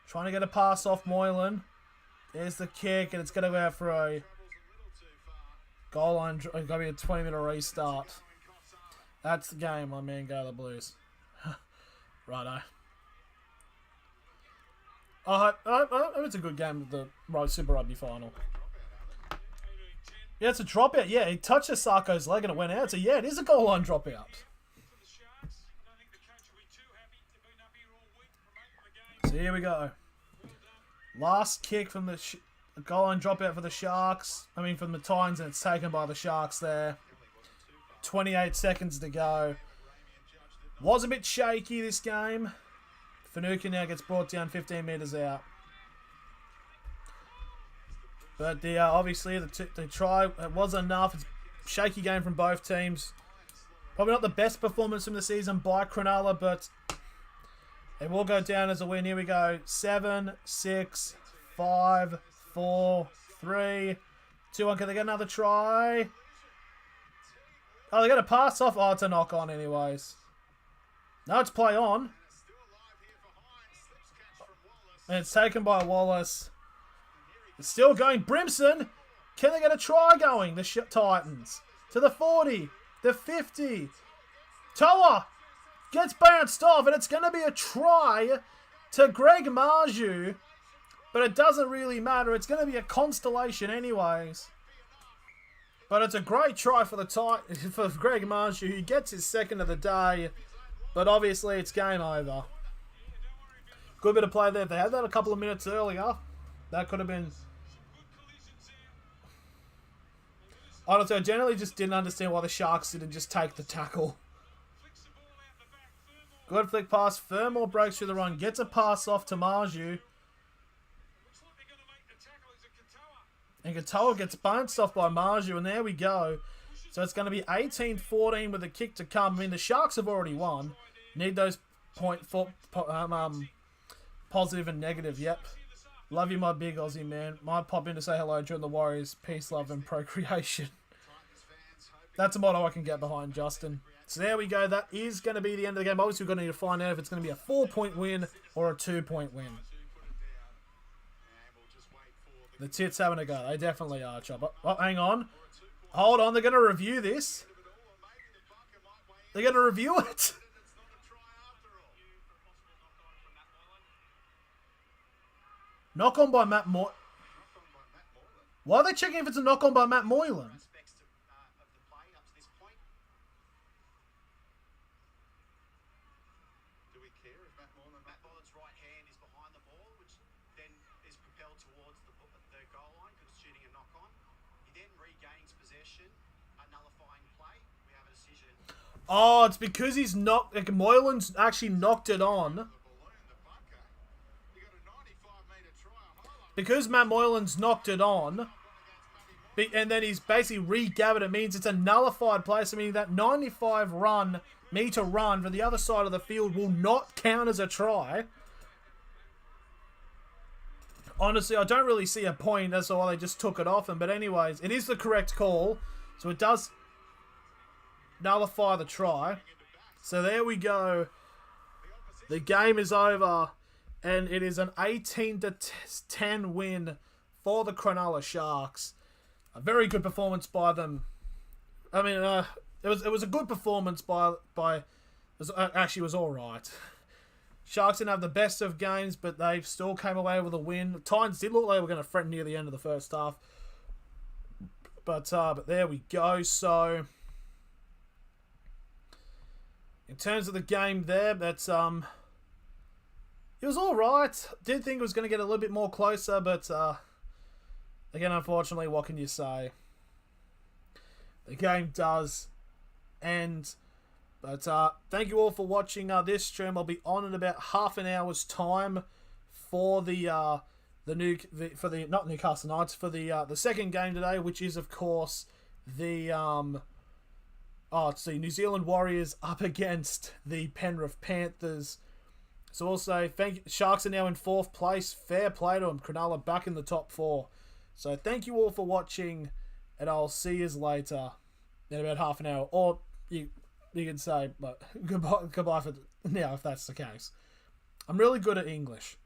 Trying to get a pass off Moylan. There's the kick, and it's going to go out for a goal line. It's going to be a 20-minute restart. That's the game, my man. Go the Blues. Righto. It's a good game of the Super Rugby final. Yeah, it's a dropout. Yeah, he touched Sarko's leg and it went out. So, yeah, it is a goal line dropout. So, here we go. Last kick from the goal line dropout for the Sharks. from the Titans, and it's taken by the Sharks there. 28 seconds to go. Was a bit shaky this game. Finucane now gets brought down 15 metres out. But obviously the try it was enough. It's a shaky game from both teams. Probably not the best performance from the season by Cronulla, but it will go down as a win. Here we go. 7, 6, 5, 4, 3, 2, 1. Can they get another try? Oh, they got a pass off. Oh, it's a knock on anyways. No, it's play on. And it's taken by Wallace. It's still going. Brimson. Can they get a try going? The Titans. To the 40. The 50. Toa gets bounced off. And it's going to be a try to Greg Marju. But it doesn't really matter. It's going to be a constellation anyways. But it's a great try for for Greg Marju. He gets his second of the day. But obviously it's game over. Good bit of play there. If they had that a couple of minutes earlier, that could have been... Honestly, I generally just didn't understand why the Sharks didn't just take the tackle. Good flick pass. Fermor breaks through the run. Gets a pass off to Marju. And Katoa gets bounced off by Marju. And there we go. So it's going to be 18-14 with a kick to come. The Sharks have already won. Need those Positive and negative, yep. Love you, my big Aussie man. Might pop in to say hello during the Warriors. Peace, love, and procreation. That's a motto I can get behind, Justin. So there we go. That is going to be the end of the game. Obviously, we're going to need to find out if it's going to be a 4-point win or a 2-point win. The tits having a go. They definitely are, Chopper. Oh, hang on. Hold on. They're going to review this. They're going to review it. Knock on by Matt Moylan. Why are they checking if it's a knock on by Matt Moylan? Oh, it's because he's knocked. Like, Moylan's actually knocked it on. Because Matt Moylan's knocked it on, and then he's basically re-gabbed it, means it's a nullified play. So meaning that 95 meter run for the other side of the field will not count as a try. Honestly, I don't really see a point. That's why they just took it off him. But anyways, it is the correct call. So it does nullify the try. So there we go. The game is over. And it is an 18-10 win for the Cronulla Sharks. A very good performance by them. I mean, it was a good performance by actually it was all right. Sharks didn't have the best of games, but they still came away with a win. The Titans did look like they were going to threaten near the end of the first half. But there we go. So in terms of the game there, that's it was all right. Did think it was going to get a little bit more closer, but again, unfortunately, what can you say? The game does end. But thank you all for watching this stream. I'll be on in about half an hour's time for not Newcastle Knights, for the second game today, which is of course the New Zealand Warriors up against the Penrith Panthers. So also, Sharks are now in 4th place. Fair play to them. Cronulla back in the top 4. So thank you all for watching, and I'll see you later in about half an hour. Or you can say, but goodbye for now if that's the case. I'm really good at English.